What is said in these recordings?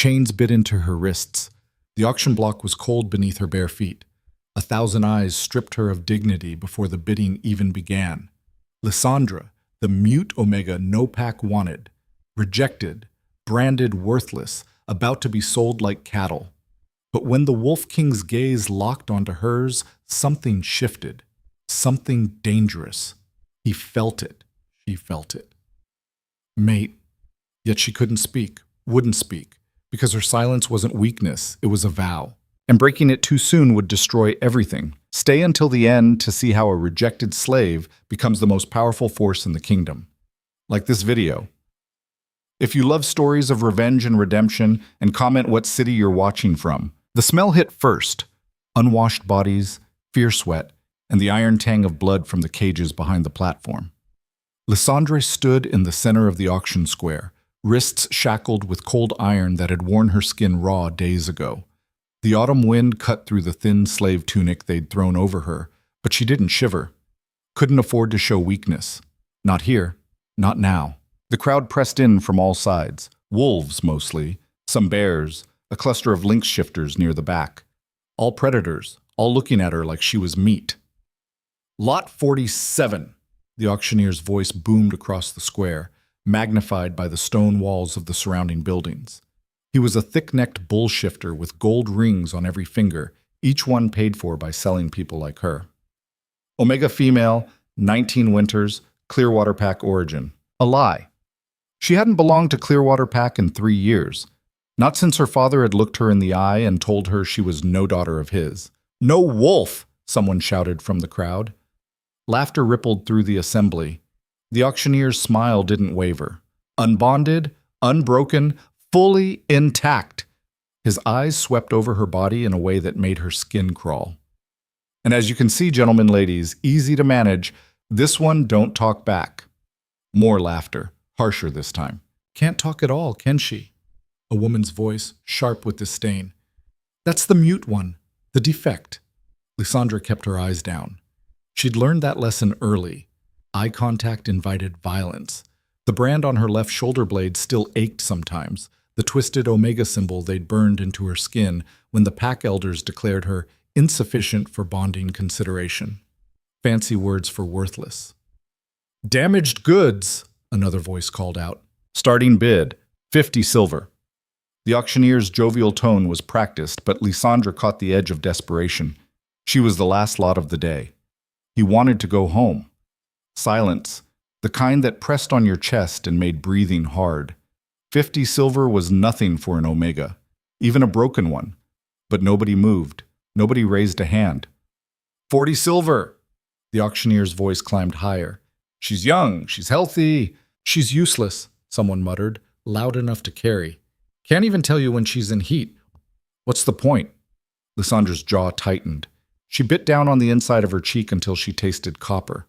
chains bit into her wrists. The auction block was cold beneath her bare feet. 1,000 eyes stripped her of dignity before the bidding even began. Lysandra, the mute Omega no pack wanted, rejected, branded worthless, about to be sold like cattle. But when the Wolf King's gaze locked onto hers, something shifted. Something dangerous. He felt it. She felt it. Mate. Yet she couldn't speak, wouldn't speak, because her silence wasn't weakness, it was a vow. And breaking it too soon would destroy everything. Stay until the end to see how a rejected slave becomes the most powerful force in the kingdom. Like this video. If you love stories of revenge and redemption, and comment what city you're watching from. The smell hit first. Unwashed bodies, fierce sweat, and the iron tang of blood from the cages behind the platform. Lysandra stood in the center of the auction square, wrists shackled with cold iron that had worn her skin raw days ago. The autumn wind cut through the thin slave tunic they'd thrown over her, but she didn't shiver. Couldn't afford to show weakness. Not here. Not now. The crowd pressed in from all sides. Wolves, mostly. Some bears. A cluster of lynx shifters near the back. All predators, all looking at her like she was meat. Lot 47, the auctioneer's voice boomed across the square, magnified by the stone walls of the surrounding buildings. He was a thick-necked bull shifter with gold rings on every finger, each one paid for by selling people like her. Omega female, 19 winters, Clearwater Pack origin. A lie. She hadn't belonged to Clearwater Pack in 3 years. Not since her father had looked her in the eye and told her she was no daughter of his. No wolf, someone shouted from the crowd. Laughter rippled through the assembly. The auctioneer's smile didn't waver. Unbonded, unbroken, fully intact. His eyes swept over her body in a way that made her skin crawl. And as you can see, gentlemen, ladies, easy to manage, this one don't talk back. More laughter, harsher this time. Can't talk at all, can she? A woman's voice, sharp with disdain. That's the mute one, the defect. Lysandra kept her eyes down. She'd learned that lesson early. Eye contact invited violence. The brand on her left shoulder blade still ached sometimes, the twisted Omega symbol they'd burned into her skin when the pack elders declared her insufficient for bonding consideration. Fancy words for worthless. Damaged goods, another voice called out. Starting bid, 50 silver. The auctioneer's jovial tone was practiced, but Lysandra caught the edge of desperation. She was the last lot of the day. He wanted to go home. Silence, the kind that pressed on your chest and made breathing hard. 50 silver was nothing for an Omega, even a broken one. But nobody moved. Nobody raised a hand. 40 silver! The auctioneer's voice climbed higher. She's young, she's healthy. She's useless, someone muttered, loud enough to carry. Can't even tell you when she's in heat. What's the point? Lysandra's jaw tightened. She bit down on the inside of her cheek until she tasted copper.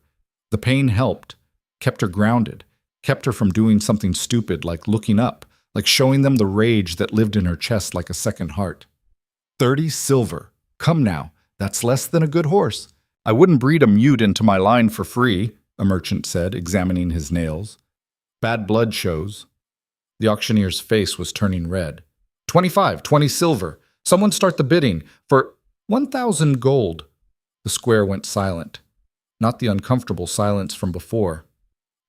The pain helped, kept her grounded, kept her from doing something stupid like looking up, like showing them the rage that lived in her chest like a second heart. 30 silver. Come now, that's less than a good horse. I wouldn't breed a mute into my line for free, a merchant said, examining his nails. Bad blood shows. The auctioneer's face was turning red. 25, 20 silver. Someone start the bidding for 1,000 gold. The square went silent. Not the uncomfortable silence from before.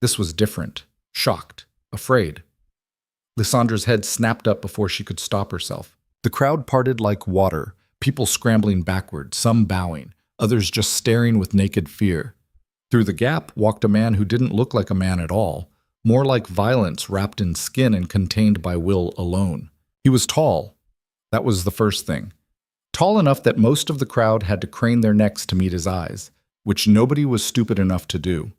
This was different, shocked, afraid. Lysandra's head snapped up before she could stop herself. The crowd parted like water, people scrambling backward, some bowing, others just staring with naked fear. Through the gap walked a man who didn't look like a man at all, more like violence wrapped in skin and contained by will alone. He was tall. That was the first thing. Tall enough that most of the crowd had to crane their necks to meet his eyes, which nobody was stupid enough to do.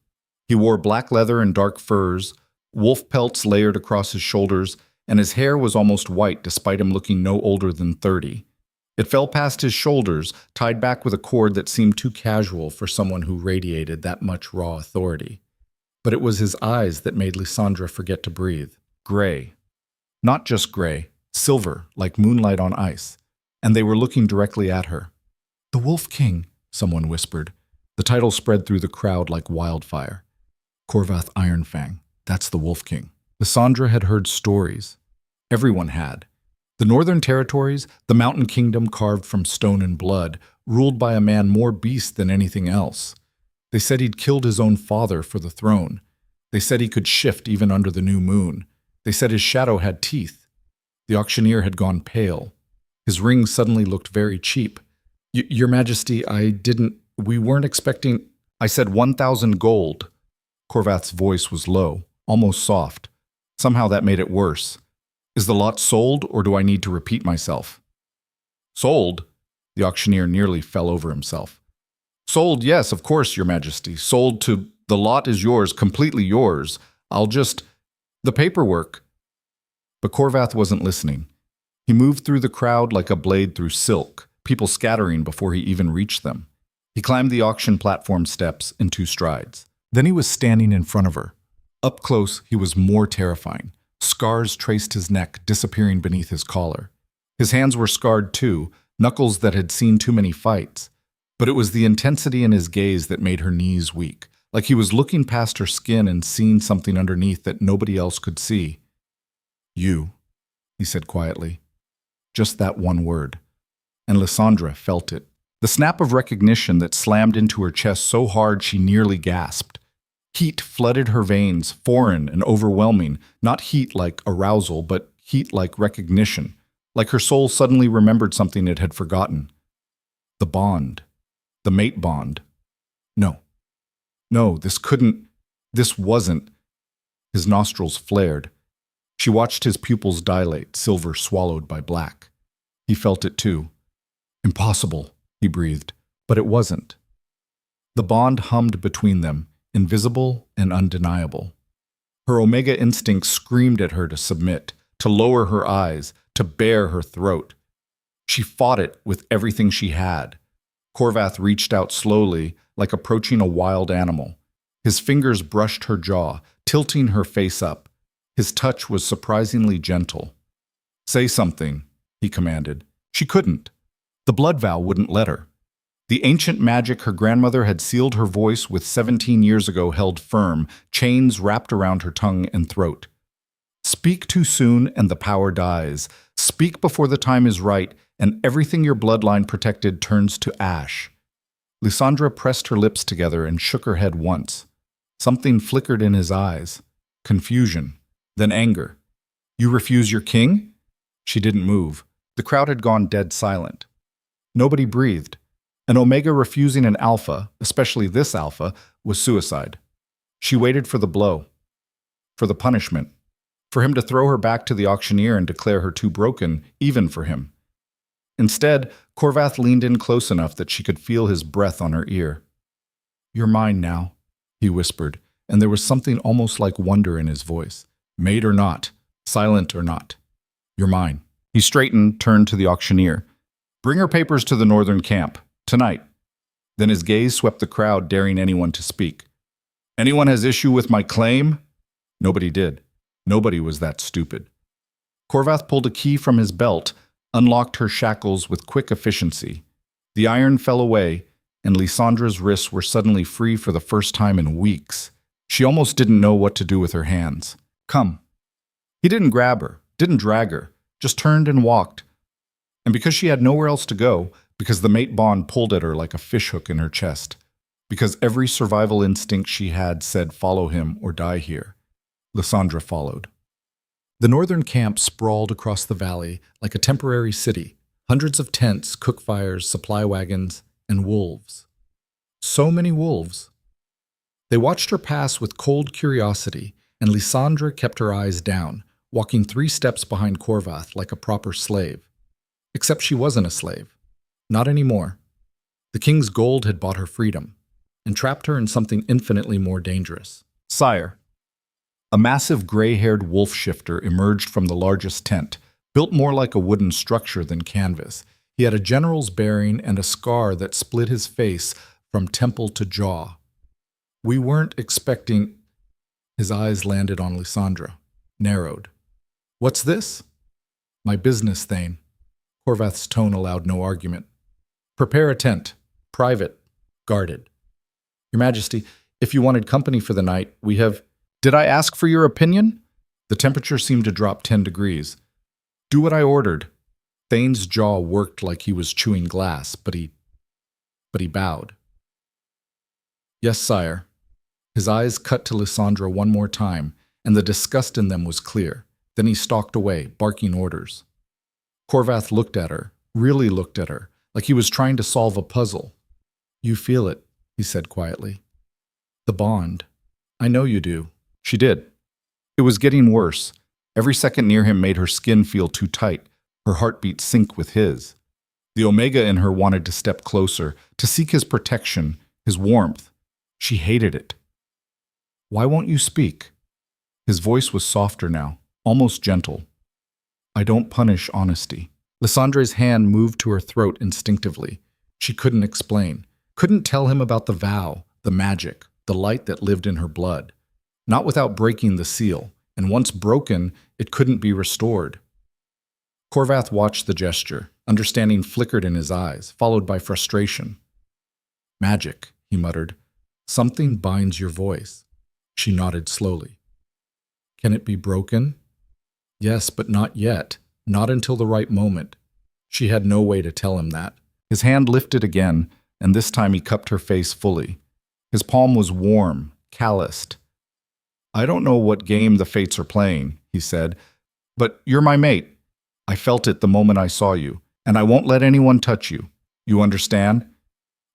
He wore black leather and dark furs, wolf pelts layered across his shoulders, and his hair was almost white despite him looking no older than 30. It fell past his shoulders, tied back with a cord that seemed too casual for someone who radiated that much raw authority. But it was his eyes that made Lysandra forget to breathe. Gray. Not just gray, silver, like moonlight on ice. And they were looking directly at her. The Wolf King, someone whispered. The title spread through the crowd like wildfire. Corvath Ironfang, that's the Wolf King. Lysandra had heard stories. Everyone had. The Northern Territories, the mountain kingdom carved from stone and blood, ruled by a man more beast than anything else. They said he'd killed his own father for the throne. They said he could shift even under the new moon. They said his shadow had teeth. The auctioneer had gone pale. His ring suddenly looked very cheap. Your Majesty, we weren't expecting. I said 1,000 gold. Corvath's voice was low, almost soft. Somehow that made it worse. Is the lot sold, or do I need to repeat myself? Sold? The auctioneer nearly fell over himself. Sold, yes, of course, Your Majesty. Sold to. The lot is yours, completely yours. The paperwork. But Corvath wasn't listening. He moved through the crowd like a blade through silk, people scattering before he even reached them. He climbed the auction platform steps in 2 strides. Then he was standing in front of her. Up close, he was more terrifying. Scars traced his neck, disappearing beneath his collar. His hands were scarred too, knuckles that had seen too many fights. But it was the intensity in his gaze that made her knees weak, like he was looking past her skin and seeing something underneath that nobody else could see. You, he said quietly. Just that one word. And Lysandra felt it. The snap of recognition that slammed into her chest so hard she nearly gasped. Heat flooded her veins, foreign and overwhelming, not heat like arousal, but heat like recognition, like her soul suddenly remembered something it had forgotten. The bond. The mate bond. No, this wasn't. His nostrils flared. She watched his pupils dilate, silver swallowed by black. He felt it too. Impossible, he breathed, but it wasn't. The bond hummed between them, invisible and undeniable. Her Omega instinct screamed at her to submit, to lower her eyes, to bare her throat. She fought it with everything she had. Corvath reached out slowly, like approaching a wild animal. His fingers brushed her jaw, tilting her face up. His touch was surprisingly gentle. Say something, he commanded. She couldn't. The blood vow wouldn't let her. The ancient magic her grandmother had sealed her voice with 17 years ago held firm, chains wrapped around her tongue and throat. Speak too soon and the power dies. Speak before the time is right, and everything your bloodline protected turns to ash. Lysandra pressed her lips together and shook her head once. Something flickered in his eyes. Confusion, then anger. You refuse your king? She didn't move. The crowd had gone dead silent. Nobody breathed. An Omega refusing an Alpha, especially this Alpha, was suicide. She waited for the blow, for the punishment, for him to throw her back to the auctioneer and declare her too broken, even for him. Instead, Corvath leaned in close enough that she could feel his breath on her ear. You're mine now, he whispered, and there was something almost like wonder in his voice. Made or not, silent or not. You're mine. He straightened, turned to the auctioneer. Bring her papers to the northern camp, tonight. Then his gaze swept the crowd, daring anyone to speak. Anyone has issue with my claim? Nobody did. Nobody was that stupid. Corvath pulled a key from his belt, unlocked her shackles with quick efficiency. The iron fell away, and Lysandra's wrists were suddenly free for the first time in weeks. She almost didn't know what to do with her hands. Come. He didn't grab her, didn't drag her, just turned and walked. And because she had nowhere else to go, because the mate bond pulled at her like a fishhook in her chest, because every survival instinct she had said follow him or die here, Lysandra followed. The northern camp sprawled across the valley like a temporary city, hundreds of tents, cook fires, supply wagons, and wolves. So many wolves. They watched her pass with cold curiosity, and Lysandra kept her eyes down, walking 3 steps behind Corvath like a proper slave. Except she wasn't a slave. Not anymore. The king's gold had bought her freedom, and trapped her in something infinitely more dangerous. Sire. A massive gray-haired wolf shifter emerged from the largest tent, built more like a wooden structure than canvas. He had a general's bearing and a scar that split his face from temple to jaw. We weren't expecting... His eyes landed on Lysandra, narrowed. What's this? My business, Thane. Corvath's tone allowed no argument. Prepare a tent. Private. Guarded. Your Majesty, if you wanted company for the night, we have... Did I ask for your opinion? The temperature seemed to drop 10 degrees. Do what I ordered. Thane's jaw worked like he was chewing glass, but he bowed. Yes, sire. His eyes cut to Lysandra one more time, and the disgust in them was clear. Then he stalked away, barking orders. Corvath looked at her, really looked at her, like he was trying to solve a puzzle. You feel it, he said quietly. The bond. I know you do. She did. It was getting worse. Every second near him made her skin feel too tight, her heartbeat sync with his. The Omega in her wanted to step closer, to seek his protection, his warmth. She hated it. Why won't you speak? His voice was softer now, almost gentle. I don't punish honesty. Lysandra's hand moved to her throat instinctively. She couldn't explain, couldn't tell him about the vow, the magic, the light that lived in her blood. Not without breaking the seal, and once broken, it couldn't be restored. Corvath watched the gesture. Understanding flickered in his eyes, followed by frustration. Magic, he muttered. Something binds your voice. She nodded slowly. Can it be broken? Yes, but not yet. Not until the right moment. She had no way to tell him that. His hand lifted again, and this time he cupped her face fully. His palm was warm, calloused. I don't know what game the fates are playing, he said, but you're my mate. I felt it the moment I saw you, and I won't let anyone touch you. You understand?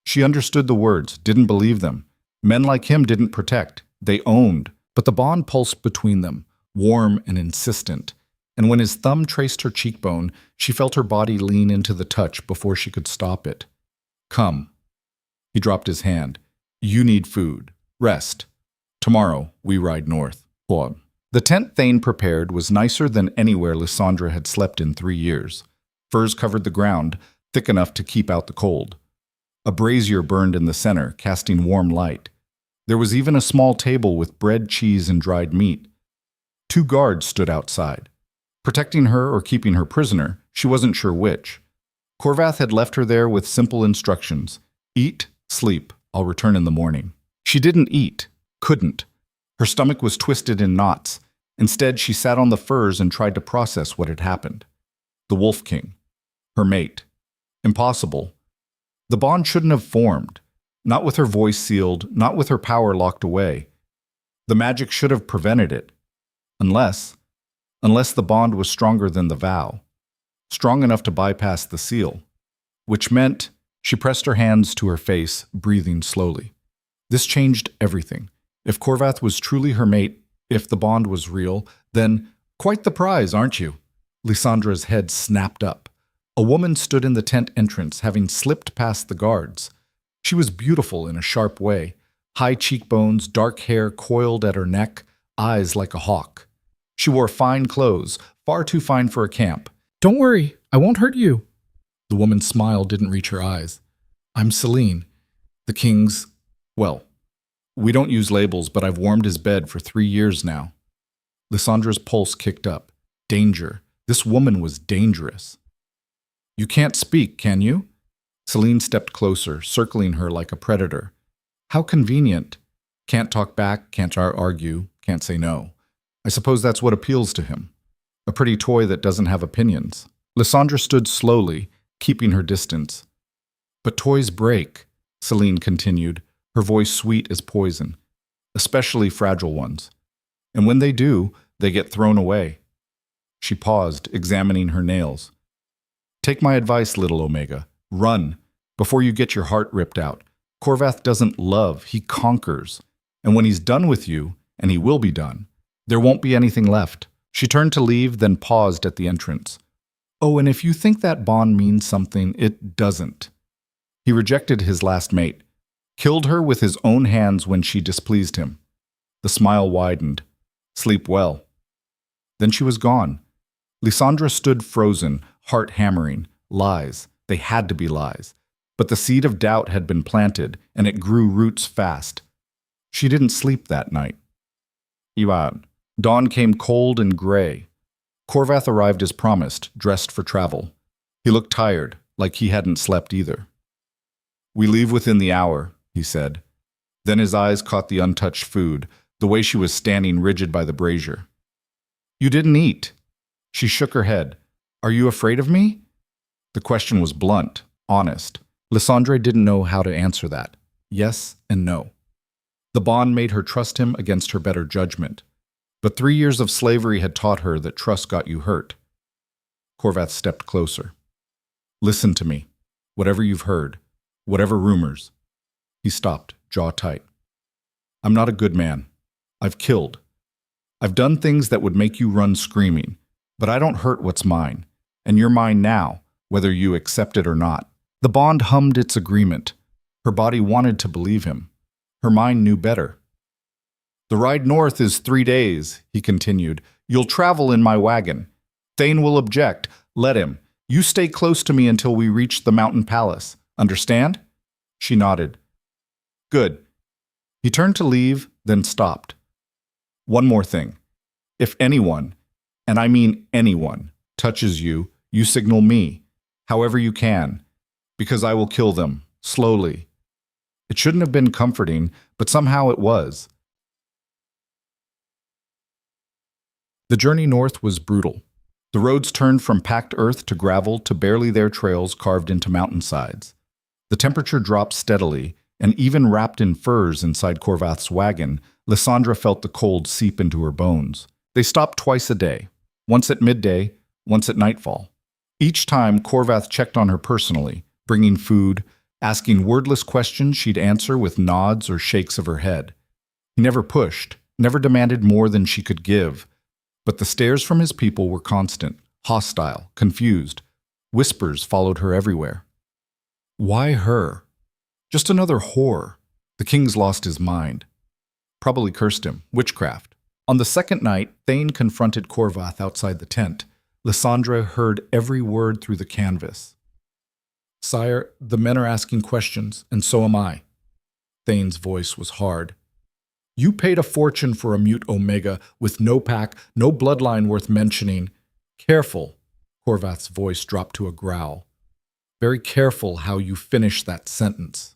She understood the words, didn't believe them. Men like him didn't protect. They owned. But the bond pulsed between them, warm and insistent. And when his thumb traced her cheekbone, she felt her body lean into the touch before she could stop it. Come. He dropped his hand. You need food. Rest. Tomorrow, we ride north. The tent Thane prepared was nicer than anywhere Lysandra had slept in 3 years. Furs covered the ground, thick enough to keep out the cold. A brazier burned in the center, casting warm light. There was even a small table with bread, cheese, and dried meat. 2 guards stood outside. Protecting her or keeping her prisoner, she wasn't sure which. Corvath had left her there with simple instructions. Eat, sleep, I'll return in the morning. She didn't eat, couldn't. Her stomach was twisted in knots. Instead, she sat on the furs and tried to process what had happened. The Wolf King. Her mate. Impossible. The bond shouldn't have formed. Not with her voice sealed, not with her power locked away. The magic should have prevented it. Unless the bond was stronger than the vow. Strong enough to bypass the seal. Which meant she pressed her hands to her face, breathing slowly. This changed everything. If Corvath was truly her mate, if the bond was real, then quite the prize, aren't you? Lysandra's head snapped up. A woman stood in the tent entrance, having slipped past the guards. She was beautiful in a sharp way. High cheekbones, dark hair coiled at her neck, eyes like a hawk. She wore fine clothes, far too fine for a camp. Don't worry, I won't hurt you. The woman's smile didn't reach her eyes. I'm Celine, the king's, well, we don't use labels, but I've warmed his bed for 3 years now. Lysandra's pulse kicked up. Danger. This woman was dangerous. You can't speak, can you? Celine stepped closer, circling her like a predator. How convenient. Can't talk back, can't argue, can't say no. I suppose that's what appeals to him. A pretty toy that doesn't have opinions. Lysandra stood slowly, keeping her distance. But toys break, Celine continued, her voice sweet as poison, especially fragile ones. And when they do, they get thrown away. She paused, examining her nails. Take my advice, little Omega. Run, before you get your heart ripped out. Corvath doesn't love, he conquers. And when he's done with you, and he will be done, there won't be anything left. She turned to leave, then paused at the entrance. Oh, and if you think that bond means something, it doesn't. He rejected his last mate. Killed her with his own hands when she displeased him. The smile widened. Sleep well. Then she was gone. Lysandra stood frozen, heart hammering. Lies. They had to be lies. But the seed of doubt had been planted, and it grew roots fast. She didn't sleep that night. Dawn came cold and gray. Corvath arrived as promised, dressed for travel. He looked tired, like he hadn't slept either. We leave within the hour, he said. Then his eyes caught the untouched food, the way she was standing rigid by the brazier. You didn't eat. She shook her head. Are you afraid of me? The question was blunt, honest. Lysandre didn't know how to answer that. Yes and no. The bond made her trust him against her better judgment. But 3 years of slavery had taught her that trust got you hurt. Corvath stepped closer. Listen to me. Whatever you've heard, whatever rumors. He stopped, jaw tight. I'm not a good man. I've killed. I've done things that would make you run screaming, but I don't hurt what's mine, and you're mine now, whether you accept it or not. The bond hummed its agreement. Her body wanted to believe him. Her mind knew better. The ride north is 3 days, he continued. You'll travel in my wagon. Thane will object. Let him. You stay close to me until we reach the mountain palace. Understand? She nodded. Good. He turned to leave, then stopped. One more thing. If anyone, and I mean anyone, touches you, you signal me, however you can, because I will kill them, slowly. It shouldn't have been comforting, but somehow it was. The journey north was brutal. The roads turned from packed earth to gravel to barely there trails carved into mountainsides. The temperature dropped steadily, and even wrapped in furs inside Corvath's wagon, Lysandra felt the cold seep into her bones. They stopped twice a day, once at midday, once at nightfall. Each time, Corvath checked on her personally, bringing food, asking wordless questions she'd answer with nods or shakes of her head. He never pushed, never demanded more than she could give, but the stares from his people were constant, hostile, confused. Whispers followed her everywhere. Why her? Just another whore. The king's lost his mind. Probably cursed him. Witchcraft. On the second night, Thane confronted Corvath outside the tent. Lysandra heard every word through the canvas. Sire, the men are asking questions, and so am I. Thane's voice was hard. You paid a fortune for a mute Omega with no pack, no bloodline worth mentioning. Careful. Corvath's voice dropped to a growl. Very careful how you finish that sentence.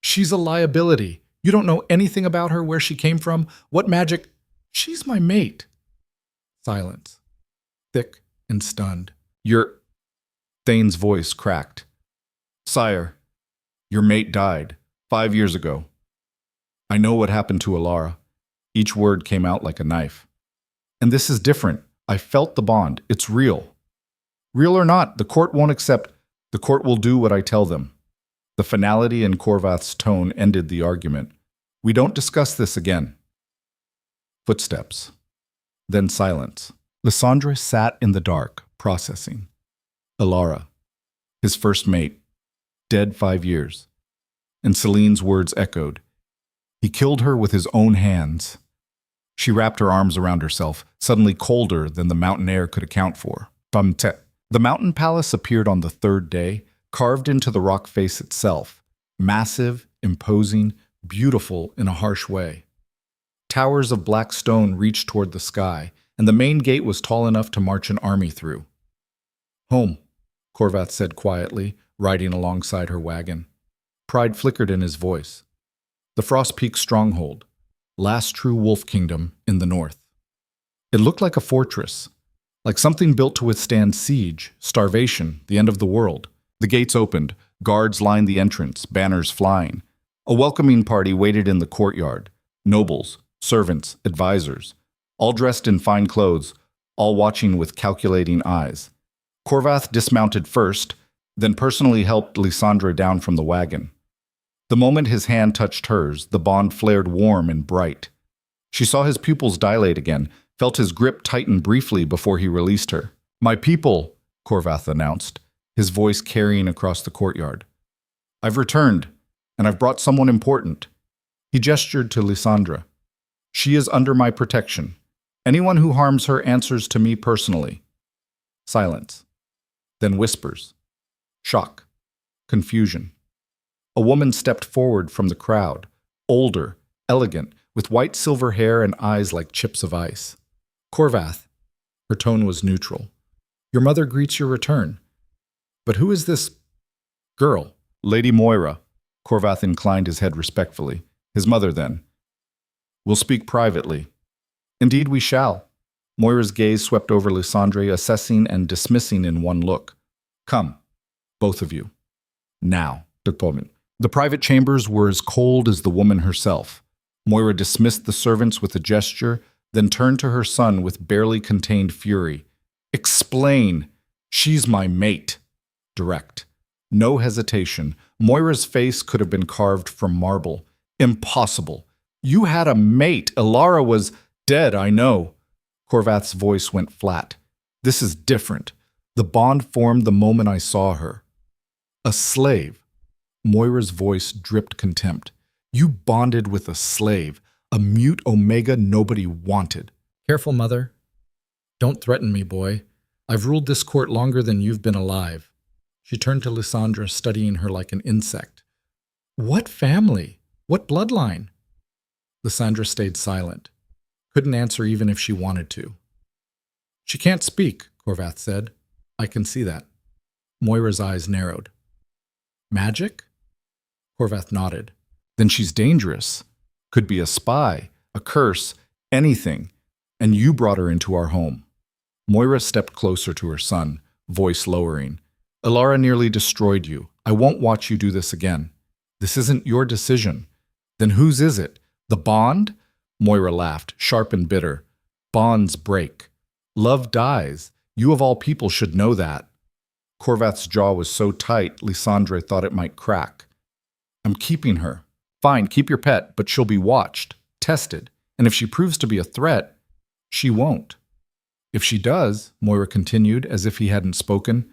She's a liability. You don't know anything about her, where she came from, what magic. She's my mate. Silence. Thick and stunned. Thane's voice cracked. Sire, your mate died 5 years ago. I know what happened to Elara. Each word came out like a knife. And this is different. I felt the bond. It's real. Real or not, the court won't accept. The court will do what I tell them. The finality in Corvath's tone ended the argument. We don't discuss this again. Footsteps. Then silence. Lysandre sat in the dark, processing. Elara, his first mate, dead 5 years. And Celine's words echoed. He killed her with his own hands. She wrapped her arms around herself, suddenly colder than the mountain air could account for. The mountain palace appeared on the 3rd day, carved into the rock face itself, massive, imposing, beautiful in a harsh way. Towers of black stone reached toward the sky, and the main gate was tall enough to march an army through. Home, Corvath said quietly, riding alongside her wagon. Pride flickered in his voice. The Frost Peak stronghold, last true wolf kingdom in the north. It looked like a fortress, like something built to withstand siege, starvation, the end of the world. The gates opened, guards lined the entrance, banners flying. A welcoming party waited in the courtyard, nobles, servants, advisors, all dressed in fine clothes, all watching with calculating eyes. Corvath dismounted first, then personally helped Lysandra down from the wagon. The moment his hand touched hers, the bond flared warm and bright. She saw his pupils dilate again, felt his grip tighten briefly before he released her. My people, Corvath announced, his voice carrying across the courtyard. I've returned, and I've brought someone important. He gestured to Lysandra. She is under my protection. Anyone who harms her answers to me personally. Silence. Then whispers. Shock. Confusion. A woman stepped forward from the crowd, older, elegant, with white silver hair and eyes like chips of ice. Corvath. Her tone was neutral. Your mother greets your return. But who is this girl? Lady Moira. Corvath inclined his head respectfully. His mother, then. We'll speak privately. Indeed we shall. Moira's gaze swept over Lysandre, assessing and dismissing in one look. Come, both of you. Now, deployment. The private chambers were as cold as the woman herself. Moira dismissed the servants with a gesture, then turned to her son with barely contained fury. Explain! She's my mate. Direct. No hesitation. Moira's face could have been carved from marble. Impossible. You had a mate. Elara was dead, I know. Corvath's voice went flat. This is different. The bond formed the moment I saw her. A slave. Moira's voice dripped contempt. You bonded with a slave, a mute omega nobody wanted. Careful, mother. Don't threaten me, boy. I've ruled this court longer than you've been alive. She turned to Lysandra, studying her like an insect. What family? What bloodline? Lysandra stayed silent. Couldn't answer even if she wanted to. She can't speak, Corvath said. I can see that. Moira's eyes narrowed. Magic? Corvath nodded. Then she's dangerous. Could be a spy, a curse, anything. And you brought her into our home. Moira stepped closer to her son, voice lowering. Elara nearly destroyed you. I won't watch you do this again. This isn't your decision. Then whose is it? The bond? Moira laughed, sharp and bitter. Bonds break. Love dies. You of all people should know that. Corvath's jaw was so tight, Lysandre thought it might crack. I'm keeping her. Fine, keep your pet, but she'll be watched, tested, and if she proves to be a threat, she won't. If she does, Moira continued, as if he hadn't spoken,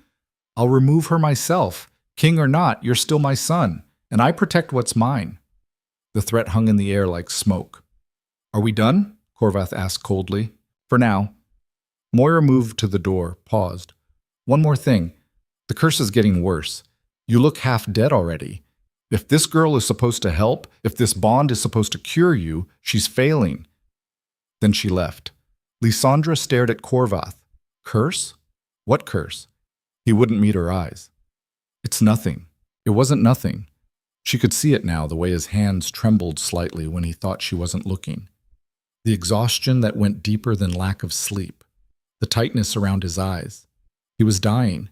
I'll remove her myself. King or not, you're still my son, and I protect what's mine. The threat hung in the air like smoke. Are we done? Corvath asked coldly. For now. Moira moved to the door, paused. One more thing. The curse is getting worse. You look half dead already. If this girl is supposed to help, if this bond is supposed to cure you, she's failing. Then she left. Lysandra stared at Corvath. Curse? What curse? He wouldn't meet her eyes. It's nothing. It wasn't nothing. She could see it now, the way his hands trembled slightly when he thought she wasn't looking. The exhaustion that went deeper than lack of sleep. The tightness around his eyes. He was dying.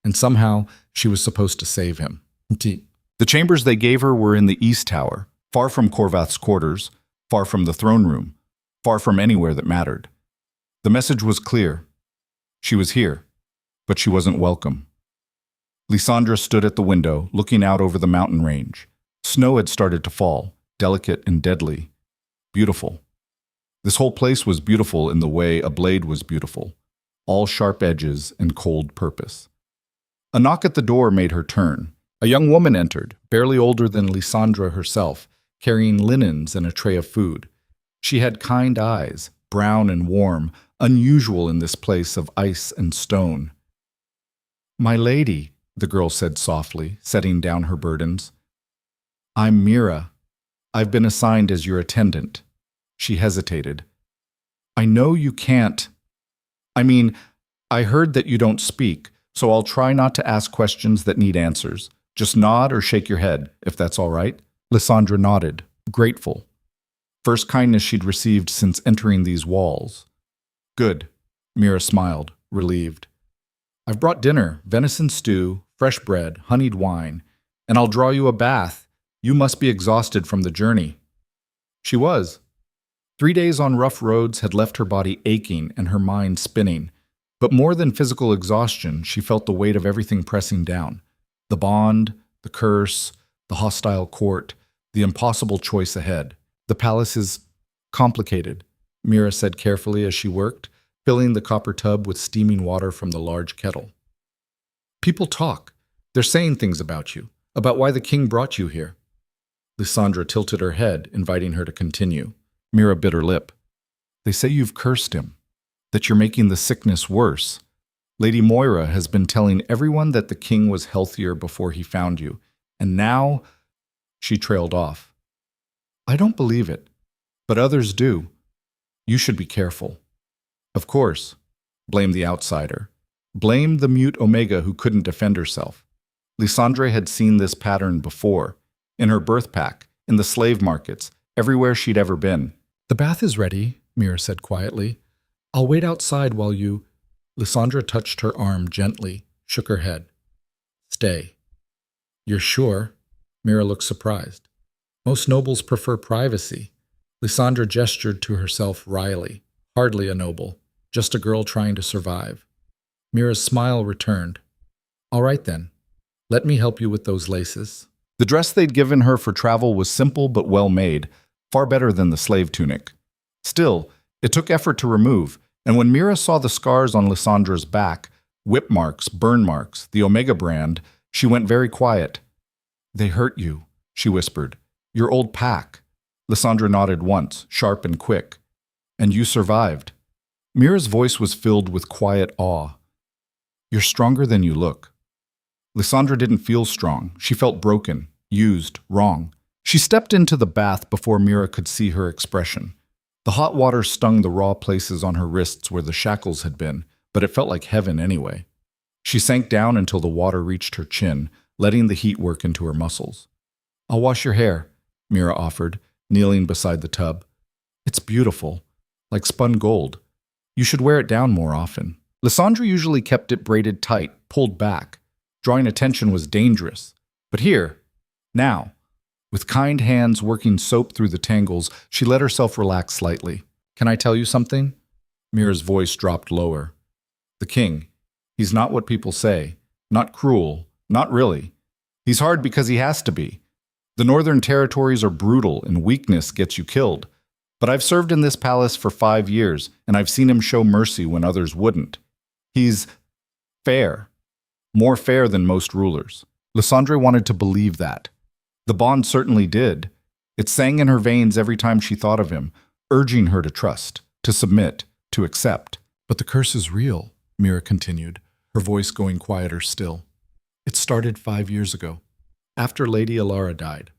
And somehow she was supposed to save him. The chambers they gave her were in the East Tower, far from Corvath's quarters, far from the throne room, far from anywhere that mattered. The message was clear. She was here, but she wasn't welcome. Lysandra stood at the window, looking out over the mountain range. Snow had started to fall, delicate and deadly. Beautiful. This whole place was beautiful in the way a blade was beautiful, all sharp edges and cold purpose. A knock at the door made her turn. A young woman entered, barely older than Lysandra herself, carrying linens and a tray of food. She had kind eyes, brown and warm, unusual in this place of ice and stone. My lady, the girl said softly, setting down her burdens. I'm Mira. I've been assigned as your attendant. She hesitated. I know you can't. I heard that you don't speak, so I'll try not to ask questions that need answers. Just nod or shake your head, if that's all right. Lysandra nodded, grateful. First kindness she'd received since entering these walls. Good. Mira smiled, relieved. I've brought dinner, venison stew, fresh bread, honeyed wine, and I'll draw you a bath. You must be exhausted from the journey. She was. 3 days on rough roads had left her body aching and her mind spinning. But more than physical exhaustion, she felt the weight of everything pressing down. The bond, the curse, the hostile court, the impossible choice ahead. The palace is complicated, Mira said carefully as she worked, filling the copper tub with steaming water from the large kettle. People talk. They're saying things about you, about why the king brought you here. Lysandra tilted her head, inviting her to continue. Mira bit her lip. They say you've cursed him, that you're making the sickness worse. Lady Moira has been telling everyone that the king was healthier before he found you, and now... She trailed off. I don't believe it, but others do. You should be careful. Of course. Blame the outsider. Blame the mute Omega who couldn't defend herself. Lysandra had seen this pattern before, in her birth pack, in the slave markets, everywhere she'd ever been. The bath is ready, Mira said quietly. I'll wait outside while you... Lysandra touched her arm gently, shook her head. Stay. You're sure? Mira looked surprised. Most nobles prefer privacy. Lysandra gestured to herself wryly. Hardly a noble, just a girl trying to survive. Mira's smile returned. All right then. Let me help you with those laces. The dress they'd given her for travel was simple but well made, far better than the slave tunic. Still, it took effort to remove, and when Mira saw the scars on Lysandra's back, whip marks, burn marks, the Omega brand, she went very quiet. They hurt you, she whispered. Your old pack. Lysandra nodded once, sharp and quick. And you survived. Mira's voice was filled with quiet awe. You're stronger than you look. Lysandra didn't feel strong. She felt broken, used, wrong. She stepped into the bath before Mira could see her expression. The hot water stung the raw places on her wrists where the shackles had been, but it felt like heaven anyway. She sank down until the water reached her chin, letting the heat work into her muscles. I'll wash your hair, Mira offered, kneeling beside the tub. It's beautiful, like spun gold. You should wear it down more often. Lysandra usually kept it braided tight, pulled back. Drawing attention was dangerous. But here, now, with kind hands working soap through the tangles, she let herself relax slightly. Can I tell you something? Mira's voice dropped lower. The king, he's not what people say. Not cruel, not really. He's hard because he has to be. The northern territories are brutal and weakness gets you killed. But I've served in this palace for 5 years, and I've seen him show mercy when others wouldn't. He's fair. More fair than most rulers. Lysandra wanted to believe that. The bond certainly did. It sang in her veins every time she thought of him, urging her to trust, to submit, to accept. But the curse is real, Mira continued, her voice going quieter still. It started 5 years ago, after Lady Elara died.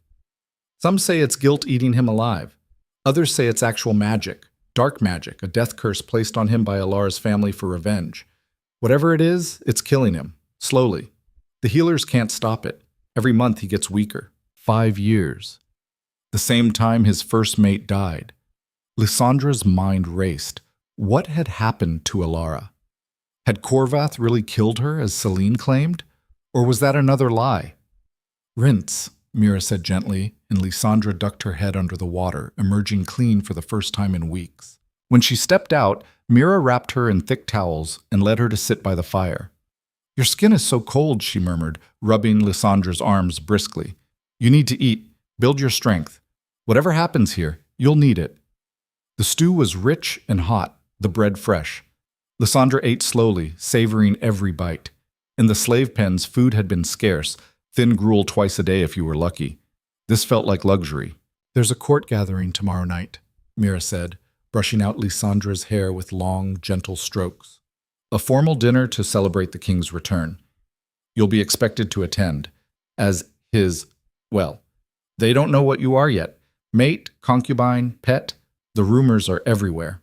Some say it's guilt eating him alive. Others say it's actual magic, dark magic, a death curse placed on him by Elara's family for revenge. Whatever it is, it's killing him, slowly. The healers can't stop it. Every month he gets weaker. 5 years. The same time his first mate died. Lysandra's mind raced. What had happened to Elara? Had Corvath really killed her, as Celine claimed? Or was that another lie? Rinse, Mira said gently, and Lysandra ducked her head under the water, emerging clean for the first time in weeks. When she stepped out, Mira wrapped her in thick towels and led her to sit by the fire. Your skin is so cold, she murmured, rubbing Lysandra's arms briskly. You need to eat. Build your strength. Whatever happens here, you'll need it. The stew was rich and hot, the bread fresh. Lysandra ate slowly, savoring every bite. In the slave pens, food had been scarce, thin gruel twice a day if you were lucky. This felt like luxury. There's a court gathering tomorrow night, Mira said, brushing out Lysandra's hair with long, gentle strokes. A formal dinner to celebrate the king's return. You'll be expected to attend, as his, well, they don't know what you are yet. Mate, concubine, pet, the rumors are everywhere.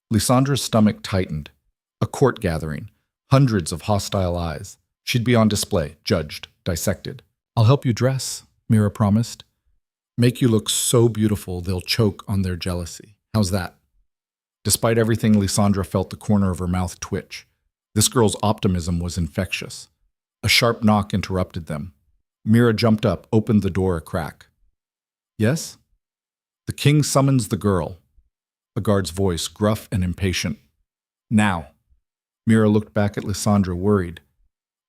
Lysandra's stomach tightened. A court gathering. Hundreds of hostile eyes. She'd be on display, judged, dissected. I'll help you dress, Mira promised. Make you look so beautiful they'll choke on their jealousy. How's that? Despite everything, Lysandra felt the corner of her mouth twitch. This girl's optimism was infectious. A sharp knock interrupted them. Mira jumped up, opened the door a crack. Yes? The king summons the girl. A guard's voice, gruff and impatient. Now. Mira looked back at Lysandra, worried.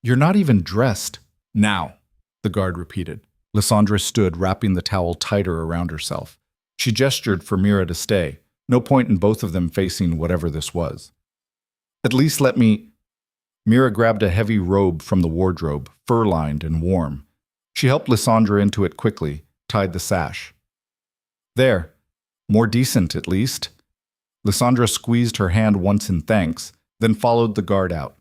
You're not even dressed. Now, the guard repeated. Lysandra stood, wrapping the towel tighter around herself. She gestured for Mira to stay. No point in both of them facing whatever this was. At least let me... Mira grabbed a heavy robe from the wardrobe, fur-lined and warm. She helped Lysandra into it quickly, tied the sash. There. More decent, at least. Lysandra squeezed her hand once in thanks, then followed the guard out.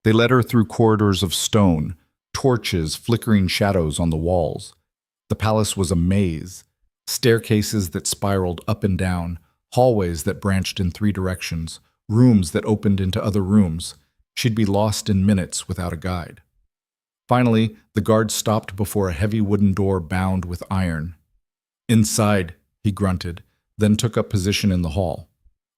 They led her through corridors of stone, torches, flickering shadows on the walls. The palace was a maze. Staircases that spiraled up and down, hallways that branched in 3 directions, rooms that opened into other rooms. She'd be lost in minutes without a guide. Finally, the guard stopped before a heavy wooden door bound with iron. Inside, he grunted, then took up position in the hall.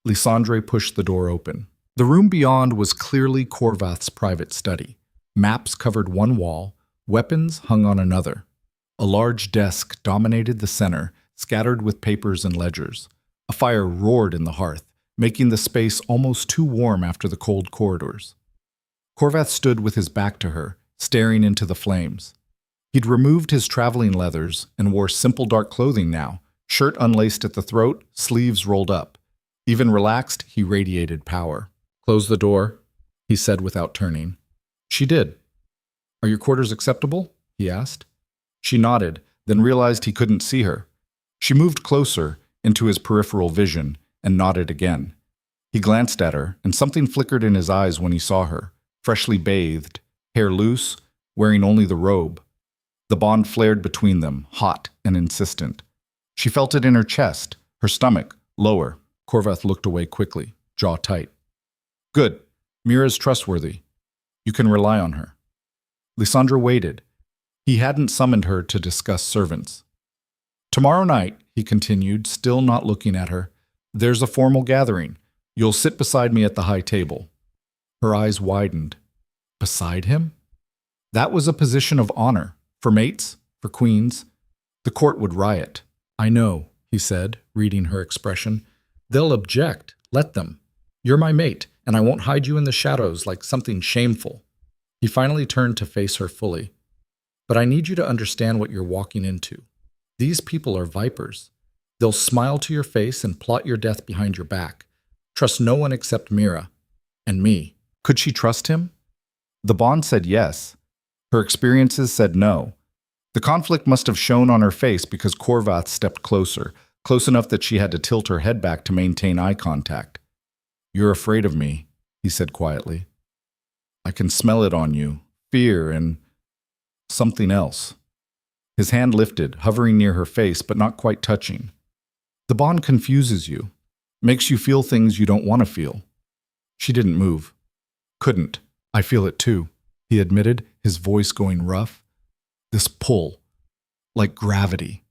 Lysandre pushed the door open. The room beyond was clearly Corvath's private study. Maps covered one wall, weapons hung on another. A large desk dominated the center, scattered with papers and ledgers. A fire roared in the hearth, making the space almost too warm after the cold corridors. Corvath stood with his back to her, staring into the flames. He'd removed his traveling leathers and wore simple dark clothing now, shirt unlaced at the throat, sleeves rolled up. Even relaxed, he radiated power. "Close the door," he said without turning. She did. "Are your quarters acceptable?" he asked. She nodded, then realized he couldn't see her. She moved closer, into his peripheral vision, and nodded again. He glanced at her, and something flickered in his eyes when he saw her, freshly bathed, hair loose, wearing only the robe. The bond flared between them, hot and insistent. She felt it in her chest, her stomach, lower. Corvath looked away quickly, jaw tight. "Good. Mira's trustworthy. You can rely on her." Lysandre waited. He hadn't summoned her to discuss servants. "Tomorrow night," he continued, still not looking at her, "there's a formal gathering. You'll sit beside me at the high table." Her eyes widened. Beside him? That was a position of honor. For mates, for queens. The court would riot. "I know," he said, reading her expression. "They'll object. Let them. You're my mate, and I won't hide you in the shadows like something shameful." He finally turned to face her fully. "But I need you to understand what you're walking into. These people are vipers. They'll smile to your face and plot your death behind your back. Trust no one except Mira. And me." Could she trust him? The bond said yes. Her experiences said no. The conflict must have shown on her face because Corvath stepped closer, close enough that she had to tilt her head back to maintain eye contact. "You're afraid of me," he said quietly. "I can smell it on you, fear and something else." His hand lifted, hovering near her face but not quite touching. "The bond confuses you, makes you feel things you don't want to feel." She didn't move. "Couldn't. I feel it too," he admitted, his voice going rough. "This pull, like gravity.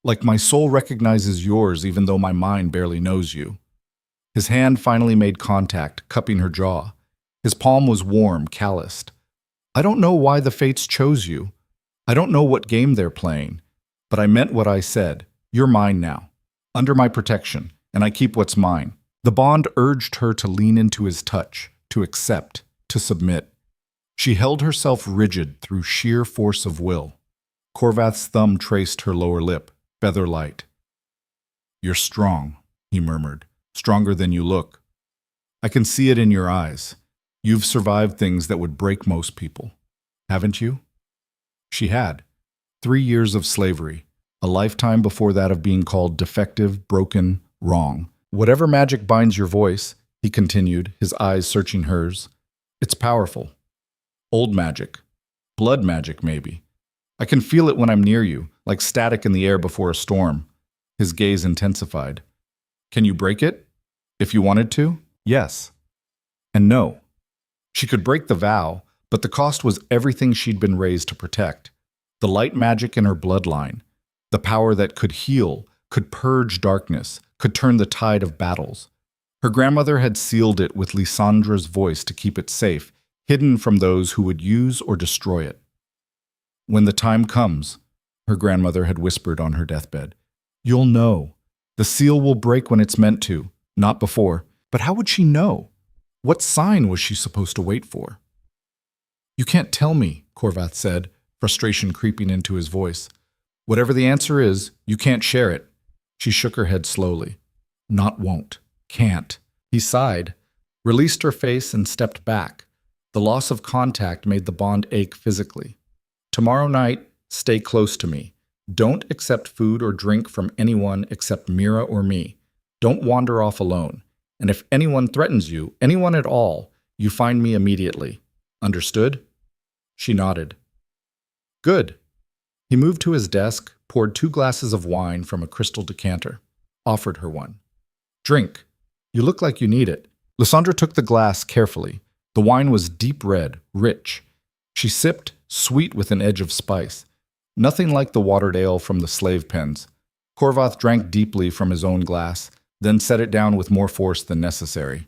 Like my soul recognizes yours even though my mind barely knows you." His hand finally made contact, cupping her jaw. His palm was warm, calloused. "I don't know why the fates chose you. I don't know what game they're playing. But I meant what I said. You're mine now. Under my protection, and I keep what's mine." The bond urged her to lean into his touch, to accept, to submit. She held herself rigid through sheer force of will. Corvath's thumb traced her lower lip, feather light. "You're strong," he murmured, "stronger than you look. I can see it in your eyes. You've survived things that would break most people. Haven't you?" She had. 3 years of slavery, a lifetime before that of being called defective, broken, wrong. "Whatever magic binds your voice," he continued, his eyes searching hers, "it's powerful. Old magic. Blood magic, maybe. I can feel it when I'm near you, like static in the air before a storm." His gaze intensified. "Can you break it? If you wanted to?" Yes. And no. She could break the vow, but the cost was everything she'd been raised to protect. The light magic in her bloodline. The power that could heal, could purge darkness, could turn the tide of battles. Her grandmother had sealed it with Lysandre's voice to keep it safe, hidden from those who would use or destroy it. "When the time comes," her grandmother had whispered on her deathbed, "you'll know. The seal will break when it's meant to, not before." But how would she know? What sign was she supposed to wait for? "You can't tell me," Corvath said, frustration creeping into his voice. "Whatever the answer is, you can't share it." She shook her head slowly. "Not won't. Can't." He sighed, released her face and stepped back. The loss of contact made the bond ache physically. "Tomorrow night, stay close to me. Don't accept food or drink from anyone except Mira or me. Don't wander off alone. And if anyone threatens you, anyone at all, you find me immediately. Understood?" She nodded. "Good." He moved to his desk, poured 2 glasses of wine from a crystal decanter, offered her one. "Drink. You look like you need it." Lysandre took the glass carefully. The wine was deep red, rich. She sipped, sweet with an edge of spice. Nothing like the watered ale from the slave pens. Corvath drank deeply from his own glass, then set it down with more force than necessary.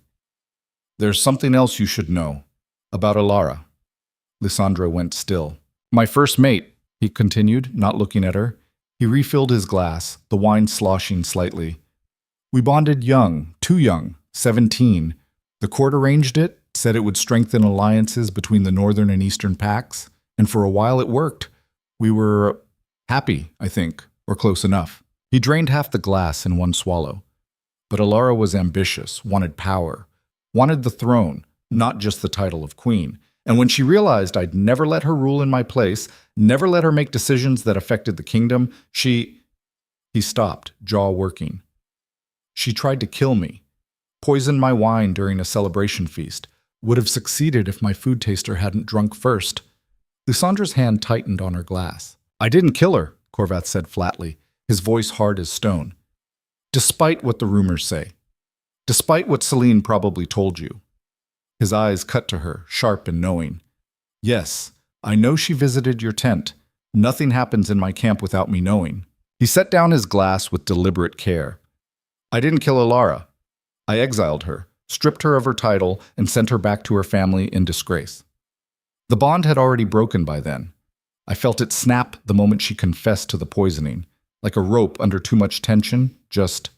There's something else you should know about Elara. Lysandra went still. My first mate, he continued, not looking at her. He refilled his glass, the wine sloshing slightly. We bonded young, too young, 17. The court arranged it, said it would strengthen alliances between the northern and eastern pacts, and for a while it worked. We were happy, I think, or close enough. He drained half the glass in one swallow. But Elara was ambitious, wanted power, wanted the throne, not just the title of queen. And when she realized I'd never let her rule in my place, never let her make decisions that affected the kingdom, He stopped, jaw working. She tried to kill me, poisoned my wine during a celebration feast, would have succeeded if my food taster hadn't drunk first. Lysandra's hand tightened on her glass. I didn't kill her, Corvath said flatly, his voice hard as stone. Despite what the rumors say. Despite what Celine probably told you. His eyes cut to her, sharp and knowing. Yes, I know she visited your tent. Nothing happens in my camp without me knowing. He set down his glass with deliberate care. I didn't kill Elara. I exiled her, stripped her of her title, and sent her back to her family in disgrace. The bond had already broken by then. I felt it snap the moment she confessed to the poisoning, like a rope under too much tension, just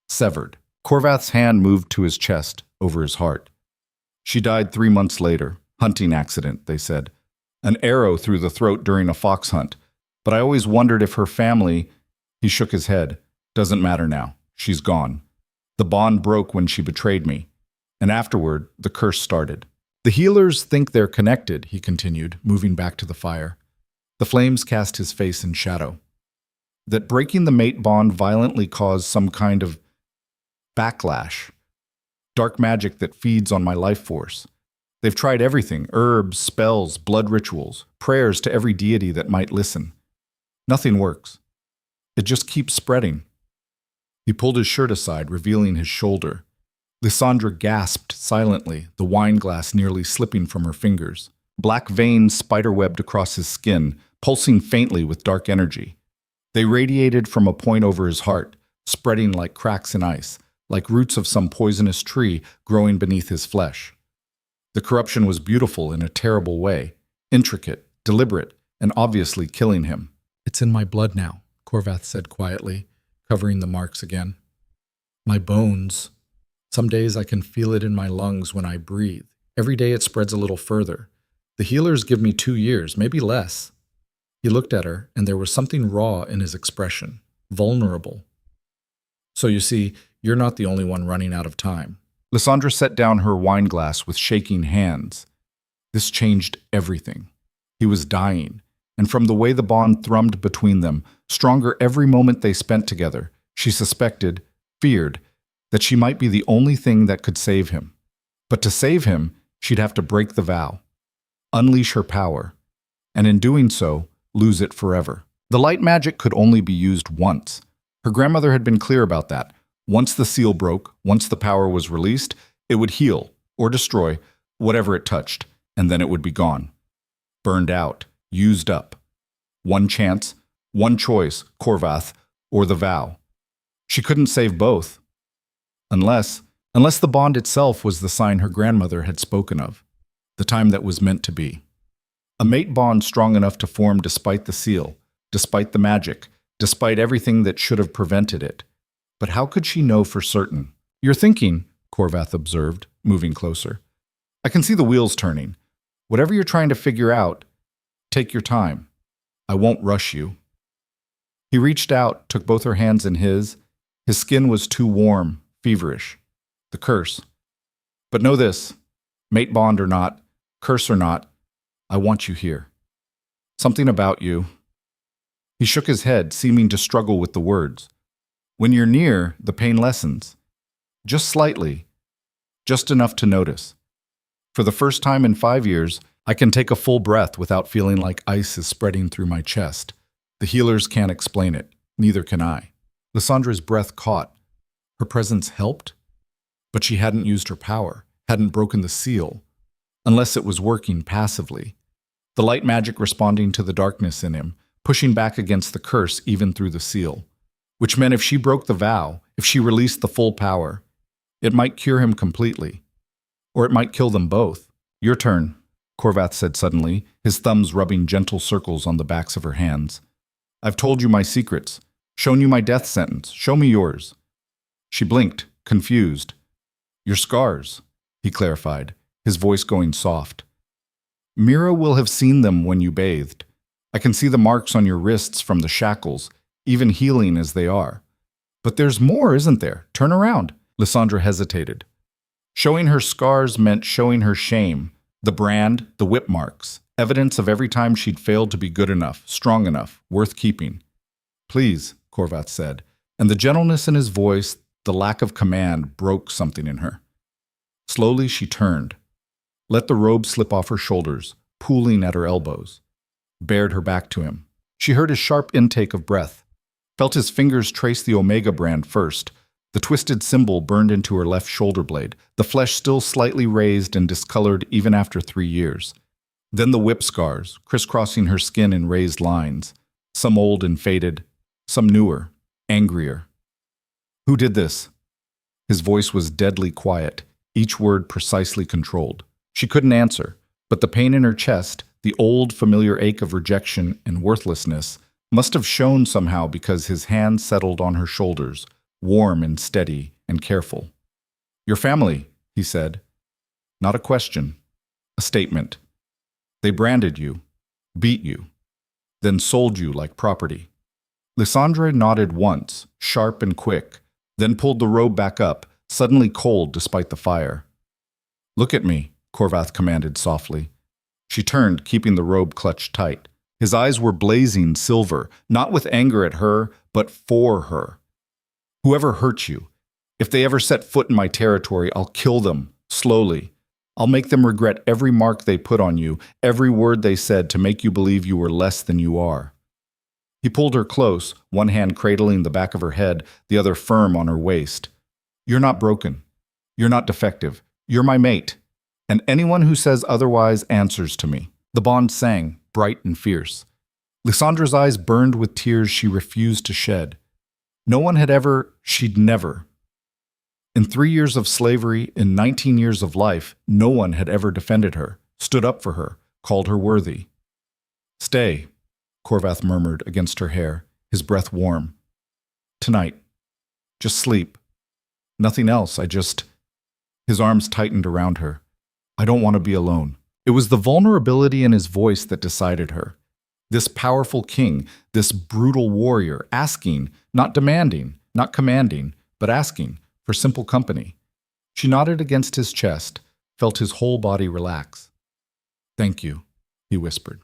severed. Corvath's hand moved to his chest, over his heart. She died 3 months later. Hunting accident, they said. An arrow through the throat during a fox hunt. But I always wondered if her family... He shook his head. Doesn't matter now. She's gone. The bond broke when she betrayed me. And afterward, the curse started. The healers think they're connected, he continued, moving back to the fire. The flames cast his face in shadow. That breaking the mate bond violently caused some kind of backlash. Dark magic that feeds on my life force. They've tried everything, herbs, spells, blood rituals, prayers to every deity that might listen. Nothing works. It just keeps spreading. He pulled his shirt aside, revealing his shoulder. Lysandra gasped silently, the wine glass nearly slipping from her fingers. Black veins spiderwebbed across his skin, pulsing faintly with dark energy. They radiated from a point over his heart, spreading like cracks in ice, like roots of some poisonous tree growing beneath his flesh. The corruption was beautiful in a terrible way, intricate, deliberate, and obviously killing him. It's in my blood now, Corvath said quietly, covering the marks again. My bones. Some days I can feel it in my lungs when I breathe. Every day it spreads a little further. The healers give me 2 years, maybe less. He looked at her, and there was something raw in his expression, vulnerable. So you see, you're not the only one running out of time. Lysandra set down her wine glass with shaking hands. This changed everything. He was dying, and from the way the bond thrummed between them, stronger every moment they spent together, she suspected, feared, that she might be the only thing that could save him. But to save him, she'd have to break the vow, unleash her power, and in doing so, lose it forever. The light magic could only be used once. Her grandmother had been clear about that. Once the seal broke, once the power was released, it would heal or destroy whatever it touched, and then it would be gone. Burned out, used up. One chance, one choice, Corvath, or the vow. She couldn't save both. Unless the bond itself was the sign her grandmother had spoken of, the time that was meant to be. A mate bond strong enough to form despite the seal, despite the magic, despite everything that should have prevented it. But how could she know for certain? You're thinking, Corvath observed, moving closer. I can see the wheels turning. Whatever you're trying to figure out, take your time. I won't rush you. He reached out, took both her hands in his. His skin was too warm, feverish. The curse. But know this, mate bond or not, curse or not, I want you here. Something about you. He shook his head, seeming to struggle with the words. When you're near, the pain lessens. Just slightly. Just enough to notice. For the first time in 5 years, I can take a full breath without feeling like ice is spreading through my chest. The healers can't explain it. Neither can I. Lysandra's breath caught. Her presence helped, but she hadn't used her power, hadn't broken the seal, unless it was working passively. The light magic responding to the darkness in him, pushing back against the curse even through the seal. which meant if she broke the vow, if she released the full power, it might cure him completely, or it might kill them both. Your turn, Corvath said suddenly, his thumbs rubbing gentle circles on the backs of her hands. I've told you my secrets, shown you my death sentence. Show me yours. She blinked, confused. Your scars, he clarified, his voice going soft. Mira will have seen them when you bathed. I can see the marks on your wrists from the shackles, even healing as they are. But there's more, isn't there? Turn around. Lysandra hesitated. Showing her scars meant showing her shame, the brand, the whip marks, evidence of every time she'd failed to be good enough, strong enough, worth keeping. Please, Corvath said, and the gentleness in his voice, the lack of command, broke something in her. Slowly she turned, let the robe slip off her shoulders, pooling at her elbows, bared her back to him. She heard his sharp intake of breath, felt his fingers trace the Omega brand first. The twisted symbol burned into her left shoulder blade, the flesh still slightly raised and discolored even after 3 years. Then the whip scars, crisscrossing her skin in raised lines, some old and faded, some newer, angrier. Who did this? His voice was deadly quiet, each word precisely controlled. She couldn't answer, but the pain in her chest, the old familiar ache of rejection and worthlessness, must have shown somehow because his hand settled on her shoulders, warm and steady and careful. Your family, he said. Not a question, a statement. They branded you, beat you, then sold you like property. Lysandra nodded once, sharp and quick, then pulled the robe back up, suddenly cold despite the fire. Look at me, Corvath commanded softly. She turned, keeping the robe clutched tight. His eyes were blazing silver, not with anger at her, but for her. Whoever hurt you, if they ever set foot in my territory, I'll kill them, slowly. I'll make them regret every mark they put on you, every word they said to make you believe you were less than you are. He pulled her close, one hand cradling the back of her head, the other firm on her waist. You're not broken. You're not defective. You're my mate. And anyone who says otherwise answers to me. The bond sang, bright and fierce. Lysandra's eyes burned with tears she refused to shed. No one had ever, she'd never. In 3 years of slavery, in 19 years of life, no one had ever defended her, stood up for her, called her worthy. Stay, Corvath murmured against her hair, his breath warm. Tonight. Just sleep. Nothing else, His arms tightened around her. I don't want to be alone. It was the vulnerability in his voice that decided her. This powerful king, this brutal warrior, asking, not demanding, not commanding, but asking for simple company. She nodded against his chest, felt his whole body relax. Thank you, he whispered.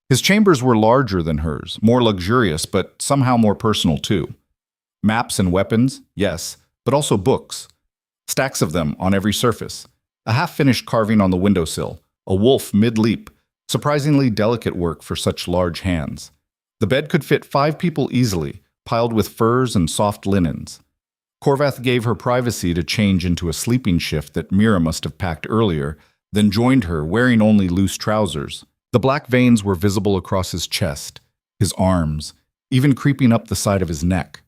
His chambers were larger than hers, more luxurious, but somehow more personal too. Maps and weapons, yes, but also books. Stacks of them on every surface. A half-finished carving on the windowsill, a wolf mid-leap, surprisingly delicate work for such large hands. The bed could fit 5 people easily, piled with furs and soft linens. Corvath gave her privacy to change into a sleeping shift that Mira must have packed earlier, then joined her, wearing only loose trousers. The black veins were visible across his chest, his arms, even creeping up the side of his neck.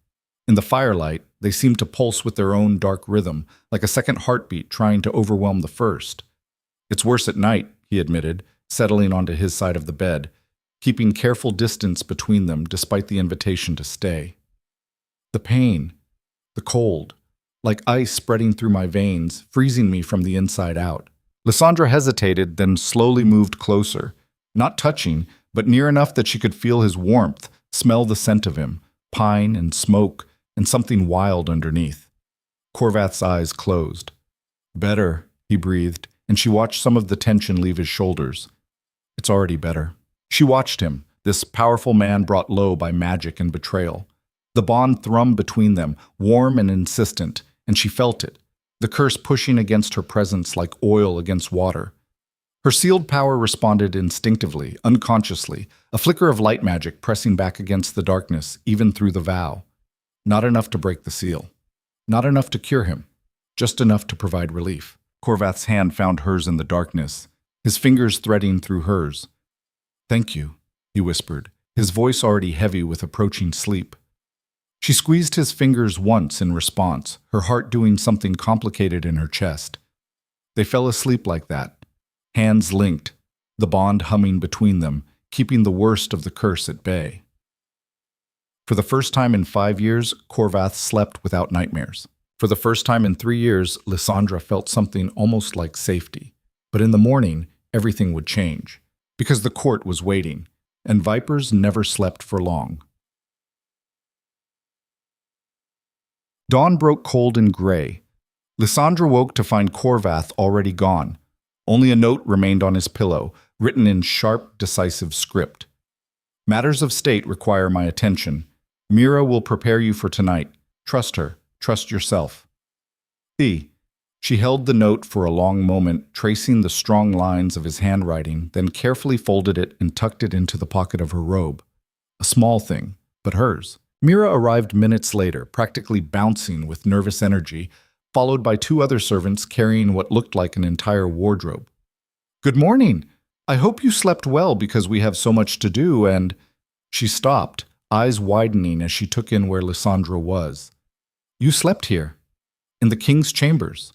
In the firelight, they seemed to pulse with their own dark rhythm, like a second heartbeat trying to overwhelm the first. It's worse at night, he admitted, settling onto his side of the bed, keeping careful distance between them despite the invitation to stay. The pain, the cold, like ice spreading through my veins, freezing me from the inside out. Lysandra hesitated, then slowly moved closer, not touching, but near enough that she could feel his warmth, smell the scent of him, pine and smoke, and something wild underneath. Corvath's eyes closed. Better, he breathed, and she watched some of the tension leave his shoulders. It's already better. She watched him, this powerful man brought low by magic and betrayal. The bond thrummed between them, warm and insistent, and she felt it, the curse pushing against her presence like oil against water. Her sealed power responded instinctively, unconsciously, a flicker of light magic pressing back against the darkness, even through the vow. Not enough to break the seal. Not enough to cure him. Just enough to provide relief. Corvath's hand found hers in the darkness, his fingers threading through hers. Thank you, he whispered, his voice already heavy with approaching sleep. She squeezed his fingers once in response, her heart doing something complicated in her chest. They fell asleep like that, hands linked, the bond humming between them, keeping the worst of the curse at bay. For the first time in 5 years, Corvath slept without nightmares. For the first time in 3 years, Lysandra felt something almost like safety. But in the morning, everything would change, because the court was waiting, and vipers never slept for long. Dawn broke cold and gray. Lysandra woke to find Corvath already gone. Only a note remained on his pillow, written in sharp, decisive script. Matters of state require my attention. Mira will prepare you for tonight. Trust her. Trust yourself. She held the note for a long moment, tracing the strong lines of his handwriting, then carefully folded it and tucked it into the pocket of her robe. A small thing, but hers. Mira arrived minutes later, practically bouncing with nervous energy, followed by 2 other servants carrying what looked like an entire wardrobe. "Good morning. I hope you slept well because we have so much to do and—" She stopped, eyes widening as she took in where Lysandra was. "You slept here, in the king's chambers."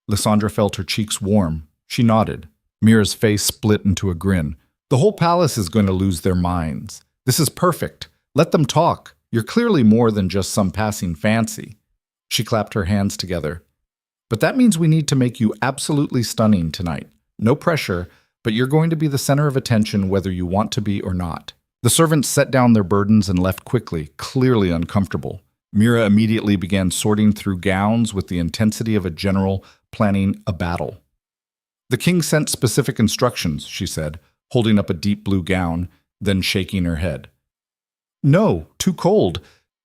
Lysandra felt her cheeks warm. She nodded. Mira's face split into a grin. "The whole palace is going to lose their minds. This is perfect. Let them talk. You're clearly more than just some passing fancy." She clapped her hands together. "But that means we need to make you absolutely stunning tonight. No pressure, but you're going to be the center of attention whether you want to be or not." The servants set down their burdens and left quickly, clearly uncomfortable. Mira immediately began sorting through gowns with the intensity of a general planning a battle. "The king sent specific instructions," she said, holding up a deep blue gown, then shaking her head. "No, too cold.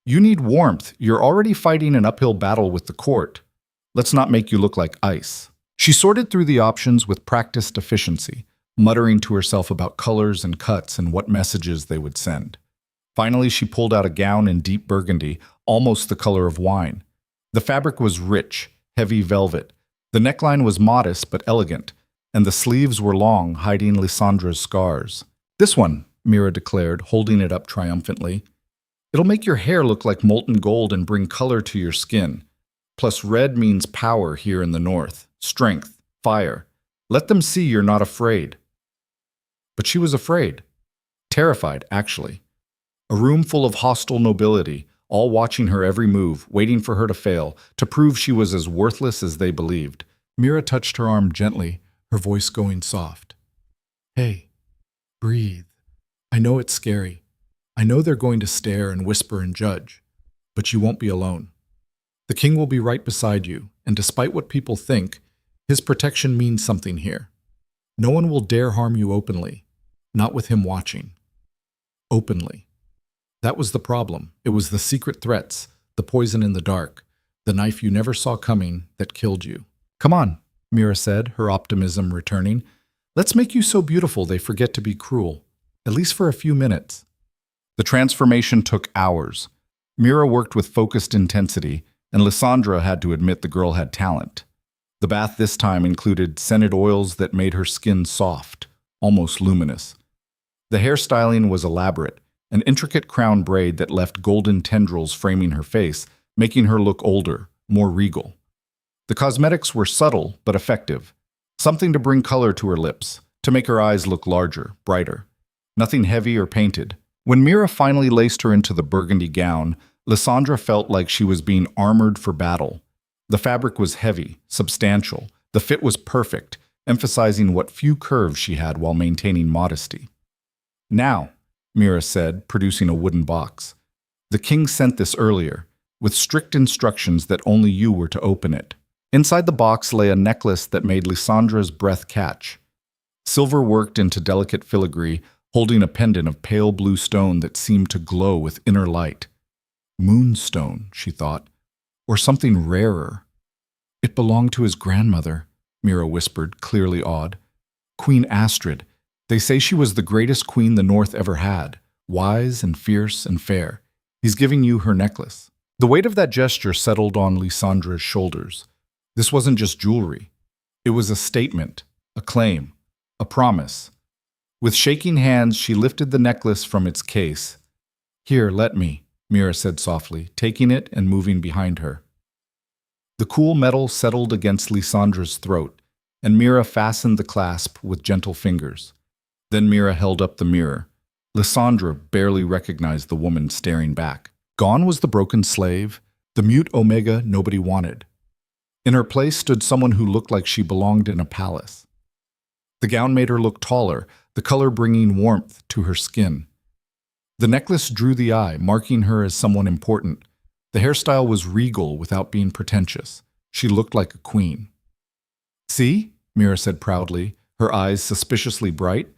You need warmth. You're already fighting an uphill battle with the court. Let's not make you look like ice." She sorted through the options with practiced efficiency, muttering to herself about colors and cuts and what messages they would send. Finally, she pulled out a gown in deep burgundy, almost the color of wine. The fabric was rich, heavy velvet. The neckline was modest but elegant, and the sleeves were long, hiding Lysandra's scars. "This one," Mira declared, holding it up triumphantly. "It'll make your hair look like molten gold and bring color to your skin. Plus red means power here in the north, strength, fire. Let them see you're not afraid." But she was afraid. Terrified, actually. A room full of hostile nobility, all watching her every move, waiting for her to fail, to prove she was as worthless as they believed. Mira touched her arm gently, her voice going soft. "Hey, breathe. I know it's scary. I know they're going to stare and whisper and judge, but you won't be alone. The king will be right beside you, and despite what people think, his protection means something here. No one will dare harm you openly, not with him watching. Openly. That was the problem. It was the secret threats, the poison in the dark, the knife you never saw coming that killed you." "Come on," Mira said, her optimism returning. "Let's make you so beautiful they forget to be cruel, at least for a few minutes." The transformation took hours. Mira worked with focused intensity, and Lysandra had to admit the girl had talent. The bath this time included scented oils that made her skin soft, almost luminous. The hairstyling was elaborate, an intricate crown braid that left golden tendrils framing her face, making her look older, more regal. The cosmetics were subtle but effective, something to bring color to her lips, to make her eyes look larger, brighter. Nothing heavy or painted. When Mira finally laced her into the burgundy gown, Lysandra felt like she was being armored for battle. The fabric was heavy, substantial. The fit was perfect, emphasizing what few curves she had while maintaining modesty. "Now," Mira said, producing a wooden box. "The king sent this earlier, with strict instructions that only you were to open it." Inside the box lay a necklace that made Lysandra's breath catch. Silver worked into delicate filigree, holding a pendant of pale blue stone that seemed to glow with inner light. Moonstone, she thought, or something rarer. "It belonged to his grandmother," Mira whispered, clearly awed. "Queen Astrid. They say she was the greatest queen the North ever had, wise and fierce and fair. He's giving you her necklace." The weight of that gesture settled on Lysandra's shoulders. This wasn't just jewelry. It was a statement, a claim, a promise. With shaking hands, she lifted the necklace from its case. "Here, let me," Mira said softly, taking it and moving behind her. The cool metal settled against Lysandra's throat, and Mira fastened the clasp with gentle fingers. Then Mira held up the mirror. Lysandra barely recognized the woman staring back. Gone was the broken slave, the mute Omega nobody wanted. In her place stood someone who looked like she belonged in a palace. The gown made her look taller, the color bringing warmth to her skin. The necklace drew the eye, marking her as someone important. The hairstyle was regal without being pretentious. She looked like a queen. "See?" Mira said proudly, her eyes suspiciously bright.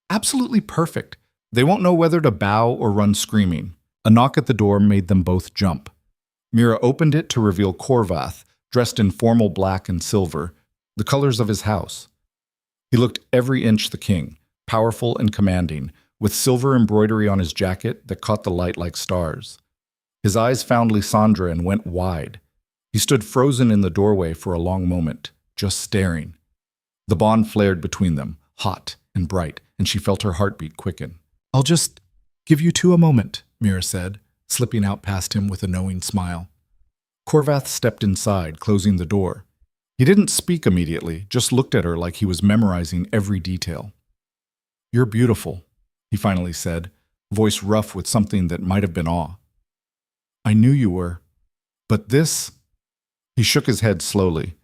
"Absolutely perfect. They won't know whether to bow or run screaming." A knock at the door made them both jump. Mira opened it to reveal Corvath, dressed in formal black and silver, the colors of his house. He looked every inch the king, powerful and commanding, with silver embroidery on his jacket that caught the light like stars. His eyes found Lysandra and went wide. He stood frozen in the doorway for a long moment, just staring. The bond flared between them, hot and bright, and she felt her heartbeat quicken. "I'll just give you two a moment," Mira said, slipping out past him with a knowing smile. Corvath stepped inside, closing the door. He didn't speak immediately, just looked at her like he was memorizing every detail. "You're beautiful," he finally said, voice rough with something that might have been awe. "I knew you were. But this—" He shook his head slowly.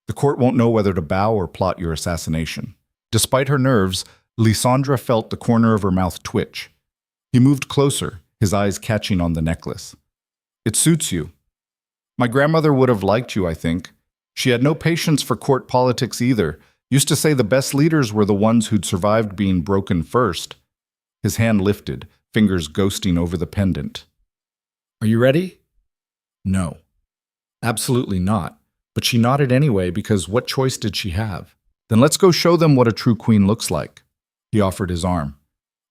"The court won't know whether to bow or plot your assassination." Despite her nerves, Lysandra felt the corner of her mouth twitch. He moved closer, his eyes catching on the necklace. "It suits you. My grandmother would have liked you, I think. She had no patience for court politics either. Used to say the best leaders were the ones who'd survived being broken first." His hand lifted, fingers ghosting over the pendant. "Are you ready?" No. Absolutely not. But she nodded anyway because what choice did she have? "Then let's go show them what a true queen looks like." He offered his arm.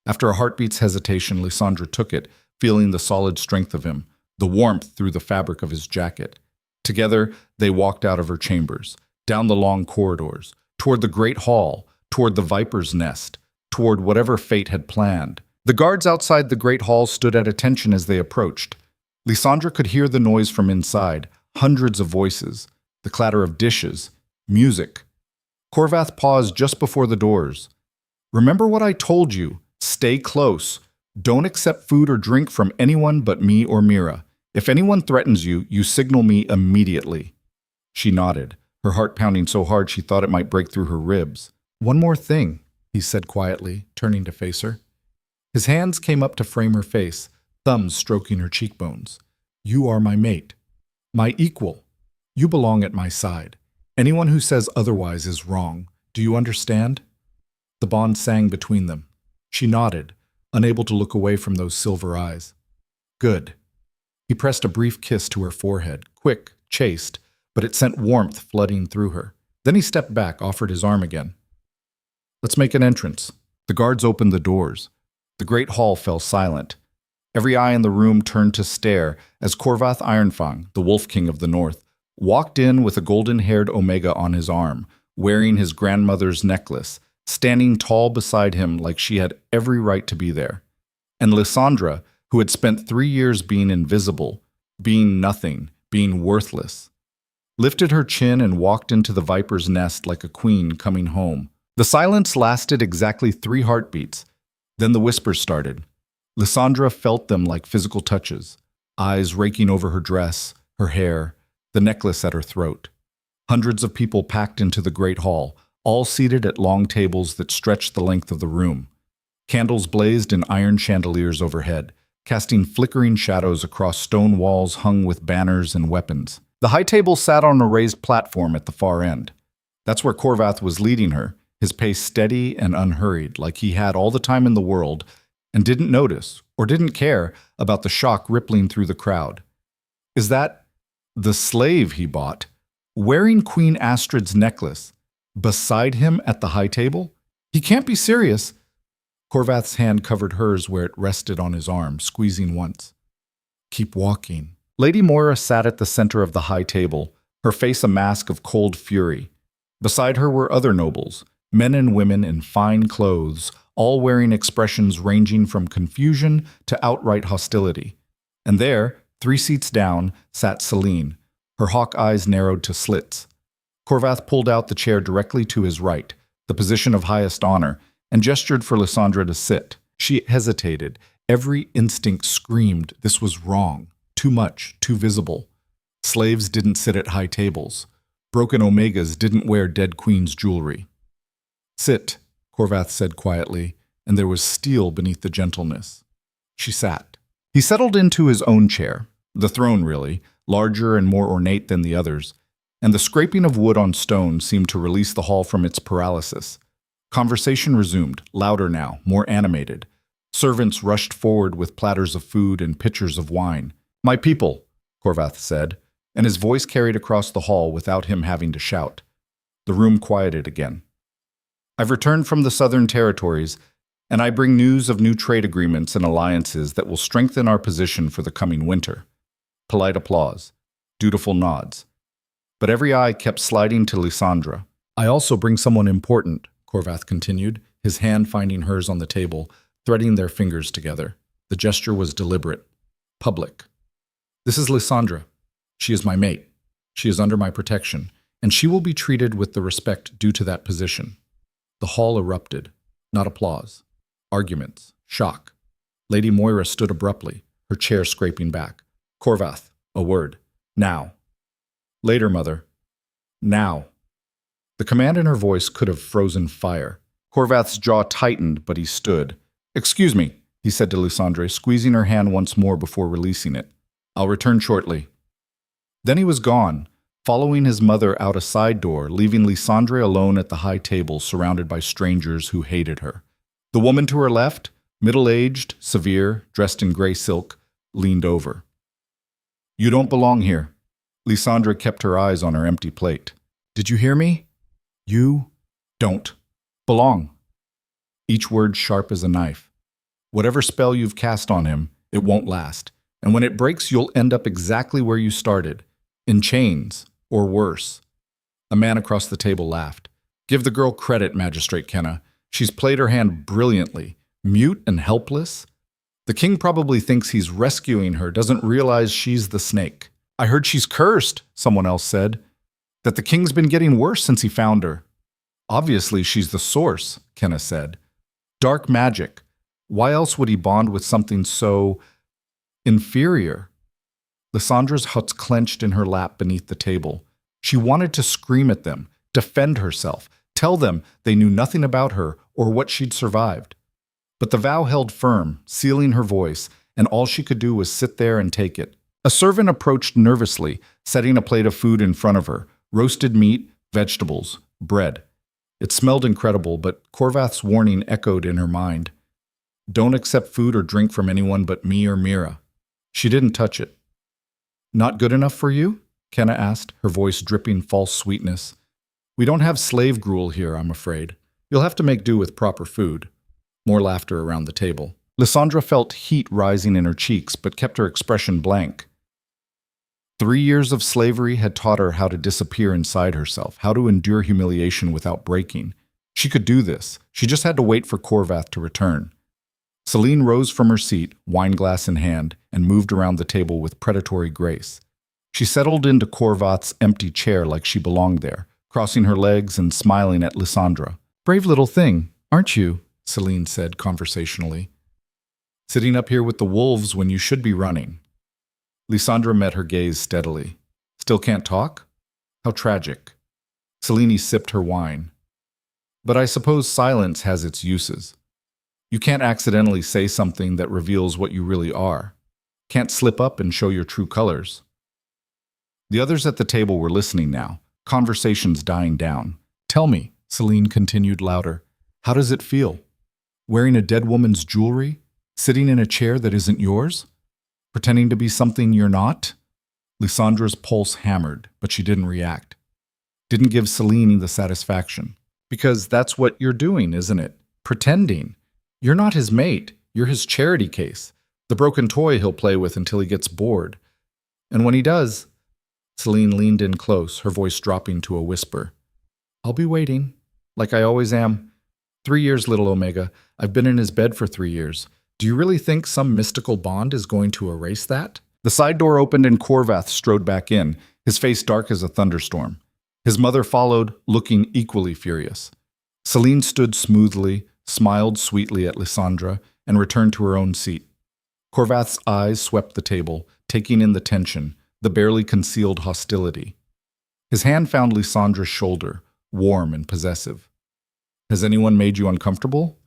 After a heartbeat's hesitation, Lysandra took it, feeling the solid strength of him, the warmth through the fabric of his jacket. Together, they walked out of her chambers, down the long corridors, toward the great hall, toward the viper's nest, toward whatever fate had planned. The guards outside the great hall stood at attention as they approached. Lysandra could hear the noise from inside, hundreds of voices, the clatter of dishes, music. Corvath paused just before the doors. "Remember what I told you. Stay close. Don't accept food or drink from anyone but me or Mira. If anyone threatens you, you signal me immediately." She nodded, her heart pounding so hard she thought it might break through her ribs. "One more thing," he said quietly, turning to face her. His hands came up to frame her face, thumbs stroking her cheekbones. "You are my mate, my equal. You belong at my side. Anyone who says otherwise is wrong. Do you understand?" The bond sang between them. She nodded, unable to look away from those silver eyes. "Good." He pressed a brief kiss to her forehead, quick, chaste, but it sent warmth flooding through her. Then he stepped back, offered his arm again. "Let's make an entrance." The guards opened the doors. The great hall fell silent. Every eye in the room turned to stare as Corvath Ironfang, the Wolf King of the North, walked in with a golden-haired Omega on his arm, wearing his grandmother's necklace, standing tall beside him like she had every right to be there. And Lysandra, who had spent 3 years being invisible, being nothing, being worthless, lifted her chin and walked into the viper's nest like a queen coming home. The silence lasted exactly 3 heartbeats. Then the whispers started. Lysandra felt them like physical touches, eyes raking over her dress, her hair, the necklace at her throat. Hundreds of people packed into the great hall, all seated at long tables that stretched the length of the room. Candles blazed in iron chandeliers overhead, casting flickering shadows across stone walls hung with banners and weapons. The high table sat on a raised platform at the far end. That's where Corvath was leading her, his pace steady and unhurried, like he had all the time in the world, and didn't notice, or didn't care, about the shock rippling through the crowd. Is that the slave he bought, wearing Queen Astrid's necklace, beside him at the high table? He can't be serious. Corvath's hand covered hers where it rested on his arm, squeezing once. "Keep walking." Lady Moira sat at the center of the high table, her face a mask of cold fury. Beside her were other nobles, men and women in fine clothes, all wearing expressions ranging from confusion to outright hostility. And there, 3 seats down, sat Celine, her hawk eyes narrowed to slits. Corvath pulled out the chair directly to his right, the position of highest honor, and gestured for Lysandra to sit. She hesitated. Every instinct screamed this was wrong, too much, too visible. Slaves didn't sit at high tables. Broken Omegas didn't wear dead queen's jewelry. Sit, Corvath said quietly, and there was steel beneath the gentleness. She sat. He settled into his own chair, the throne really, larger and more ornate than the others, and the scraping of wood on stone seemed to release the hall from its paralysis. Conversation resumed, louder now, more animated. Servants rushed forward with platters of food and pitchers of wine. "My people," Corvath said, and his voice carried across the hall without him having to shout. The room quieted again. "I've returned from the southern territories, and I bring news of new trade agreements and alliances that will strengthen our position for the coming winter." Polite applause, dutiful nods. But every eye kept sliding to Lysandra. "I also bring someone important," Corvath continued, his hand finding hers on the table, threading their fingers together. The gesture was deliberate, public. "This is Lysandra. She is my mate. She is under my protection, and she will be treated with the respect due to that position." The hall erupted, not applause. Arguments, shock. Lady Moira stood abruptly, her chair scraping back. "Corvath, a word. Now." "Later, mother." "Now." The command in her voice could have frozen fire. Corvath's jaw tightened, but he stood. "Excuse me," he said to Lysandra, squeezing her hand once more before releasing it. "I'll return shortly." Then he was gone, following his mother out a side door, leaving Lysandra alone at the high table surrounded by strangers who hated her. The woman to her left, middle-aged, severe, dressed in gray silk, leaned over. "You don't belong here." Lysandra kept her eyes on her empty plate. "Did you hear me? You don't belong." Each word sharp as a knife. "Whatever spell you've cast on him, it won't last. And when it breaks, you'll end up exactly where you started, in chains, or worse." A man across the table laughed. "Give the girl credit, Magistrate Kenna. She's played her hand brilliantly, mute and helpless. The king probably thinks he's rescuing her, doesn't realize she's the snake." "I heard she's cursed," someone else said. "That the king's been getting worse since he found her." "Obviously she's the source," Kenna said. "Dark magic. Why else would he bond with something so inferior?" Lysandra's huts clenched in her lap beneath the table. She wanted to scream at them, defend herself, tell them they knew nothing about her or what she'd survived. But the vow held firm, sealing her voice, and all she could do was sit there and take it. A servant approached nervously, setting a plate of food in front of her, roasted meat, vegetables, bread. It smelled incredible, but Corvath's warning echoed in her mind. "Don't accept food or drink from anyone but me or Mira." She didn't touch it. "Not good enough for you?" Kenna asked, her voice dripping false sweetness. "We don't have slave gruel here, I'm afraid. You'll have to make do with proper food." More laughter around the table. Lysandra felt heat rising in her cheeks, but kept her expression blank. 3 years of slavery had taught her how to disappear inside herself, how to endure humiliation without breaking. She could do this. She just had to wait for Corvath to return. Celine rose from her seat, wineglass in hand, and moved around the table with predatory grace. She settled into Corvath's empty chair like she belonged there, crossing her legs and smiling at Lysandra. "Brave little thing, aren't you?" Celine said conversationally. "Sitting up here with the wolves when you should be running." Lysandra met her gaze steadily. "Still can't talk? How tragic." Celine sipped her wine. "But I suppose silence has its uses. You can't accidentally say something that reveals what you really are. Can't slip up and show your true colors." The others at the table were listening now, conversations dying down. "Tell me," Celine continued louder, "how does it feel? Wearing a dead woman's jewelry? Sitting in a chair that isn't yours? Pretending to be something you're not?" Lysandra's pulse hammered, but she didn't react. Didn't give Celine the satisfaction. "Because that's what you're doing, isn't it? Pretending. You're not his mate. You're his charity case. The broken toy he'll play with until he gets bored. And when he does..." Celine leaned in close, her voice dropping to a whisper. "I'll be waiting, like I always am. 3 years, little Omega. I've been in his bed for 3 years. Do you really think some mystical bond is going to erase that? The side door opened and Corvath strode back in, his face dark as a thunderstorm. His mother followed, looking equally furious. Celine stood smoothly, smiled sweetly at Lysandra, and returned to her own seat. Corvath's eyes swept the table, taking in the tension, the barely concealed hostility. His hand found Lysandra's shoulder, warm and possessive. Has anyone made you uncomfortable?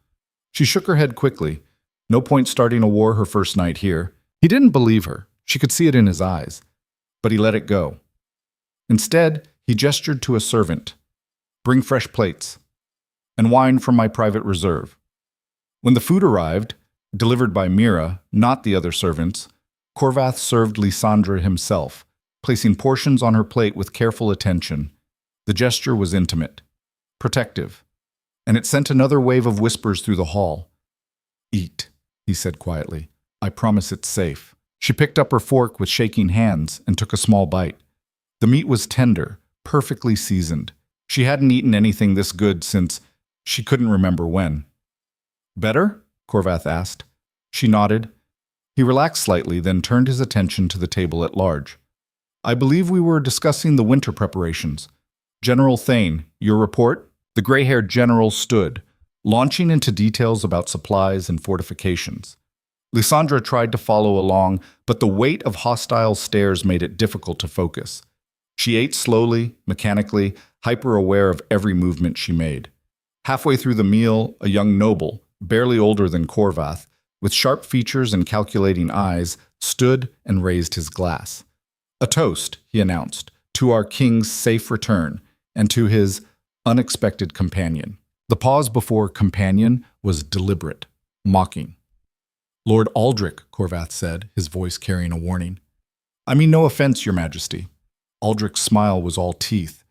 She shook her head quickly. No point starting a war her first night here. He didn't believe her. She could see it in his eyes. But he let it go. Instead, he gestured to a servant. Bring fresh plates. And wine from my private reserve. When the food arrived, delivered by Mira, not the other servants, Corvath served Lysandra himself, placing portions on her plate with careful attention. The gesture was intimate, protective, and it sent another wave of whispers through the hall. Eat, he said quietly. I promise it's safe. She picked up her fork with shaking hands and took a small bite. The meat was tender, perfectly seasoned. She hadn't eaten anything this good since she couldn't remember when. Better? Corvath asked. She nodded. He relaxed slightly, then turned his attention to the table at large. I believe we were discussing the winter preparations. General Thane, your report? The gray-haired general stood, launching into details about supplies and fortifications. Lysandra tried to follow along, but the weight of hostile stares made it difficult to focus. She ate slowly, mechanically, hyper-aware of every movement she made. Halfway through the meal, a young noble, barely older than Corvath, with sharp features and calculating eyes, stood and raised his glass. A toast, he announced, to our king's safe return and to his unexpected companion. The pause before companion was deliberate, mocking. Lord Aldrich, Corvath said, his voice carrying a warning. I mean no offense, your majesty. Aldrich's smile was all teeth.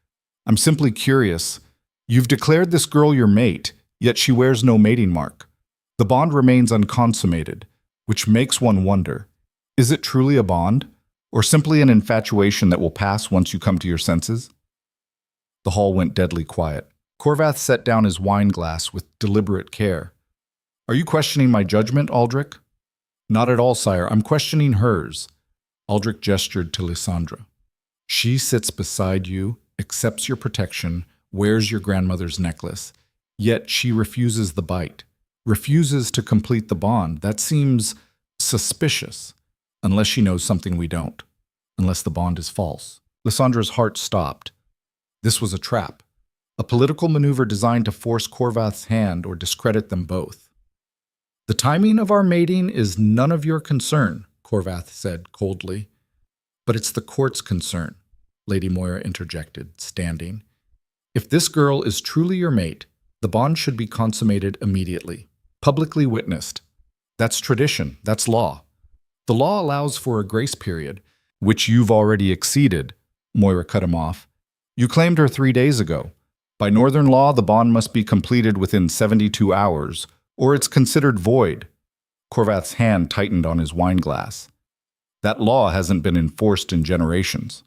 I'm simply curious. You've declared this girl your mate, yet she wears no mating mark. The bond remains unconsummated, which makes one wonder, is it truly a bond, or simply an infatuation that will pass once you come to your senses? The hall went deadly quiet. Corvath set down his wine glass with deliberate care. Are you questioning my judgment, Aldrich? Not at all, sire. I'm questioning hers. Aldrich gestured to Lysandra. She sits beside you, accepts your protection, wears your grandmother's necklace, yet she refuses the bite, refuses to complete the bond. That seems suspicious, unless she knows something we don't, unless the bond is false. Lysandra's heart stopped. This was a trap, a political maneuver designed to force Corvath's hand or discredit them both. The timing of our mating is none of your concern, Corvath said coldly. But it's the court's concern, Lady Moira interjected, standing. If this girl is truly your mate, the bond should be consummated immediately, publicly witnessed. That's tradition, that's law. The law allows for a grace period, which you've already exceeded, Moira cut him off. You claimed her 3 days ago. By northern law, the bond must be completed within 72 hours, or it's considered void. Corvath's hand tightened on his wine glass. That law hasn't been enforced in generations.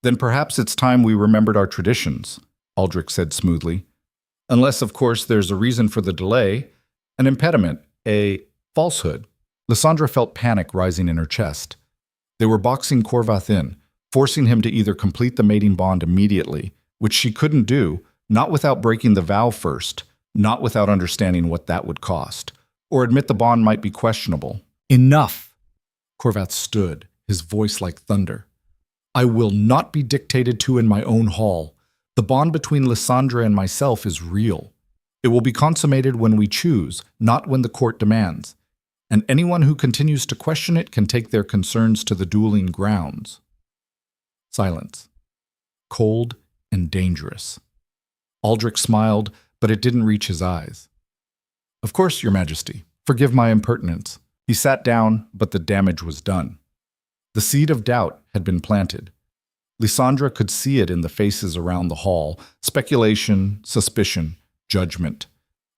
Then perhaps it's time we remembered our traditions, Aldrich said smoothly. Unless, of course, there's a reason for the delay, an impediment, a falsehood. Lysandra felt panic rising in her chest. They were boxing Corvath in, forcing him to either complete the mating bond immediately, which she couldn't do, not without breaking the vow first, not without understanding what that would cost, or admit the bond might be questionable. Enough! Corvath stood, his voice like thunder. I will not be dictated to in my own hall. The bond between Lysandra and myself is real. It will be consummated when we choose, not when the court demands. And anyone who continues to question it can take their concerns to the dueling grounds. Silence. Cold and dangerous. Aldrich smiled, but it didn't reach his eyes. Of course, your majesty. Forgive my impertinence. He sat down, but the damage was done. The seed of doubt had been planted. Lysandra could see it in the faces around the hall, speculation, suspicion, judgment.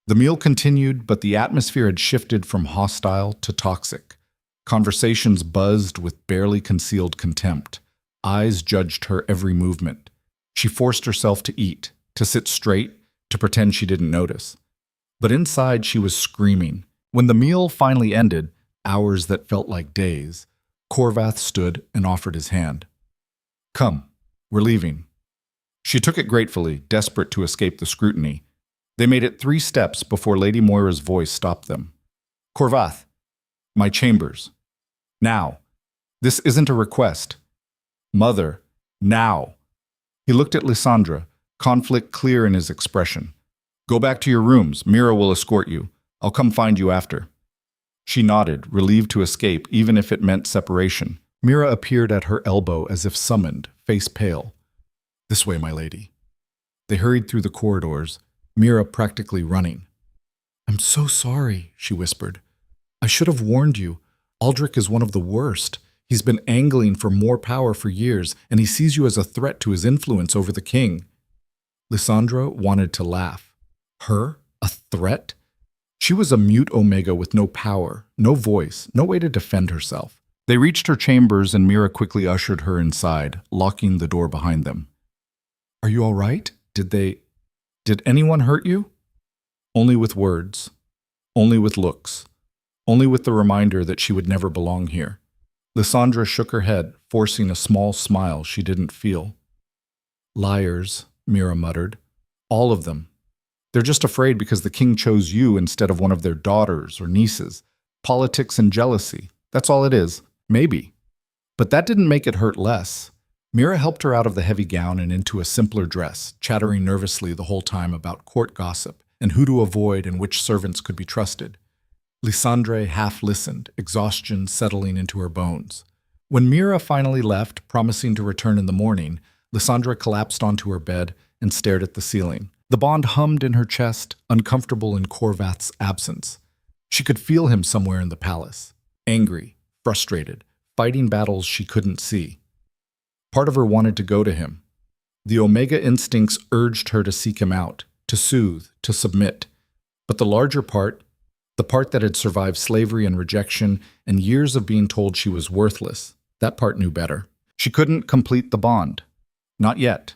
The meal continued, but the atmosphere had shifted from hostile to toxic. Conversations buzzed with barely concealed contempt. Eyes judged her every movement. She forced herself to eat, to sit straight, to pretend she didn't notice. But inside she was screaming. When the meal finally ended, hours that felt like days, Corvath stood and offered his hand. "Come, we're leaving." She took it gratefully, desperate to escape the scrutiny. They made it 3 steps before Lady Moira's voice stopped them. "Corvath, my chambers. Now. This isn't a request. Mother, now." He looked at Lysandra, conflict clear in his expression. "Go back to your rooms. Mira will escort you. I'll come find you after." She nodded, relieved to escape, even if it meant separation. Mira appeared at her elbow as if summoned, face pale. "This way, my lady." They hurried through the corridors, Mira practically running. "I'm so sorry," she whispered. "I should have warned you. Aldrich is one of the worst. He's been angling for more power for years, and he sees you as a threat to his influence over the king." Lysandra wanted to laugh. Her? A threat? She was a mute Omega with no power, no voice, no way to defend herself. They reached her chambers and Mira quickly ushered her inside, locking the door behind them. "Are you all right? Did anyone hurt you?" Only with words. Only with looks. Only with the reminder that she would never belong here. Lysandra shook her head, forcing a small smile she didn't feel. "Liars," Mira muttered. "All of them. They're just afraid because the king chose you instead of one of their daughters or nieces. Politics and jealousy. That's all it is. Maybe." But that didn't make it hurt less. Mira helped her out of the heavy gown and into a simpler dress, chattering nervously the whole time about court gossip and who to avoid and which servants could be trusted. Lysandra half listened, exhaustion settling into her bones. When Mira finally left, promising to return in the morning, Lysandra collapsed onto her bed and stared at the ceiling. The bond hummed in her chest, uncomfortable in Corvath's absence. She could feel him somewhere in the palace, angry, frustrated, fighting battles she couldn't see. Part of her wanted to go to him. The Omega instincts urged her to seek him out, to soothe, to submit. But the larger part, the part that had survived slavery and rejection and years of being told she was worthless, that part knew better. She couldn't complete the bond. Not yet.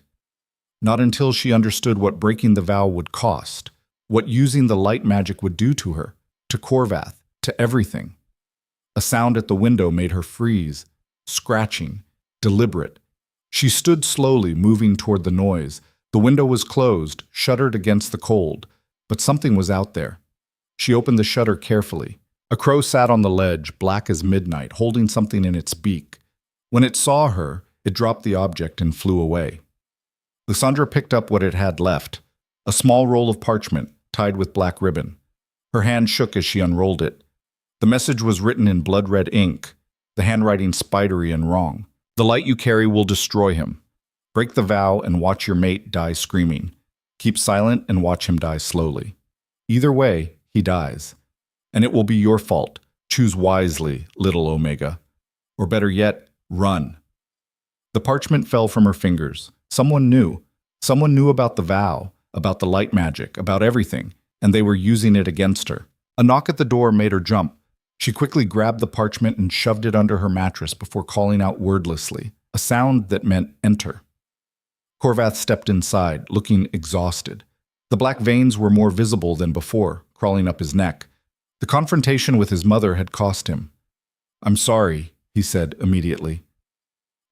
Not until she understood what breaking the vow would cost, what using the light magic would do to her, to Corvath, to everything. A sound at the window made her freeze, scratching, deliberate. She stood slowly, moving toward the noise. The window was closed, shuttered against the cold, but something was out there. She opened the shutter carefully. A crow sat on the ledge, black as midnight, holding something in its beak. When it saw her, it dropped the object and flew away. Lysandra picked up what it had left, a small roll of parchment tied with black ribbon. Her hand shook as she unrolled it. The message was written in blood-red ink, the handwriting spidery and wrong. "The light you carry will destroy him. Break the vow and watch your mate die screaming. Keep silent and watch him die slowly. Either way, he dies. And it will be your fault. Choose wisely, little Omega. Or better yet, run." The parchment fell from her fingers. Someone knew. Someone knew about the vow, about the light magic, about everything, and they were using it against her. A knock at the door made her jump. She quickly grabbed the parchment and shoved it under her mattress before calling out wordlessly, a sound that meant enter. Corvath stepped inside, looking exhausted. The black veins were more visible than before, crawling up his neck. The confrontation with his mother had cost him. "I'm sorry," he said immediately.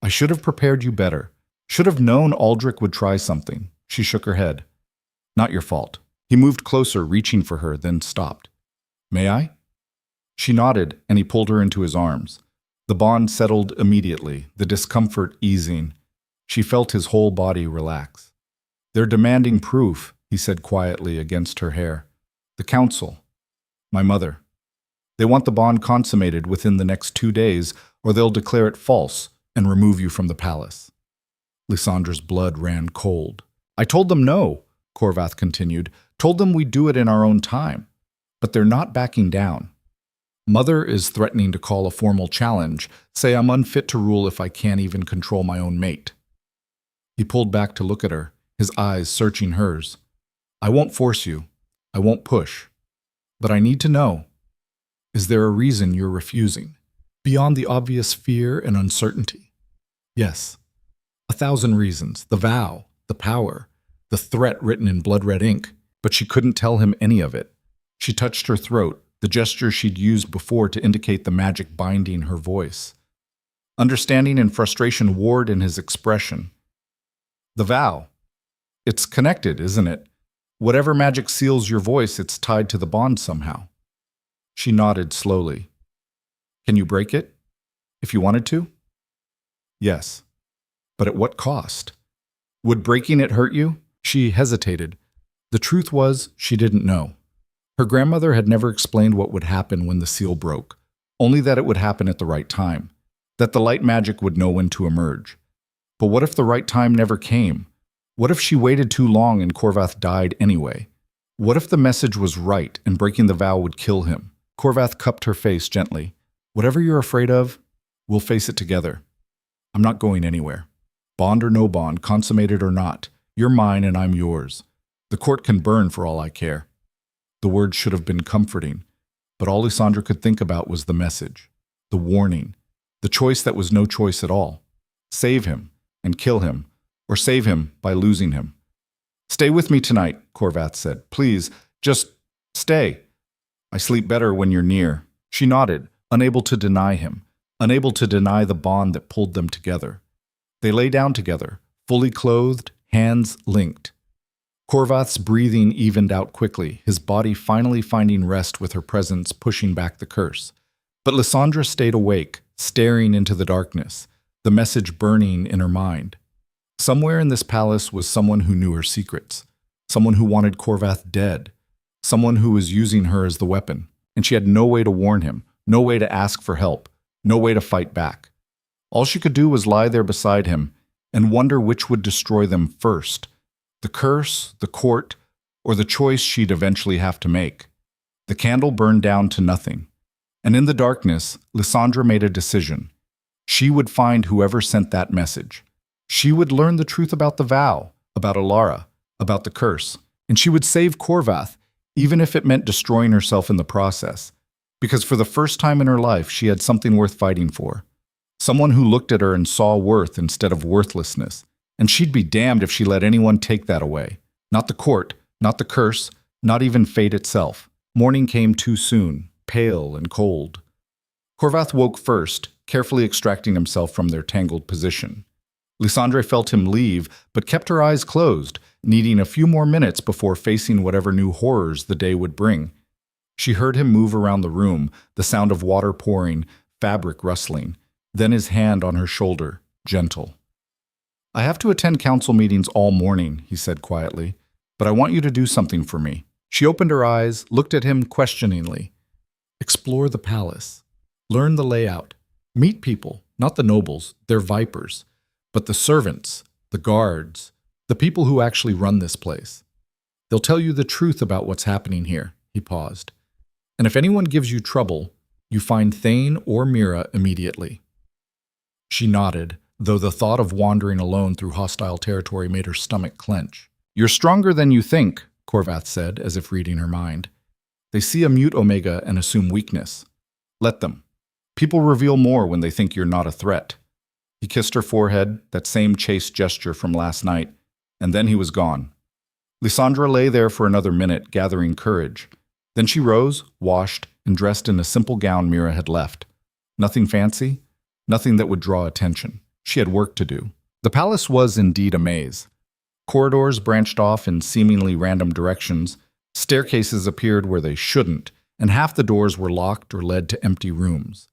"I should have prepared you better. Should have known Aldrich would try something." She shook her head. "Not your fault." He moved closer, reaching for her, then stopped. "May I?" She nodded, and he pulled her into his arms. The bond settled immediately, the discomfort easing. She felt his whole body relax. "They're demanding proof," he said quietly against her hair. "The council. My mother. They want the bond consummated within the next 2 days, or they'll declare it false and remove you from the palace." Lysandra's blood ran cold. "I told them no," Corvath continued. "Told them we'd do it in our own time. But they're not backing down. Mother is threatening to call a formal challenge, say I'm unfit to rule if I can't even control my own mate." He pulled back to look at her, his eyes searching hers. "I won't force you. I won't push. But I need to know. Is there a reason you're refusing? Beyond the obvious fear and uncertainty?" "Yes. 1,000 reasons. The vow, the power, the threat written in blood-red ink." But she couldn't tell him any of it. She touched her throat, the gesture she'd used before to indicate the magic binding her voice. Understanding and frustration warred in his expression. The vow. It's connected, isn't it? Whatever magic seals your voice, it's tied to the bond somehow. She nodded slowly. Can you break it? If you wanted to? Yes. But at what cost? Would breaking it hurt you? She hesitated. The truth was, she didn't know. Her grandmother had never explained what would happen when the seal broke, only that it would happen at the right time, that the light magic would know when to emerge. But what if the right time never came? What if she waited too long and Corvath died anyway? What if the message was right and breaking the vow would kill him? Corvath cupped her face gently. Whatever you're afraid of, we'll face it together. I'm not going anywhere. Bond or no bond, consummated or not, you're mine and I'm yours. The court can burn for all I care. The words should have been comforting, but all Lysandra could think about was the message, the warning, the choice that was no choice at all. Save him and kill him, or save him by losing him. Stay with me tonight, Corvath said. Please, just stay. I sleep better when you're near. She nodded, unable to deny him, unable to deny the bond that pulled them together. They lay down together, fully clothed, hands linked. Corvath's breathing evened out quickly, his body finally finding rest with her presence pushing back the curse. But Lysandra stayed awake, staring into the darkness, the message burning in her mind. Somewhere in this palace was someone who knew her secrets, someone who wanted Corvath dead, someone who was using her as the weapon, and she had no way to warn him, no way to ask for help, no way to fight back. All she could do was lie there beside him and wonder which would destroy them first, the curse, the court, or the choice she'd eventually have to make. The candle burned down to nothing, and in the darkness, Lysandra made a decision. She would find whoever sent that message. She would learn the truth about the vow, about Elara, about the curse, and she would save Corvath, even if it meant destroying herself in the process, because for the first time in her life she had something worth fighting for. Someone who looked at her and saw worth instead of worthlessness, and she'd be damned if she let anyone take that away. Not the court, not the curse, not even fate itself. Morning came too soon, pale and cold. Corvath woke first, carefully extracting himself from their tangled position. Lysandra felt him leave, but kept her eyes closed, needing a few more minutes before facing whatever new horrors the day would bring. She heard him move around the room, the sound of water pouring, fabric rustling, then his hand on her shoulder, gentle. I have to attend council meetings all morning, he said quietly, but I want you to do something for me. She opened her eyes, looked at him questioningly. Explore the palace. Learn the layout. Meet people, not the nobles, they're vipers, but the servants, the guards, the people who actually run this place. They'll tell you the truth about what's happening here, he paused. And if anyone gives you trouble, you find Thane or Mira immediately. She nodded, though the thought of wandering alone through hostile territory made her stomach clench. You're stronger than you think, Corvath said, as if reading her mind. They see a mute Omega and assume weakness. Let them. People reveal more when they think you're not a threat. He kissed her forehead, that same chaste gesture from last night, and then he was gone. Lysandra lay there for another minute, gathering courage. Then she rose, washed, and dressed in a simple gown Mira had left. Nothing fancy, nothing that would draw attention. She had work to do. The palace was indeed a maze. Corridors branched off in seemingly random directions, staircases appeared where they shouldn't, and half the doors were locked or led to empty rooms.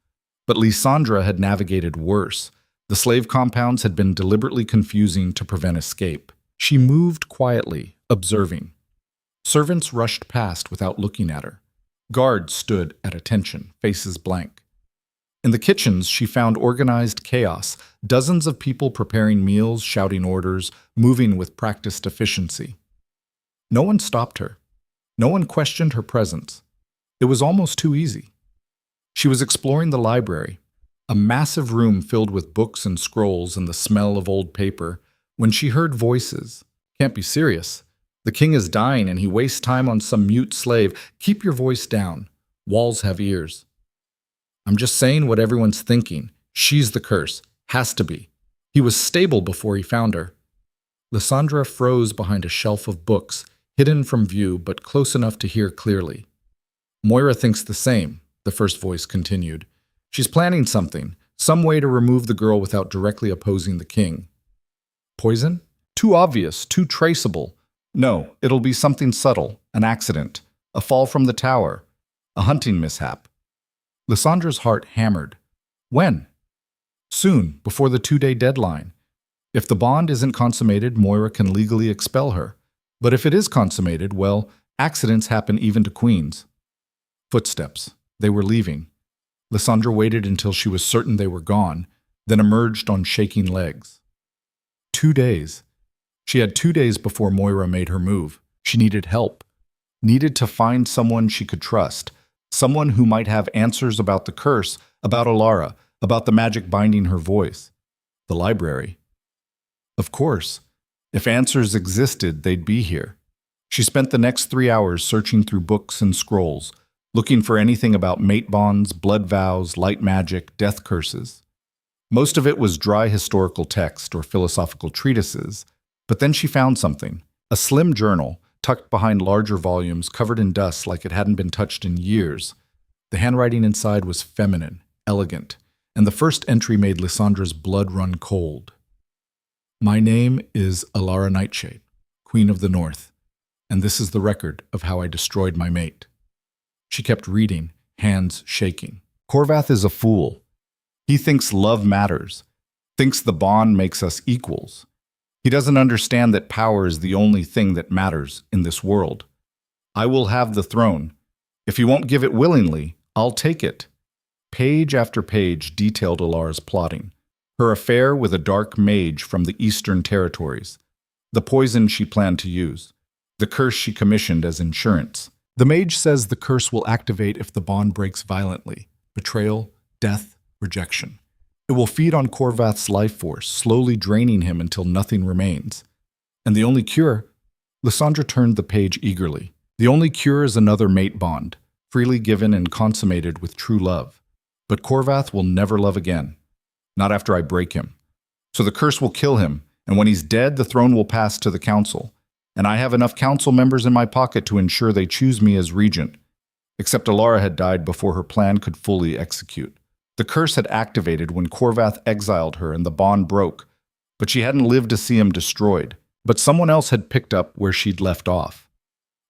But Lysandra had navigated worse. The slave compounds had been deliberately confusing to prevent escape. She moved quietly, observing. Servants rushed past without looking at her. Guards stood at attention, faces blank. In the kitchens, she found organized chaos, dozens of people preparing meals, shouting orders, moving with practiced efficiency. No one stopped her. No one questioned her presence. It was almost too easy. She was exploring the library, a massive room filled with books and scrolls and the smell of old paper, when she heard voices. Can't be serious. The king is dying and he wastes time on some mute slave. Keep your voice down. Walls have ears. I'm just saying what everyone's thinking. She's the curse. Has to be. He was stable before he found her. Lysandra froze behind a shelf of books, hidden from view but close enough to hear clearly. Moira thinks the same, the first voice continued. She's planning something, some way to remove the girl without directly opposing the king. Poison? Too obvious, too traceable. No, it'll be something subtle, an accident, a fall from the tower, a hunting mishap. Lysandra's heart hammered. When? Soon, before the 2-day deadline. If the bond isn't consummated, Moira can legally expel her. But if it is consummated, well, accidents happen even to queens. Footsteps. They were leaving. Lysandra waited until she was certain they were gone, then emerged on shaking legs. 2 days. She had 2 days before Moira made her move. She needed help. Needed to find someone she could trust. Someone who might have answers about the curse, about Elara, about the magic binding her voice. The library. Of course. If answers existed, they'd be here. She spent the next 3 hours searching through books and scrolls, looking for anything about mate bonds, blood vows, light magic, death curses. Most of it was dry historical text or philosophical treatises, but then she found something, a slim journal tucked behind larger volumes covered in dust like it hadn't been touched in years. The handwriting inside was feminine, elegant, and the first entry made Lysandra's blood run cold. My name is Elara Nightshade, Queen of the North, and this is the record of how I destroyed my mate. She kept reading, hands shaking. Corvath is a fool. He thinks love matters, thinks the bond makes us equals. He doesn't understand that power is the only thing that matters in this world. I will have the throne. If he won't give it willingly, I'll take it. Page after page detailed Elara's plotting. Her affair with a dark mage from the Eastern Territories. The poison she planned to use. The curse she commissioned as insurance. The mage says the curse will activate if the bond breaks violently. Betrayal, death, rejection. It will feed on Corvath's life force, slowly draining him until nothing remains. And the only cure? Lysandra turned the page eagerly. The only cure is another mate bond, freely given and consummated with true love. But Corvath will never love again. Not after I break him. So the curse will kill him, and when he's dead, the throne will pass to the council. And I have enough council members in my pocket to ensure they choose me as regent. Except Elara had died before her plan could fully execute. The curse had activated when Corvath exiled her and the bond broke, but she hadn't lived to see him destroyed. But someone else had picked up where she'd left off.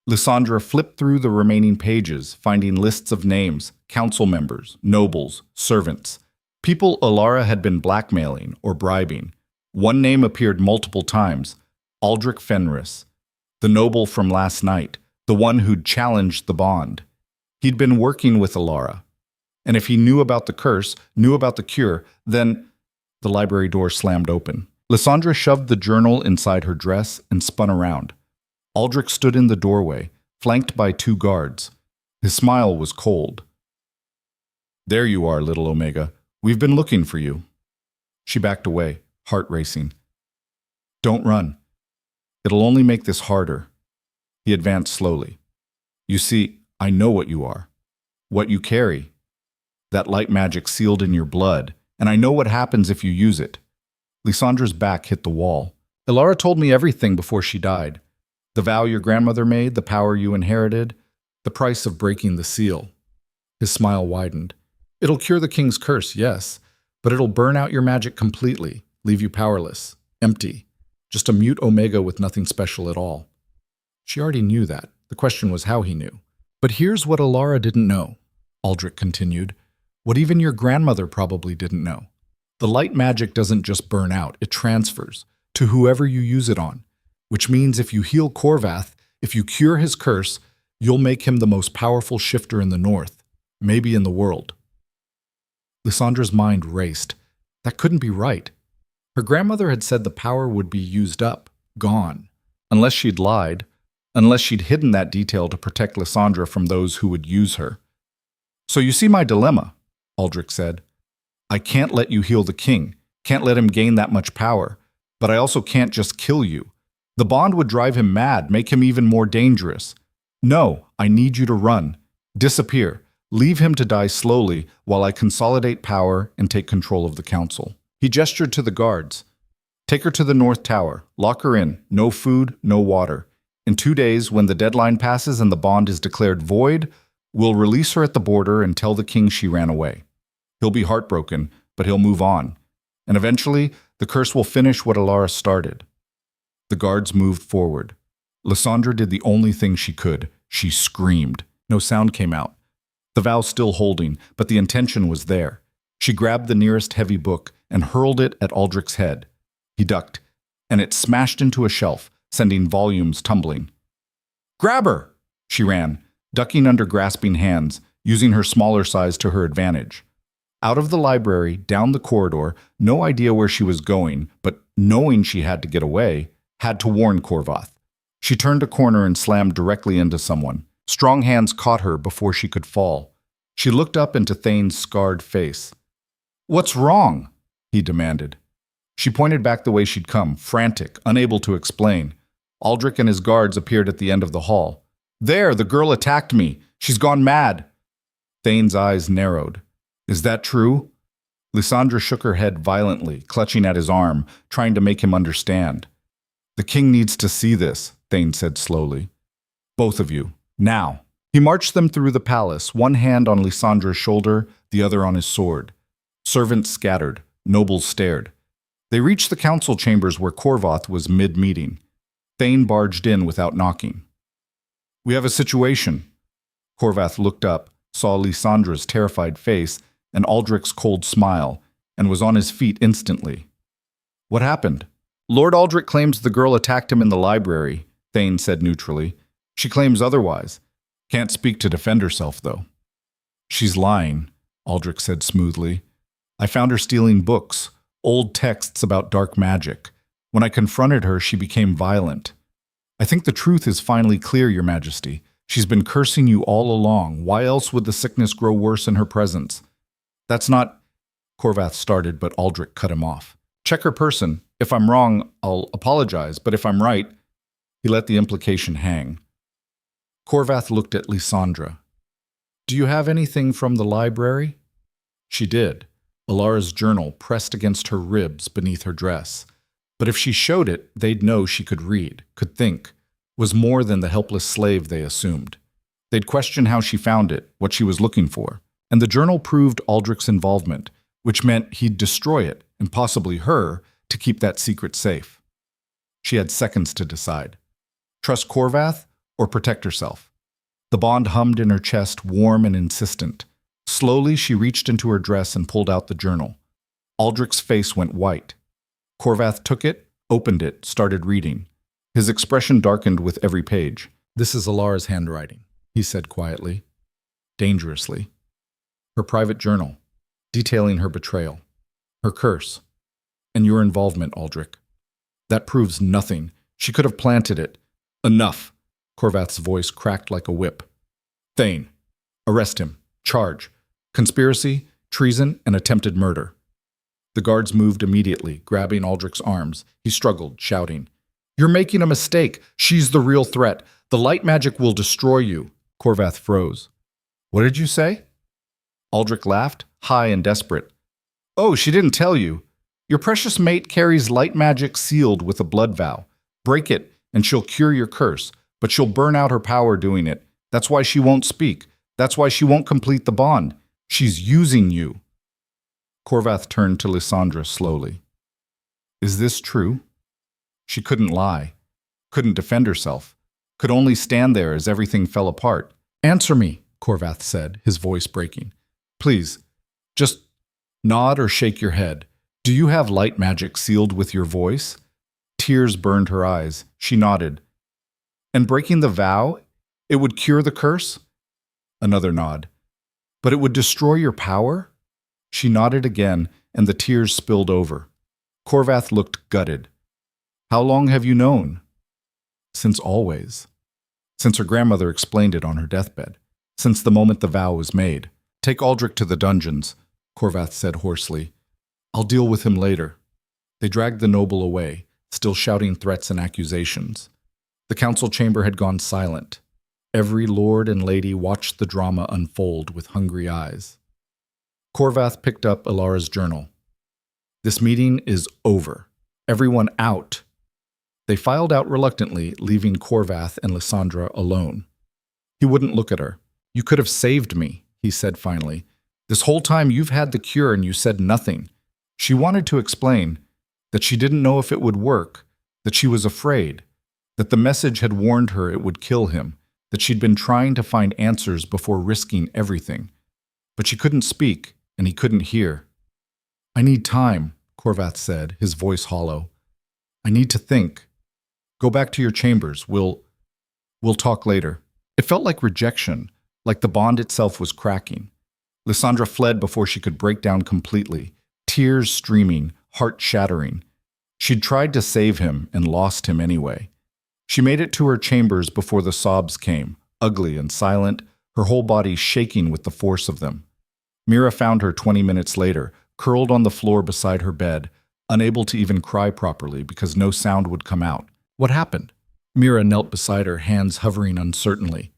Lysandra flipped through the remaining pages, finding lists of names, council members, nobles, servants, people Elara had been blackmailing or bribing. One name appeared multiple times, Aldrich Fenris, the noble from last night, the one who'd challenged the bond. He'd been working with Elara. And if he knew about the curse, knew about the cure, then the library door slammed open. Lysandra shoved the journal inside her dress and spun around. Aldrich stood in the doorway, flanked by 2 guards. His smile was cold. There you are, little Omega. We've been looking for you. She backed away, heart racing. Don't run. It'll only make this harder. He advanced slowly. You see, I know what you are, what you carry. That light magic sealed in your blood, and I know what happens if you use it. Lysandra's back hit the wall. Elara told me everything before she died. The vow your grandmother made, the power you inherited, the price of breaking the seal. His smile widened. It'll cure the king's curse, yes, but it'll burn out your magic completely, leave you powerless, empty, just a mute Omega with nothing special at all. She already knew that. The question was how he knew. But here's what Elara didn't know, Aldrich continued. What even your grandmother probably didn't know. The light magic doesn't just burn out, it transfers to whoever you use it on, which means if you heal Corvath, if you cure his curse, you'll make him the most powerful shifter in the North, maybe in the world. Lysandra's mind raced. That couldn't be right. Her grandmother had said the power would be used up, gone, unless she'd lied, unless she'd hidden that detail to protect Lysandra from those who would use her. So you see my dilemma, Aldrich said. I can't let you heal the king, can't let him gain that much power, but I also can't just kill you. The bond would drive him mad, make him even more dangerous. No, I need you to run, disappear, leave him to die slowly while I consolidate power and take control of the council. He gestured to the guards. Take her to the North Tower, lock her in, no food, no water. In 2 days, when the deadline passes and the bond is declared void, We'll release her at the border and tell the king she ran away. He'll be heartbroken, but he'll move on. And eventually, the curse will finish what Elara started. The guards moved forward. Lysandra did the only thing she could. She screamed. No sound came out. The vow still holding, but the intention was there. She grabbed the nearest heavy book and hurled it at Aldrich's head. He ducked, and it smashed into a shelf, sending volumes tumbling. "Grab her!" She ran, ducking under grasping hands, using her smaller size to her advantage. Out of the library, down the corridor, no idea where she was going, but knowing she had to get away, had to warn Corvath. She turned a corner and slammed directly into someone. Strong hands caught her before she could fall. She looked up into Thane's scarred face. "What's wrong?" he demanded. She pointed back the way she'd come, frantic, unable to explain. Aldrich and his guards appeared at the end of the hall. "There, the girl attacked me. She's gone mad." Thane's eyes narrowed. "Is that true?" Lysandra shook her head violently, clutching at his arm, trying to make him understand. "The king needs to see this," Thane said slowly. "Both of you, now." He marched them through the palace, one hand on Lysandra's shoulder, the other on his sword. Servants scattered, nobles stared. They reached the council chambers where Corvath was mid-meeting. Thane barged in without knocking. "We have a situation." Corvath looked up, saw Lysandra's terrified face and Aldrich's cold smile, and was on his feet instantly. "What happened?" "Lord Aldrich claims the girl attacked him in the library," Thane said neutrally. "She claims otherwise. Can't speak to defend herself, though." "She's lying," Aldrich said smoothly. "I found her stealing books, old texts about dark magic. When I confronted her, she became violent. I think the truth is finally clear, Your Majesty. She's been cursing you all along. Why else would the sickness grow worse in her presence?" "That's not—" Corvath started, but Aldrich cut him off. "Check her person. If I'm wrong, I'll apologize, but if I'm right—" He let the implication hang. Corvath looked at Lysandra. "Do you have anything from the library?" She did. Elara's journal pressed against her ribs beneath her dress. But if she showed it, they'd know she could read, could think, was more than the helpless slave they assumed. They'd question how she found it, what she was looking for. And the journal proved Aldrich's involvement, which meant he'd destroy it, and possibly her, to keep that secret safe. She had seconds to decide. Trust Corvath or protect herself? The bond hummed in her chest, warm and insistent. Slowly, she reached into her dress and pulled out the journal. Aldrich's face went white. Corvath took it, opened it, started reading. His expression darkened with every page. "This is Elara's handwriting," he said quietly, dangerously. "Her private journal, detailing her betrayal, her curse, and your involvement, Aldrich. That proves nothing. She could have planted it." "Enough!" Corvath's voice cracked like a whip. "Thane, arrest him. Charge. Conspiracy, treason, and attempted murder." The guards moved immediately, grabbing Aldrich's arms. He struggled, shouting, "You're making a mistake. She's the real threat. The light magic will destroy you." Corvath froze. "What did you say?" Aldrich laughed, high and desperate. "Oh, she didn't tell you. Your precious mate carries light magic sealed with a blood vow. Break it, and she'll cure your curse, but she'll burn out her power doing it. That's why she won't speak. That's why she won't complete the bond. She's using you." Corvath turned to Lysandra slowly. "Is this true?" She couldn't lie, couldn't defend herself, could only stand there as everything fell apart. "Answer me," Corvath said, his voice breaking. "Please, just nod or shake your head. Do you have light magic sealed with your voice?" Tears burned her eyes. She nodded. "And breaking the vow, it would cure the curse?" Another nod. "But it would destroy your power?" She nodded again, and the tears spilled over. Corvath looked gutted. "How long have you known?" "Since always." Since her grandmother explained it on her deathbed. Since the moment the vow was made. "Take Aldrich to the dungeons," Corvath said hoarsely. "I'll deal with him later." They dragged the noble away, still shouting threats and accusations. The council chamber had gone silent. Every lord and lady watched the drama unfold with hungry eyes. Corvath picked up Elara's journal. "This meeting is over. Everyone out." They filed out reluctantly, leaving Corvath and Lysandra alone. He wouldn't look at her. You could have saved me, he said finally. This whole time you've had the cure and you said nothing. She wanted to explain that she didn't know if it would work, that she was afraid, that the message had warned her it would kill him, that she'd been trying to find answers before risking everything. But she couldn't speak, and he couldn't hear. I need time, Corvath said, his voice hollow. I need to think. Go back to your chambers. We'll talk later. It felt like rejection, like the bond itself was cracking. Lysandra fled before she could break down completely, tears streaming, heart shattering. She'd tried to save him and lost him anyway. She made it to her chambers before the sobs came, ugly and silent, her whole body shaking with the force of them. Mira found her 20 minutes later, curled on the floor beside her bed, unable to even cry properly because no sound would come out. What happened? Mira knelt beside her, hands hovering uncertainly.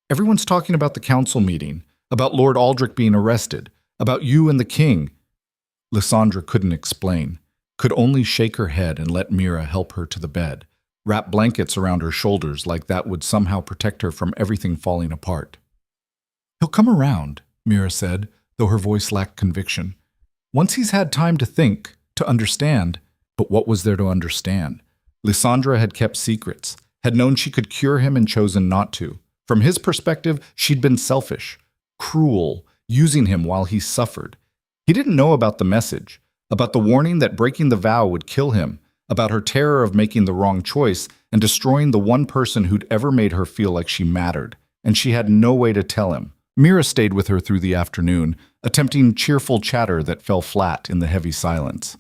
Everyone's talking about the council meeting, about Lord Aldrich being arrested, about you and the king. Lysandra couldn't explain, could only shake her head and let Mira help her to the bed, wrap blankets around her shoulders like that would somehow protect her from everything falling apart. He'll come around, Mira said, though her voice lacked conviction. Once he's had time to think, to understand. But what was there to understand? Lysandra had kept secrets, had known she could cure him and chosen not to. From his perspective, she'd been selfish, cruel, using him while he suffered. He didn't know about the message, about the warning that breaking the vow would kill him, about her terror of making the wrong choice and destroying the one person who'd ever made her feel like she mattered, and she had no way to tell him. Mira stayed with her through the afternoon, attempting cheerful chatter that fell flat in the heavy silence.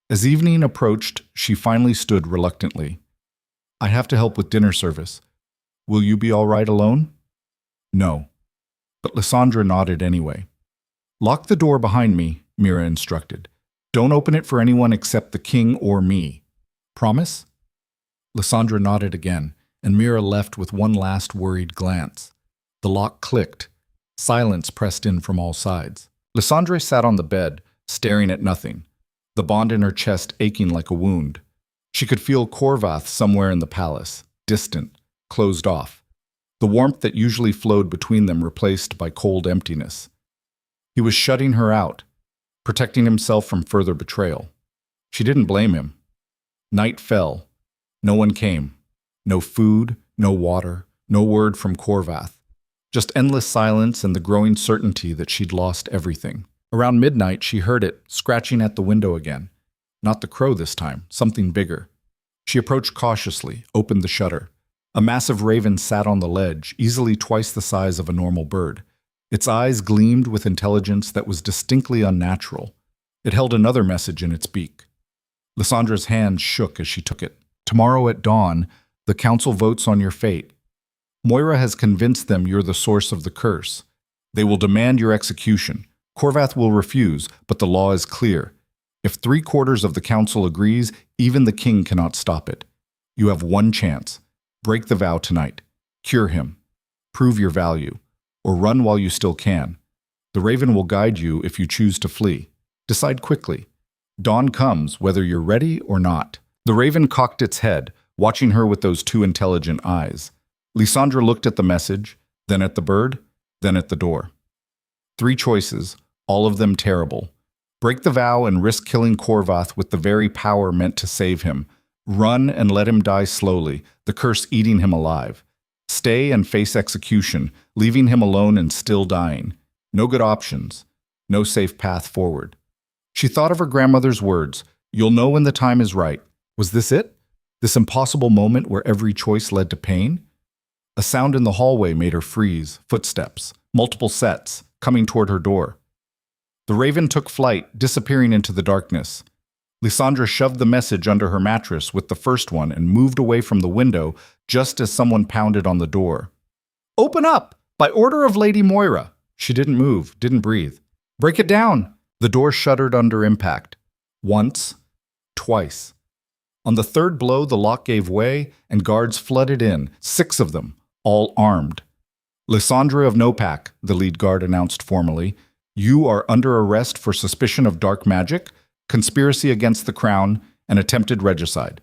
As evening approached, she finally stood reluctantly. I have to help with dinner service. Will you be all right alone? No. But Lysandra nodded anyway. Lock the door behind me, Mira instructed. Don't open it for anyone except the king or me. Promise? Lysandra nodded again, and Mira left with one last worried glance. The lock clicked. Silence pressed in from all sides. Lysandra sat on the bed, staring at nothing, the bond in her chest aching like a wound. She could feel Corvath somewhere in the palace, distant, closed off, the warmth that usually flowed between them replaced by cold emptiness. He was shutting her out, protecting himself from further betrayal. She didn't blame him. Night fell. No one came. No food, no water, no word from Corvath. Just endless silence and the growing certainty that she'd lost everything. Around midnight, she heard it, scratching at the window again. Not the crow this time, something bigger. She approached cautiously, opened the shutter. A massive raven sat on the ledge, easily twice the size of a normal bird. Its eyes gleamed with intelligence that was distinctly unnatural. It held another message in its beak. Lysandra's hand shook as she took it. Tomorrow at dawn, the council votes on your fate. Moira has convinced them you're the source of the curse. They will demand your execution. Corvath will refuse, but the law is clear. If 3/4 of the council agrees, even the king cannot stop it. You have one chance. Break the vow tonight. Cure him. Prove your value. Or run while you still can. The raven will guide you if you choose to flee. Decide quickly. Dawn comes whether you're ready or not. The raven cocked its head, watching her with those two intelligent eyes. Lysandra looked at the message, then at the bird, then at the door. 3 choices, all of them terrible. Break the vow and risk killing Corvath with the very power meant to save him. Run and let him die slowly, the curse eating him alive. Stay and face execution, leaving him alone and still dying. No good options. No safe path forward. She thought of her grandmother's words, "You'll know when the time is right." Was this it? This impossible moment where every choice led to pain? A sound in the hallway made her freeze, footsteps, multiple sets, coming toward her door. The raven took flight, disappearing into the darkness. Lysandra shoved the message under her mattress with the first one and moved away from the window just as someone pounded on the door. "Open up! By order of Lady Moira!" She didn't move, didn't breathe. "Break it down!" The door shuddered under impact. Once, twice. On the 3rd blow, the lock gave way and guards flooded in, 6 of them, all armed. "Lysandra of Nopak," the lead guard announced formally, "you are under arrest for suspicion of dark magic, conspiracy against the crown, and attempted regicide.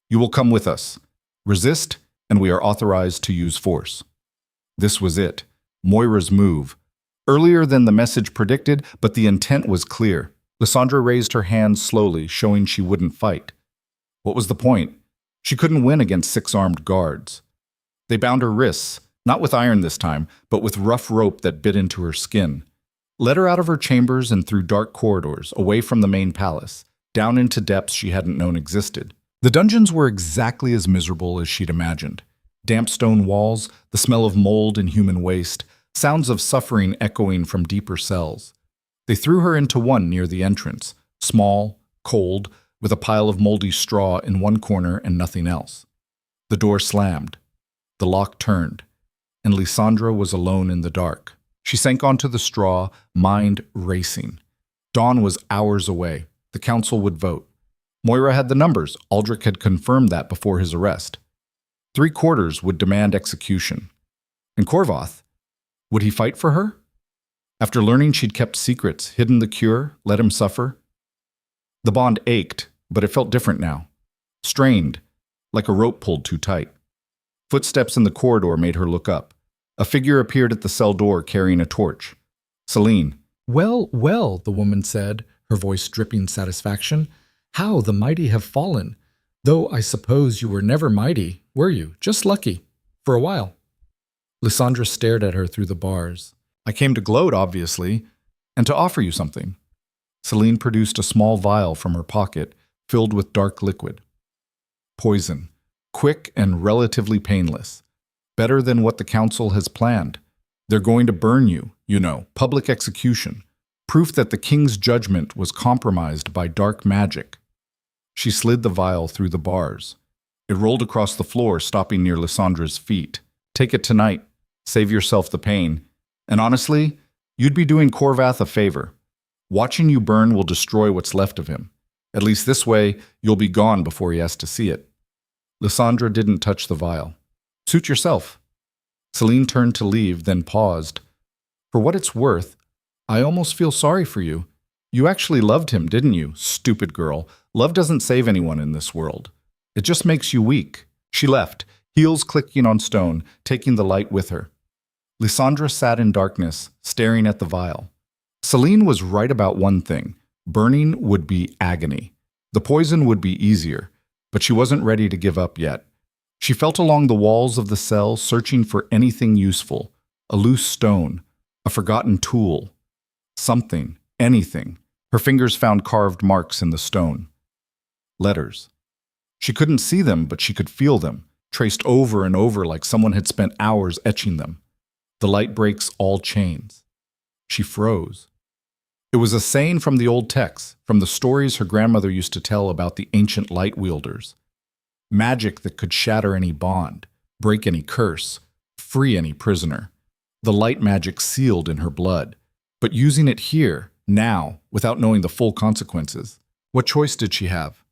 You will come with us. Resist, and we are authorized to use force." This was it. Moira's move. Earlier than the message predicted, but the intent was clear. Lysandra raised her hands slowly, showing she wouldn't fight. What was the point? She couldn't win against 6 armed guards. They bound her wrists, not with iron this time, but with rough rope that bit into her skin. Led her out of her chambers and through dark corridors, away from the main palace, down into depths she hadn't known existed. The dungeons were exactly as miserable as she'd imagined. Damp stone walls, the smell of mold and human waste, sounds of suffering echoing from deeper cells. They threw her into one near the entrance, small, cold, with a pile of moldy straw in one corner and nothing else. The door slammed. The lock turned, and Lysandra was alone in the dark. She sank onto the straw, mind racing. Dawn was hours away. The council would vote. Moira had the numbers. Aldrich had confirmed that before his arrest. 3/4 would demand execution. And Corvath? Would he fight for her? After learning she'd kept secrets, hidden the cure, let him suffer? The bond ached, but it felt different now. Strained, like a rope pulled too tight. Footsteps in the corridor made her look up. A figure appeared at the cell door carrying a torch. Celine. Well, well, the woman said, her voice dripping satisfaction. How the mighty have fallen. Though I suppose you were never mighty, were you? Just lucky. For a while. Lysandra stared at her through the bars. I came to gloat, obviously, and to offer you something. Celine produced a small vial from her pocket, filled with dark liquid. Poison. Quick and relatively painless. Better than what the council has planned. They're going to burn you, you know, public execution. Proof that the king's judgment was compromised by dark magic. She slid the vial through the bars. It rolled across the floor, stopping near Lysandra's feet. Take it tonight. Save yourself the pain. And honestly, you'd be doing Corvath a favor. Watching you burn will destroy what's left of him. At least this way, you'll be gone before he has to see it. Lysandra didn't touch the vial. Suit yourself. Celine turned to leave, then paused. For what it's worth, I almost feel sorry for you. You actually loved him, didn't you, stupid girl? Love doesn't save anyone in this world. It just makes you weak. She left, heels clicking on stone, taking the light with her. Lysandra sat in darkness, staring at the vial. Celine was right about one thing. Burning would be agony. The poison would be easier, but she wasn't ready to give up yet. She felt along the walls of the cell, searching for anything useful. A loose stone, a forgotten tool. Something, anything. Her fingers found carved marks in the stone. Letters. She couldn't see them, but she could feel them, traced over and over like someone had spent hours etching them. The light breaks all chains. She froze. It was a saying from the old texts, from the stories her grandmother used to tell about the ancient light wielders. Magic that could shatter any bond, break any curse, free any prisoner. The light magic sealed in her blood. But using it here, now, without knowing the full consequences. What choice did she have?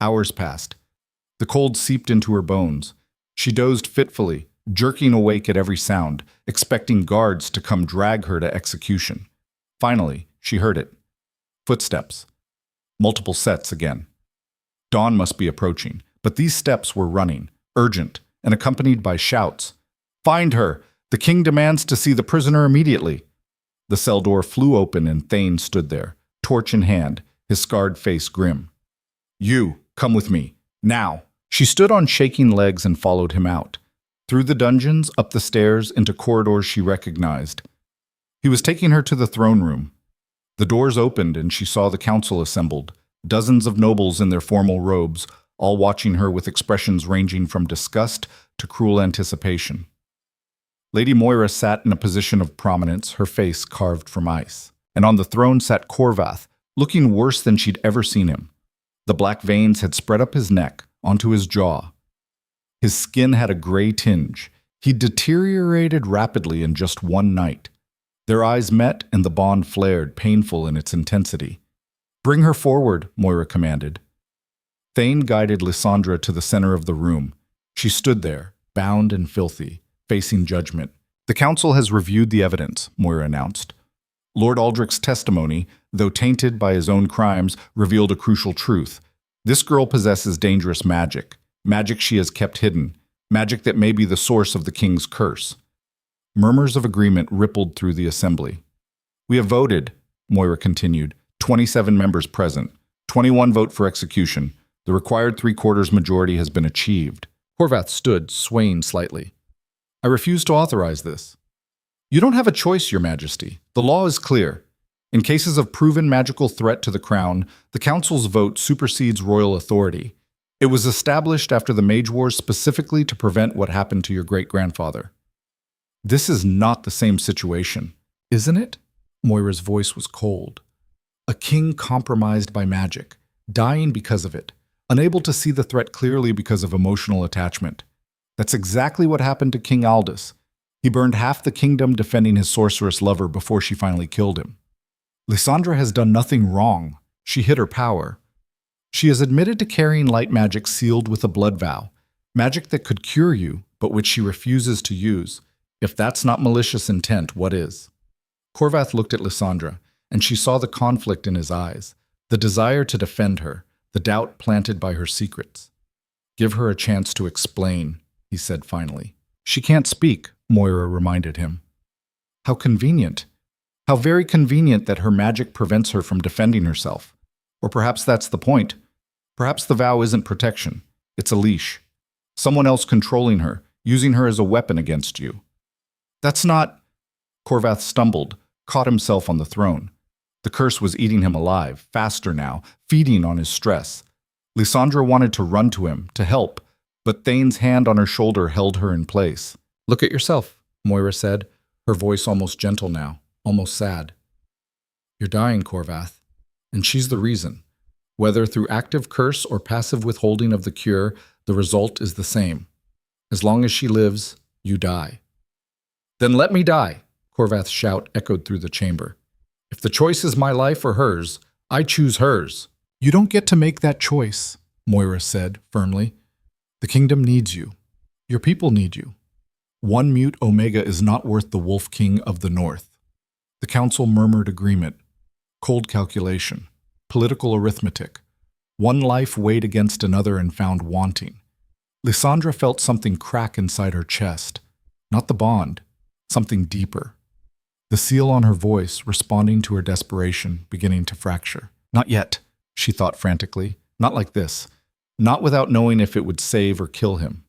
Hours passed. The cold seeped into her bones. She dozed fitfully, jerking awake at every sound, expecting guards to come drag her to execution. Finally, she heard it. Footsteps. Multiple sets again. Dawn must be approaching, but these steps were running, urgent, and accompanied by shouts. Find her! The king demands to see the prisoner immediately. The cell door flew open and Thane stood there, torch in hand, his scarred face grim. You, come with me, now. She stood on shaking legs and followed him out. Through the dungeons, up the stairs, into corridors she recognized. He was taking her to the throne room. The doors opened and she saw the council assembled, dozens of nobles in their formal robes, all watching her with expressions ranging from disgust to cruel anticipation. Lady Moira sat in a position of prominence, her face carved from ice. And on the throne sat Corvath, looking worse than she'd ever seen him. The black veins had spread up his neck, onto his jaw. His skin had a gray tinge. He'd deteriorated rapidly in just one night. Their eyes met and the bond flared, painful in its intensity. Bring her forward, Moira commanded. Thane guided Lysandra to the center of the room. She stood there, bound and filthy, facing judgment. The council has reviewed the evidence, Moira announced. Lord Aldrich's testimony, though tainted by his own crimes, revealed a crucial truth. This girl possesses dangerous magic. Magic she has kept hidden. Magic that may be the source of the king's curse. Murmurs of agreement rippled through the assembly. "We have voted," Moira continued. 27 members present. 21 vote for execution. The required three-quarters majority has been achieved. Corvath stood, swaying slightly. "I refuse to authorize this." "You don't have a choice, Your Majesty. The law is clear. In cases of proven magical threat to the crown, the Council's vote supersedes royal authority. It was established after the Mage Wars specifically to prevent what happened to your great-grandfather." "This is not the same situation, isn't it?" Moira's voice was cold. "A king compromised by magic, dying because of it, unable to see the threat clearly because of emotional attachment. That's exactly what happened to King Aldous. He burned half the kingdom defending his sorceress lover before she finally killed him. Lysandra has done nothing wrong. She hid her power. She has admitted to carrying light magic sealed with a blood vow, magic that could cure you, but which she refuses to use. If that's not malicious intent, what is?" Corvath looked at Lysandra, and she saw the conflict in his eyes, the desire to defend her, the doubt planted by her secrets. "Give her a chance to explain," he said finally. "She can't speak," Moira reminded him. "How convenient. How very convenient that her magic prevents her from defending herself. Or perhaps that's the point. Perhaps the vow isn't protection. It's a leash. Someone else controlling her, using her as a weapon against you." "That's not—" Corvath stumbled, caught himself on the throne. The curse was eating him alive, faster now, feeding on his stress. Lysandra wanted to run to him, to help, but Thane's hand on her shoulder held her in place. "Look at yourself," Moira said, her voice almost gentle now, almost sad. "You're dying, Corvath, and she's the reason. Whether through active curse or passive withholding of the cure, the result is the same. As long as she lives, you die." "Then let me die," Corvath's shout echoed through the chamber. "If the choice is my life or hers, I choose hers." "You don't get to make that choice," Moira said firmly. "The kingdom needs you. Your people need you. One mute Omega is not worth the Wolf King of the North." The council murmured agreement. Cold calculation. Political arithmetic. One life weighed against another and found wanting. Lysandra felt something crack inside her chest. Not the bond. Something deeper. The seal on her voice, responding to her desperation, beginning to fracture. "Not yet," she thought frantically. "Not like this. Not without knowing if it would save or kill him."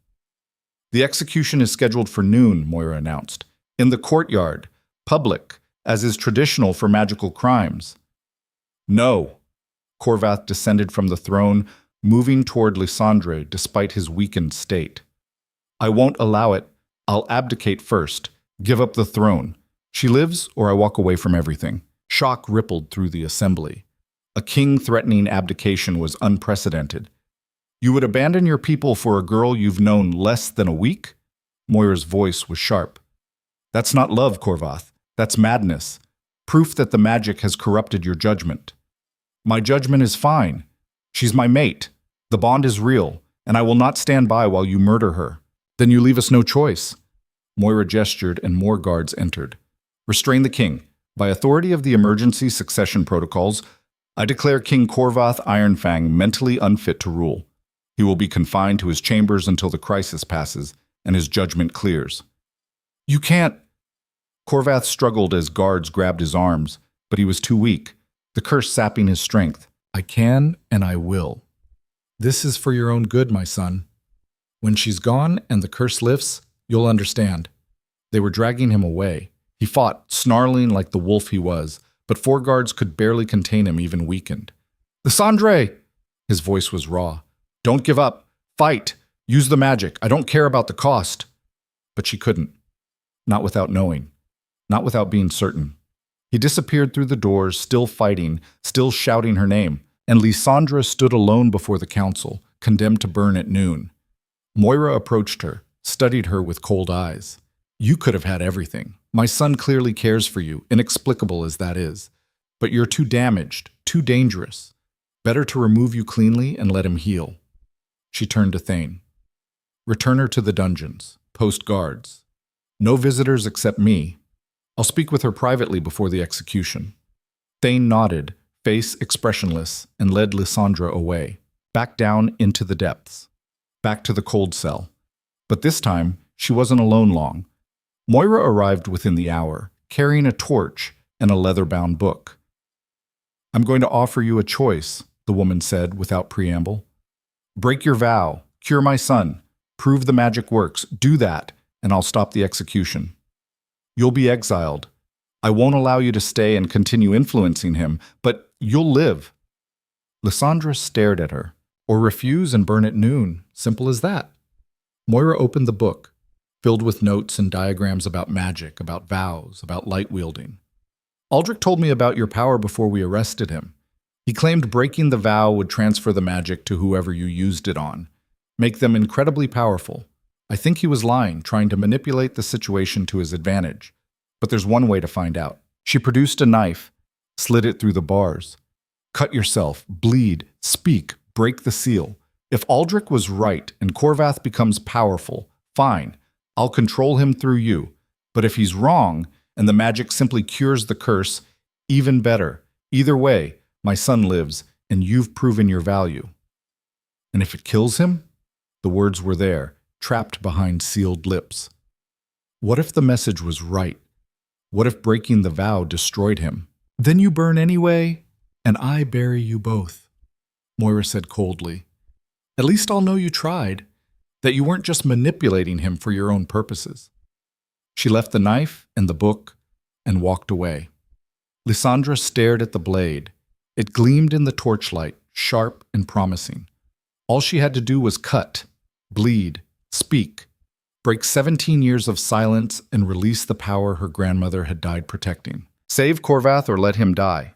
"The execution is scheduled for noon," Moira announced. "In the courtyard. Public, as is traditional for magical crimes." "No." Corvath descended from the throne, moving toward Lysandra despite his weakened state. "I won't allow it. I'll abdicate first. Give up the throne. She lives, or I walk away from everything." Shock rippled through the assembly. A king threatening abdication was unprecedented. "You would abandon your people for a girl you've known less than a week?" Moira's voice was sharp. "That's not love, Corvath. That's madness. Proof that the magic has corrupted your judgment." "My judgment is fine. She's my mate. The bond is real, and I will not stand by while you murder her." "Then you leave us no choice." Moira gestured, and more guards entered. "Restrain the king. By authority of the emergency succession protocols, I declare King Corvath Ironfang mentally unfit to rule. He will be confined to his chambers until the crisis passes and his judgment clears." "You can't—" Corvath struggled as guards grabbed his arms, but he was too weak, the curse sapping his strength. "I can and I will. This is for your own good, my son. When she's gone and the curse lifts, you'll understand." They were dragging him away. He fought, snarling like the wolf he was, but 4 guards could barely contain him, even weakened. "Lysandra!" His voice was raw. "Don't give up. Fight. Use the magic. I don't care about the cost." But she couldn't. Not without knowing. Not without being certain. He disappeared through the doors, still fighting, still shouting her name, and Lysandra stood alone before the council, condemned to burn at noon. Moira approached her, studied her with cold eyes. "You could have had everything. My son clearly cares for you, inexplicable as that is. But you're too damaged, too dangerous. Better to remove you cleanly and let him heal." She turned to Thane. "Return her to the dungeons. Post guards. No visitors except me. I'll speak with her privately before the execution." Thane nodded, face expressionless, and led Lysandra away, back down into the depths, back to the cold cell. But this time, she wasn't alone long. Moira arrived within the hour, carrying a torch and a leather-bound book. "I'm going to offer you a choice," the woman said without preamble. "Break your vow, cure my son, prove the magic works, do that, and I'll stop the execution. You'll be exiled. I won't allow you to stay and continue influencing him, but you'll live." Lysandra stared at her. "Or refuse and burn at noon. Simple as that." Moira opened the book, filled with notes and diagrams about magic, about vows, about light wielding. "Aldrich told me about your power before we arrested him. He claimed breaking the vow would transfer the magic to whoever you used it on, make them incredibly powerful. I think he was lying, trying to manipulate the situation to his advantage. But there's one way to find out." She produced a knife, slid it through the bars. "Cut yourself, bleed, speak, break the seal. If Aldrich was right and Corvath becomes powerful, fine, I'll control him through you. But if he's wrong and the magic simply cures the curse, even better. Either way, my son lives and you've proven your value. And if it kills him?" The words were there, trapped behind sealed lips. What if the message was right? What if breaking the vow destroyed him? "Then you burn anyway, and I bury you both," Moira said coldly. "At least I'll know you tried, that you weren't just manipulating him for your own purposes." She left the knife and the book and walked away. Lysandra stared at the blade. It gleamed in the torchlight, sharp and promising. All she had to do was cut, bleed, speak, break 17 years of silence and release the power her grandmother had died protecting. Save Corvath or let him die.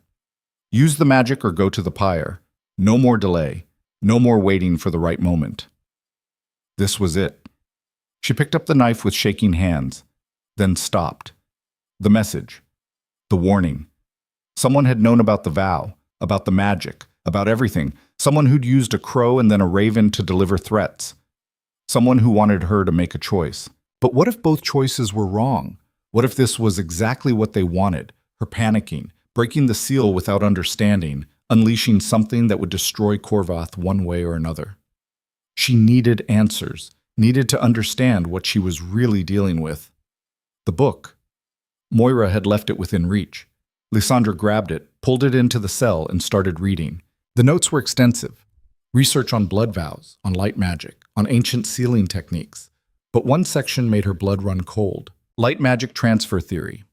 Use the magic or go to the pyre. No more delay. No more waiting for the right moment. This was it. She picked up the knife with shaking hands, then stopped. The message. The warning. Someone had known about the vow, about the magic, about everything. Someone who'd used a crow and then a raven to deliver threats. Someone who wanted her to make a choice. But what if both choices were wrong? What if this was exactly what they wanted? Her panicking, breaking the seal without understanding, unleashing something that would destroy Corvath one way or another. She needed answers, needed to understand what she was really dealing with. The book. Moira had left it within reach. Lysandra grabbed it, pulled it into the cell, and started reading. The notes were extensive. Research on blood vows, on light magic, on ancient sealing techniques. But one section made her blood run cold. Light magic transfer theory.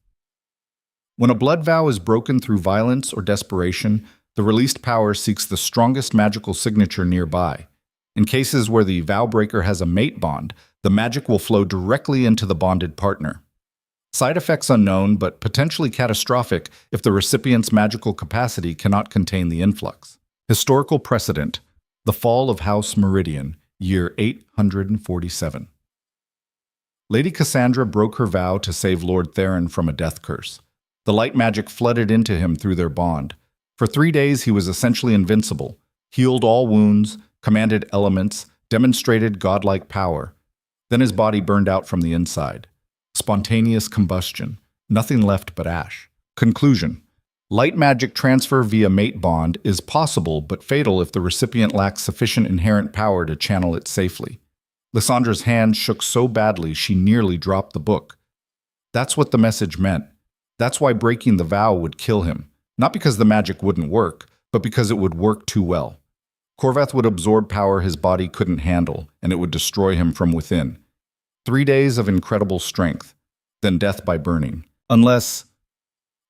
When a blood vow is broken through violence or desperation, the released power seeks the strongest magical signature nearby. In cases where the vow breaker has a mate bond, the magic will flow directly into the bonded partner. Side effects unknown, but potentially catastrophic if the recipient's magical capacity cannot contain the influx. Historical precedent. The fall of House Meridian, year 847. Lady Cassandra broke her vow to save Lord Theron from a death curse. The light magic flooded into him through their bond. For 3 days he was essentially invincible, healed all wounds, commanded elements, demonstrated godlike power. Then his body burned out from the inside. Spontaneous combustion, nothing left but ash. Conclusion. Light magic transfer via mate bond is possible but fatal if the recipient lacks sufficient inherent power to channel it safely. Lysandra's hand shook so badly she nearly dropped the book. That's what the message meant. That's why breaking the vow would kill him. Not because the magic wouldn't work, but because it would work too well. Corvath would absorb power his body couldn't handle, and it would destroy him from within. 3 days of incredible strength, then death by burning. Unless...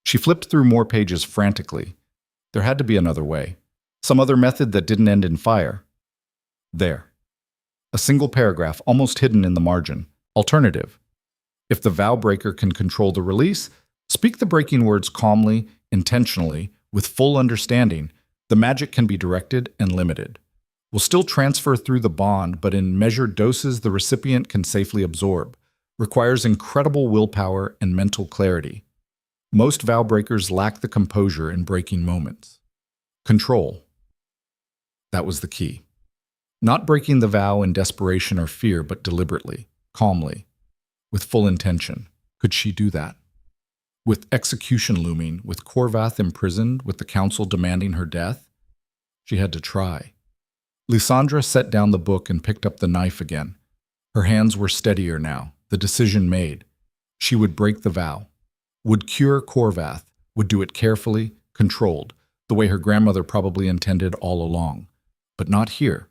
She flipped through more pages frantically. There had to be another way. Some other method that didn't end in fire. There. A single paragraph, almost hidden in the margin. Alternative. If the vow breaker can control the release, speak the breaking words calmly, intentionally, with full understanding, the magic can be directed and limited. Will still transfer through the bond, but in measured doses the recipient can safely absorb. Requires incredible willpower and mental clarity. Most vow breakers lack the composure in breaking moments. Control. That was the key. Not breaking the vow in desperation or fear, but deliberately, calmly, with full intention. Could she do that? With execution looming, with Corvath imprisoned, with the council demanding her death? She had to try. Lysandra set down the book and picked up the knife again. Her hands were steadier now, the decision made. She would break the vow, would cure Corvath, would do it carefully, controlled, the way her grandmother probably intended all along. But not here.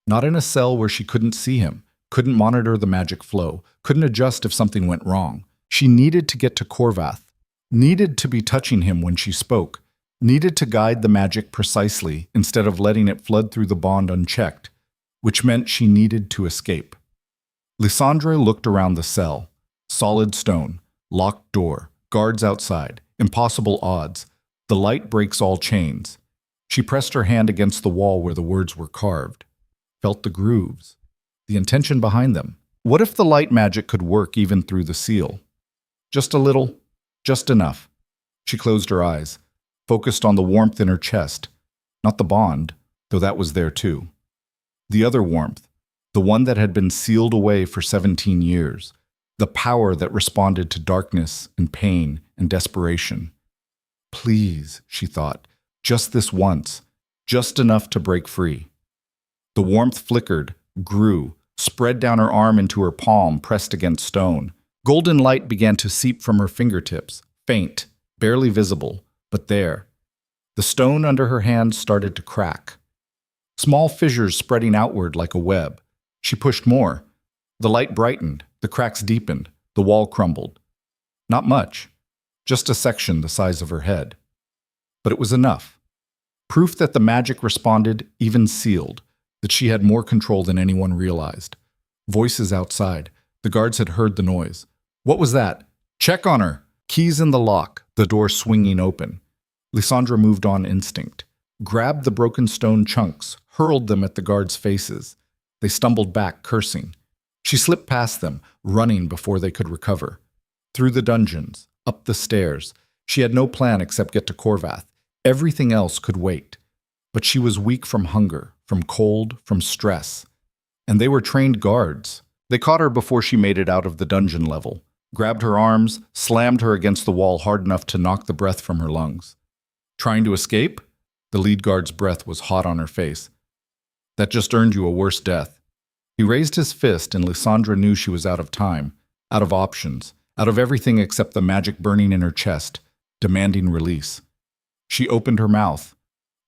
Not in a cell where she couldn't see him, couldn't monitor the magic flow, couldn't adjust if something went wrong. She needed to get to Corvath, needed to be touching him when she spoke, needed to guide the magic precisely instead of letting it flood through the bond unchecked, which meant she needed to escape. Lysandra looked around the cell. Solid stone, locked door, guards outside, impossible odds. The light breaks all chains. She pressed her hand against the wall where the words were carved, felt the grooves, the intention behind them. What if the light magic could work even through the seal? Just a little, just enough. She closed her eyes, focused on the warmth in her chest, not the bond, though that was there too. The other warmth, the one that had been sealed away for 17 years, the power that responded to darkness and pain and desperation. Please, she thought, just this once, just enough to break free. The warmth flickered, grew, spread down her arm into her palm pressed against stone. Golden light began to seep from her fingertips, faint, barely visible, but there. The stone under her hand started to crack. Small fissures spreading outward like a web. She pushed more. The light brightened, the cracks deepened, the wall crumbled. Not much, just a section the size of her head. But it was enough. Proof that the magic responded, even sealed, that she had more control than anyone realized. Voices outside. The guards had heard the noise. What was that? Check on her! Keys in the lock, the door swinging open. Lysandra moved on instinct. Grabbed the broken stone chunks, hurled them at the guards' faces. They stumbled back, cursing. She slipped past them, running before they could recover. Through the dungeons, up the stairs. She had no plan except get to Corvath. Everything else could wait. But she was weak from hunger, from cold, from stress. And they were trained guards. They caught her before she made it out of the dungeon level, grabbed her arms, slammed her against the wall hard enough to knock the breath from her lungs. Trying to escape? The lead guard's breath was hot on her face. That just earned you a worse death. He raised his fist, and Lysandra knew she was out of time, out of options, out of everything except the magic burning in her chest, demanding release. She opened her mouth.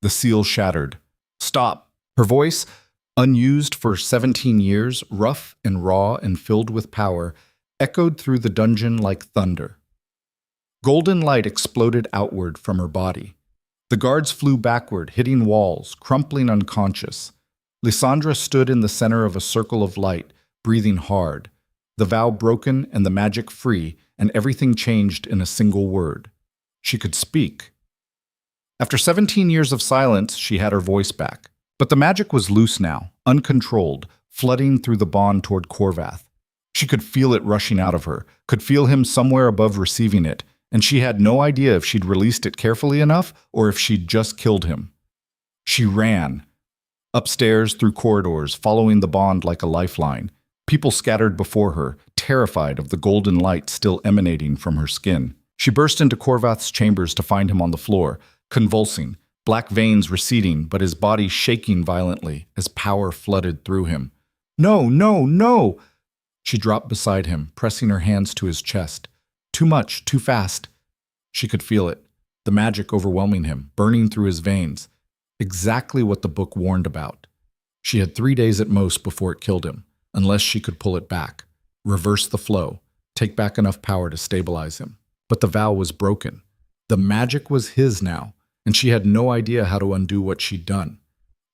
The seal shattered. Stop! Her voice, unused for 17 years, rough and raw and filled with power, echoed through the dungeon like thunder. Golden light exploded outward from her body. The guards flew backward, hitting walls, crumpling unconscious. Lysandra stood in the center of a circle of light, breathing hard, the vow broken and the magic free, and everything changed in a single word. She could speak. After 17 years of silence, she had her voice back. But the magic was loose now, uncontrolled, flooding through the bond toward Corvath. She could feel it rushing out of her, could feel him somewhere above receiving it, and she had no idea if she'd released it carefully enough or if she'd just killed him. She ran. Upstairs, through corridors, following the bond like a lifeline. People scattered before her, terrified of the golden light still emanating from her skin. She burst into Corvath's chambers to find him on the floor, convulsing, black veins receding, but his body shaking violently as power flooded through him. No, no, no! She dropped beside him, pressing her hands to his chest. Too much, too fast. She could feel it, the magic overwhelming him, burning through his veins. Exactly what the book warned about. She had 3 days at most before it killed him, unless she could pull it back, reverse the flow, take back enough power to stabilize him. But the vow was broken. The magic was his now, and she had no idea how to undo what she'd done.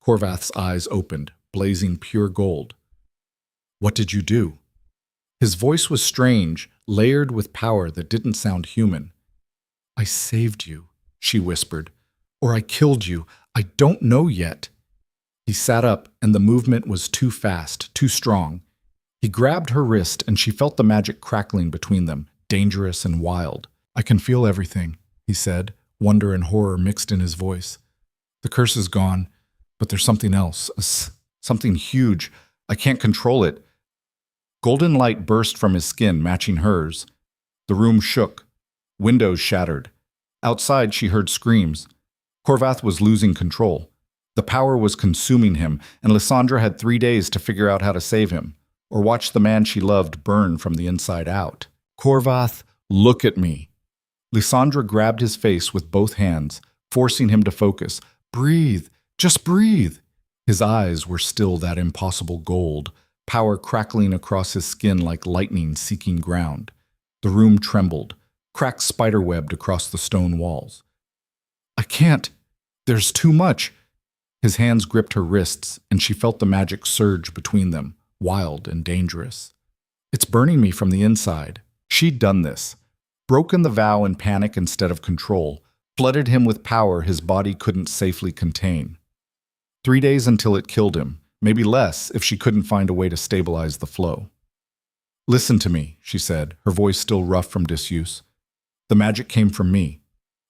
Corvath's eyes opened, blazing pure gold. What did you do? His voice was strange, layered with power that didn't sound human. I saved you, she whispered. Or I killed you. I don't know yet. He sat up, and the movement was too fast, too strong. He grabbed her wrist, and she felt the magic crackling between them, dangerous and wild. I can feel everything, he said, wonder and horror mixed in his voice. The curse is gone, but there's something else, something huge. I can't control it. Golden light burst from his skin, matching hers. The room shook. Windows shattered. Outside, she heard screams. Corvath was losing control. The power was consuming him, and Lysandra had 3 days to figure out how to save him, or watch the man she loved burn from the inside out. Corvath, look at me. Lysandra grabbed his face with both hands, forcing him to focus. Breathe, just breathe. His eyes were still that impossible gold, power crackling across his skin like lightning seeking ground. The room trembled, cracks spiderwebbed across the stone walls. I can't. There's too much. His hands gripped her wrists, and she felt the magic surge between them, wild and dangerous. It's burning me from the inside. She'd done this. Broken the vow in panic instead of control, flooded him with power his body couldn't safely contain. 3 days until it killed him, maybe less if she couldn't find a way to stabilize the flow. Listen to me, she said, her voice still rough from disuse. The magic came from me,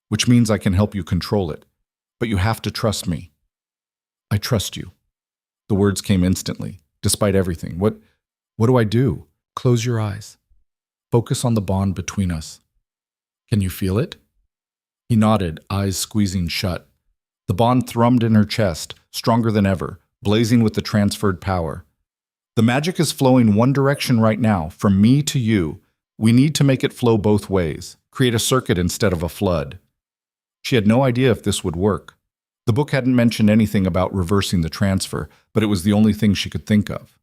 which means I can help you control it. But you have to trust me. I trust you. The words came instantly, despite everything. What do I do? Close your eyes. Focus on the bond between us. Can you feel it? He nodded, eyes squeezing shut. The bond thrummed in her chest, stronger than ever, blazing with the transferred power. The magic is flowing one direction right now, from me to you. We need to make it flow both ways, create a circuit instead of a flood. She had no idea if this would work. The book hadn't mentioned anything about reversing the transfer, but it was the only thing she could think of.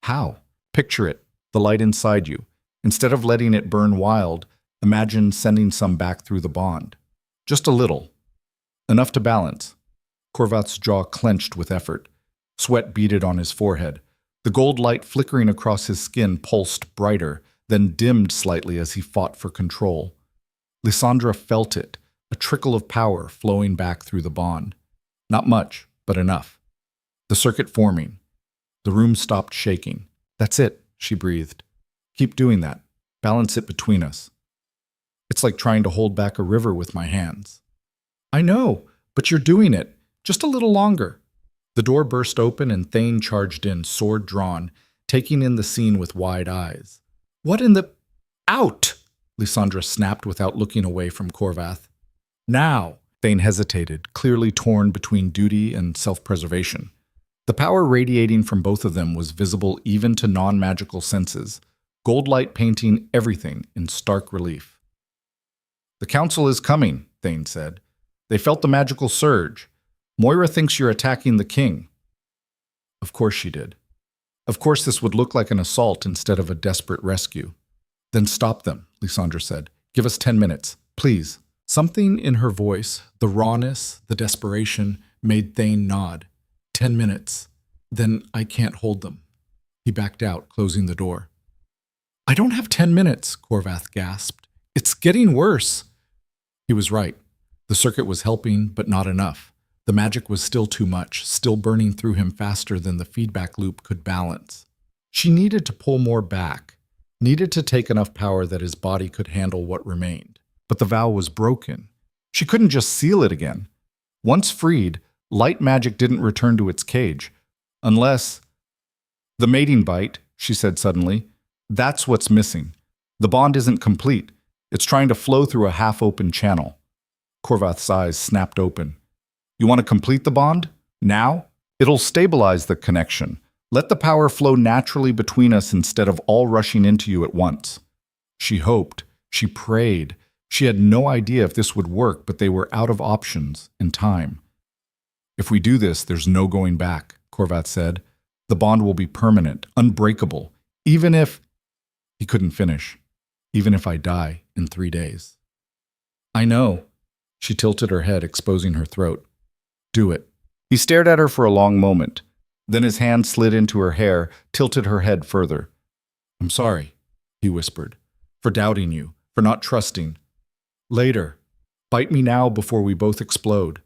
How? Picture it, the light inside you. Instead of letting it burn wild, imagine sending some back through the bond. Just a little. Enough to balance. Corvath's jaw clenched with effort. Sweat beaded on his forehead. The gold light flickering across his skin pulsed brighter, then dimmed slightly as he fought for control. Lysandra felt it, a trickle of power flowing back through the bond. Not much, but enough. The circuit forming. The room stopped shaking. That's it, she breathed. Keep doing that. Balance it between us. It's like trying to hold back a river with my hands. I know, but you're doing it. Just a little longer. The door burst open and Thane charged in, sword drawn, taking in the scene with wide eyes. What in the... Out! Lysandra snapped without looking away from Corvath. Now! Thane hesitated, clearly torn between duty and self-preservation. The power radiating from both of them was visible even to non-magical senses, gold light painting everything in stark relief. The council is coming, Thane said. They felt the magical surge. Moira thinks you're attacking the king. Of course she did. Of course this would look like an assault instead of a desperate rescue. Then stop them, Lysandra said. Give us 10 minutes, please. Something in her voice, the rawness, the desperation, made Thane nod. 10 minutes. Then I can't hold them. He backed out, closing the door. I don't have 10 minutes, Corvath gasped. It's getting worse. He was right. The circuit was helping, but not enough. The magic was still too much, still burning through him faster than the feedback loop could balance. She needed to pull more back, needed to take enough power that his body could handle what remained. But the vow was broken. She couldn't just seal it again. Once freed, light magic didn't return to its cage. Unless... The mating bite, she said suddenly. That's what's missing. The bond isn't complete. It's trying to flow through a half-open channel. Corvath's eyes snapped open. You want to complete the bond? Now? It'll stabilize the connection. Let the power flow naturally between us instead of all rushing into you at once. She hoped. She prayed. She had no idea if this would work, but they were out of options and time. If we do this, there's no going back, Corvath said. The bond will be permanent, unbreakable, even if... He couldn't finish. Even if I die in 3 days. I know. She tilted her head, exposing her throat. Do it. He stared at her for a long moment. Then his hand slid into her hair, tilted her head further. I'm sorry, he whispered, for doubting you, for not trusting. Later. Bite me now before we both explode.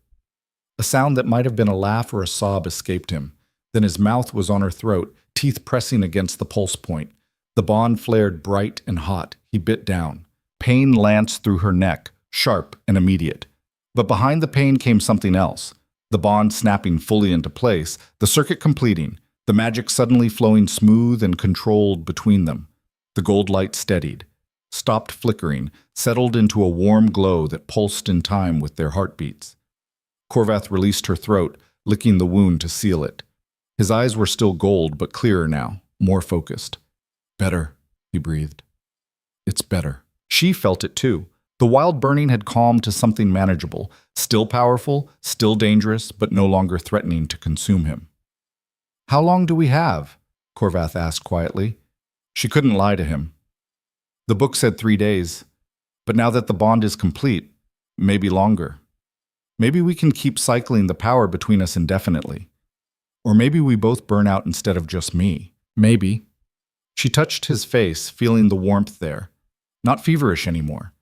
A sound that might have been a laugh or a sob escaped him. Then his mouth was on her throat, teeth pressing against the pulse point. The bond flared bright and hot. He bit down. Pain lanced through her neck, sharp and immediate. But behind the pain came something else. The bond snapping fully into place, the circuit completing, the magic suddenly flowing smooth and controlled between them. The gold light steadied, stopped flickering, settled into a warm glow that pulsed in time with their heartbeats. Corvath released her throat, licking the wound to seal it. His eyes were still gold, but clearer now, more focused. Better, he breathed. It's better. She felt it too. The wild burning had calmed to something manageable, still powerful, still dangerous, but no longer threatening to consume him. How long do we have? Corvath asked quietly. She couldn't lie to him. The book said 3 days, but now that the bond is complete, maybe longer. Maybe we can keep cycling the power between us indefinitely. Or maybe we both burn out instead of just me. Maybe. She touched his face, feeling the warmth there. Not feverish anymore.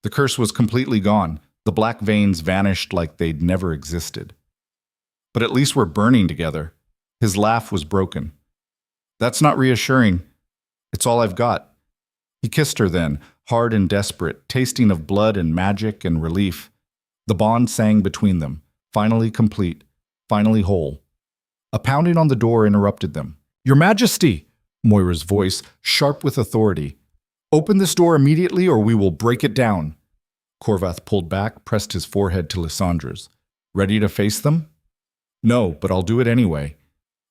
The curse was completely gone. The black veins vanished like they'd never existed. But at least we're burning together. His laugh was broken. That's not reassuring. It's all I've got. He kissed her then, hard and desperate, tasting of blood and magic and relief. The bond sang between them, finally complete, finally whole. A pounding on the door interrupted them. Your Majesty! Moira's voice, sharp with authority. Open this door immediately or we will break it down. Corvath pulled back, pressed his forehead to Lysandra's. Ready to face them? No, but I'll do it anyway.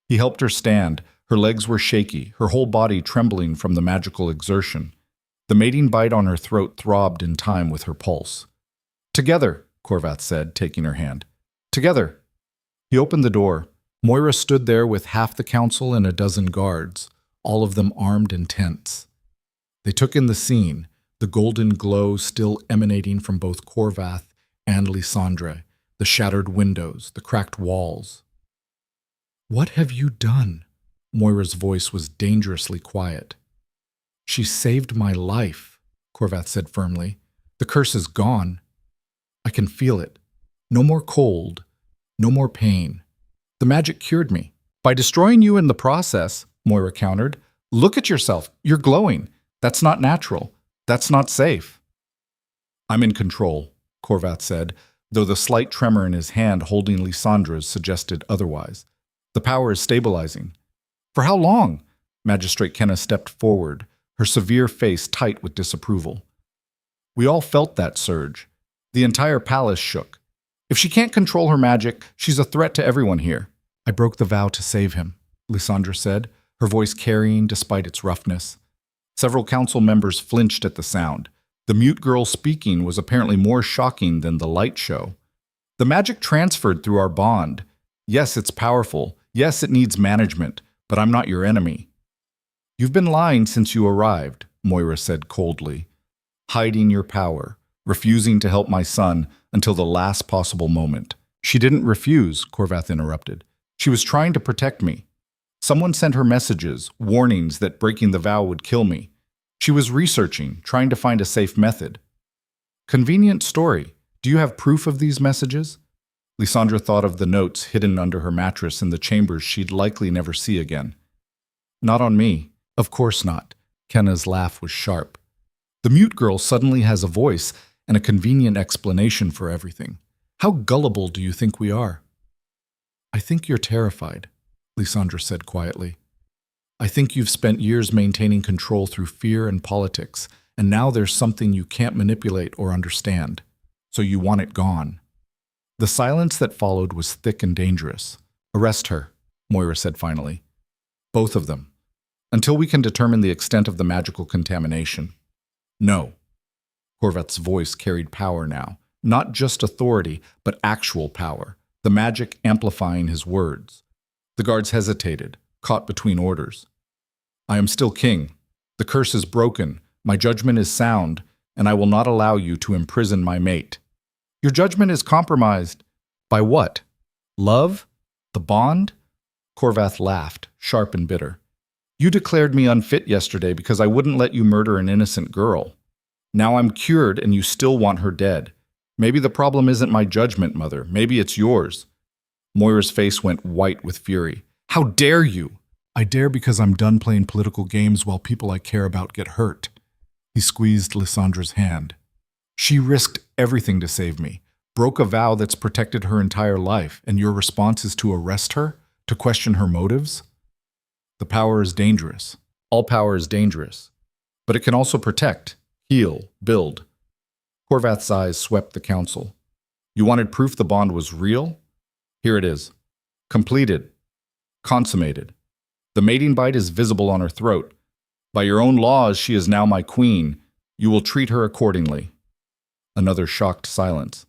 He helped her stand. Her legs were shaky, her whole body trembling from the magical exertion. The mating bite on her throat throbbed in time with her pulse. Together, Corvath said, taking her hand. Together. He opened the door. Moira stood there with half the council and a dozen guards, all of them armed and tense. They took in the scene, the golden glow still emanating from both Corvath and Lysandra, the shattered windows, the cracked walls. What have you done? Moira's voice was dangerously quiet. She saved my life, Corvath said firmly. The curse is gone. I can feel it. No more cold, no more pain. The magic cured me. By destroying you in the process, Moira countered, look at yourself. You're glowing. That's not natural. That's not safe. I'm in control, Corvath said, though the slight tremor in his hand holding Lysandra's suggested otherwise. The power is stabilizing. For how long? Magistrate Kenna stepped forward, her severe face tight with disapproval. We all felt that surge. The entire palace shook. If she can't control her magic, she's a threat to everyone here. I broke the vow to save him, Lysandra said, her voice carrying despite its roughness. Several council members flinched at the sound. The mute girl speaking was apparently more shocking than the light show. The magic transferred through our bond. Yes, it's powerful. Yes, it needs management, but I'm not your enemy. You've been lying since you arrived, Moira said coldly. Hiding your power, refusing to help my son until the last possible moment. She didn't refuse, Corvath interrupted. She was trying to protect me. Someone sent her messages, warnings that breaking the vow would kill me. She was researching, trying to find a safe method. Convenient story. Do you have proof of these messages? Lysandra thought of the notes hidden under her mattress in the chambers she'd likely never see again. Not on me. Of course not. Kenna's laugh was sharp. The mute girl suddenly has a voice and a convenient explanation for everything. How gullible do you think we are? I think you're terrified, Lysandra said quietly. I think you've spent years maintaining control through fear and politics, and now there's something you can't manipulate or understand, so you want it gone. The silence that followed was thick and dangerous. Arrest her, Moira said finally. Both of them, until we can determine the extent of the magical contamination. No. Corvath's voice carried power now, not just authority, but actual power, the magic amplifying his words. The guards hesitated, caught between orders. I am still king. The curse is broken. My judgment is sound, and I will not allow you to imprison my mate. Your judgment is compromised. By what? Love? The bond? Corvath laughed, sharp and bitter. You declared me unfit yesterday because I wouldn't let you murder an innocent girl. Now I'm cured and you still want her dead. Maybe the problem isn't my judgment, Mother. Maybe it's yours. Moira's face went white with fury. How dare you? I dare because I'm done playing political games while people I care about get hurt. He squeezed Lysandra's hand. She risked everything to save me, broke a vow that's protected her entire life, and your response is to arrest her, to question her motives? The power is dangerous. All power is dangerous. But it can also protect, heal, build. Corvath's eyes swept the council. You wanted proof the bond was real? Here it is. Completed. Consummated. The mating bite is visible on her throat. By your own laws, she is now my queen, You will treat her accordingly. Another shocked silence.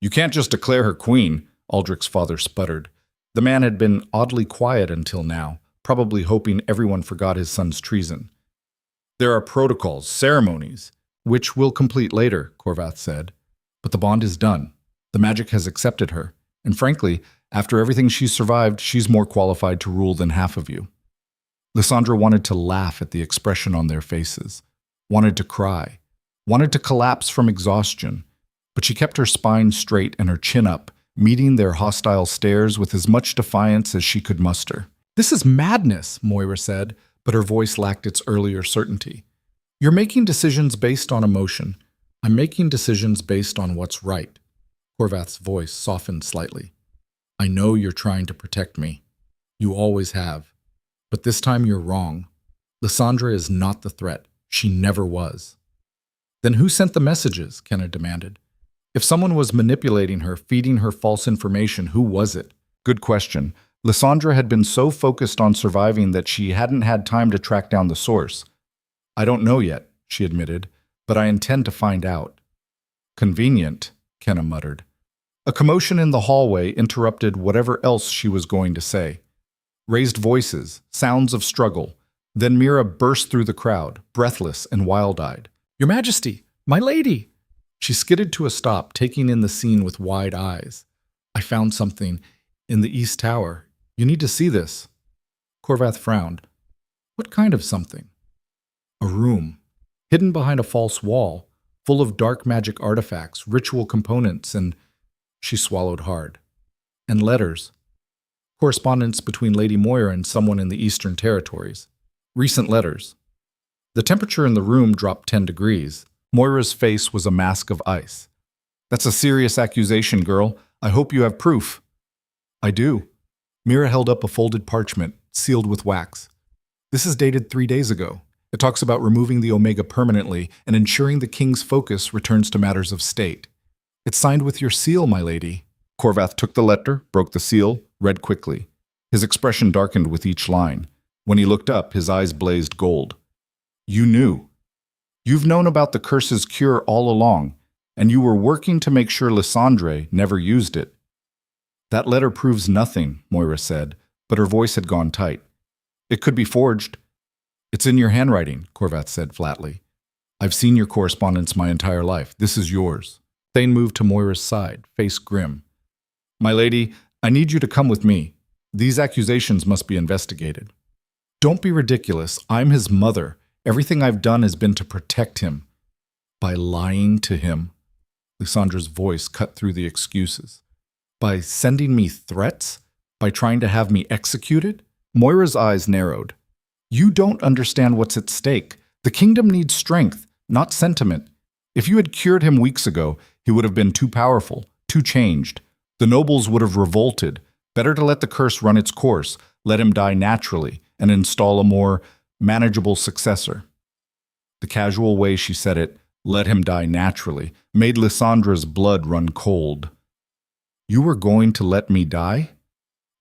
You can't just declare her queen, Aldrich's father sputtered. The man had been oddly quiet until now, probably hoping everyone forgot his son's treason. There are protocols, ceremonies, which we'll complete later, Corvath said. But the bond is done. The magic has accepted her. And frankly, after everything she's survived, she's more qualified to rule than half of you. Lysandra wanted to laugh at the expression on their faces, wanted to cry, wanted to collapse from exhaustion, but she kept her spine straight and her chin up, meeting their hostile stares with as much defiance as she could muster. This is madness, Moira said, but her voice lacked its earlier certainty. You're making decisions based on emotion. I'm making decisions based on what's right. Corvath's voice softened slightly. I know you're trying to protect me. You always have. But this time you're wrong. Lysandra is not the threat. She never was. Then who sent the messages? Kenna demanded. If someone was manipulating her, feeding her false information, who was it? Good question. Lysandra had been so focused on surviving that she hadn't had time to track down the source. I don't know yet, she admitted, but I intend to find out. Convenient, Kenna muttered. A commotion in the hallway interrupted whatever else she was going to say. Raised voices, sounds of struggle. Then Mira burst through the crowd, breathless and wild-eyed. Your Majesty, my lady! She skidded to a stop, taking in the scene with wide eyes. I found something in the East Tower. You need to see this. Corvath frowned. What kind of something? A room, hidden behind a false wall, full of dark magic artifacts, ritual components, and... She swallowed hard. And letters. Correspondence between Lady Moira and someone in the Eastern Territories. Recent letters. The temperature in the room dropped 10 degrees. Moira's face was a mask of ice. That's a serious accusation, girl. I hope you have proof. I do. Mira held up a folded parchment, sealed with wax. This is dated 3 days ago. It talks about removing the Omega permanently and ensuring the king's focus returns to matters of state. It's signed with your seal, my lady. Corvath took the letter, broke the seal, read quickly. His expression darkened with each line. When he looked up, his eyes blazed gold. You knew. You've known about the curse's cure all along, and you were working to make sure Lysandre never used it. That letter proves nothing, Moira said, but her voice had gone tight. It could be forged. It's in your handwriting, Corvath said flatly. I've seen your correspondence my entire life. This is yours. Thane moved to Moira's side, face grim. My lady, I need you to come with me. These accusations must be investigated. Don't be ridiculous. I'm his mother. Everything I've done has been to protect him. By lying to him. Lysandra's voice cut through the excuses. By sending me threats? By trying to have me executed? Moira's eyes narrowed. You don't understand what's at stake. The kingdom needs strength, not sentiment. If you had cured him weeks ago, he would have been too powerful, too changed. The nobles would have revolted. Better to let the curse run its course, let him die naturally, and install a more manageable successor. The casual way she said it, let him die naturally, made Lysandra's blood run cold. You were going to let me die?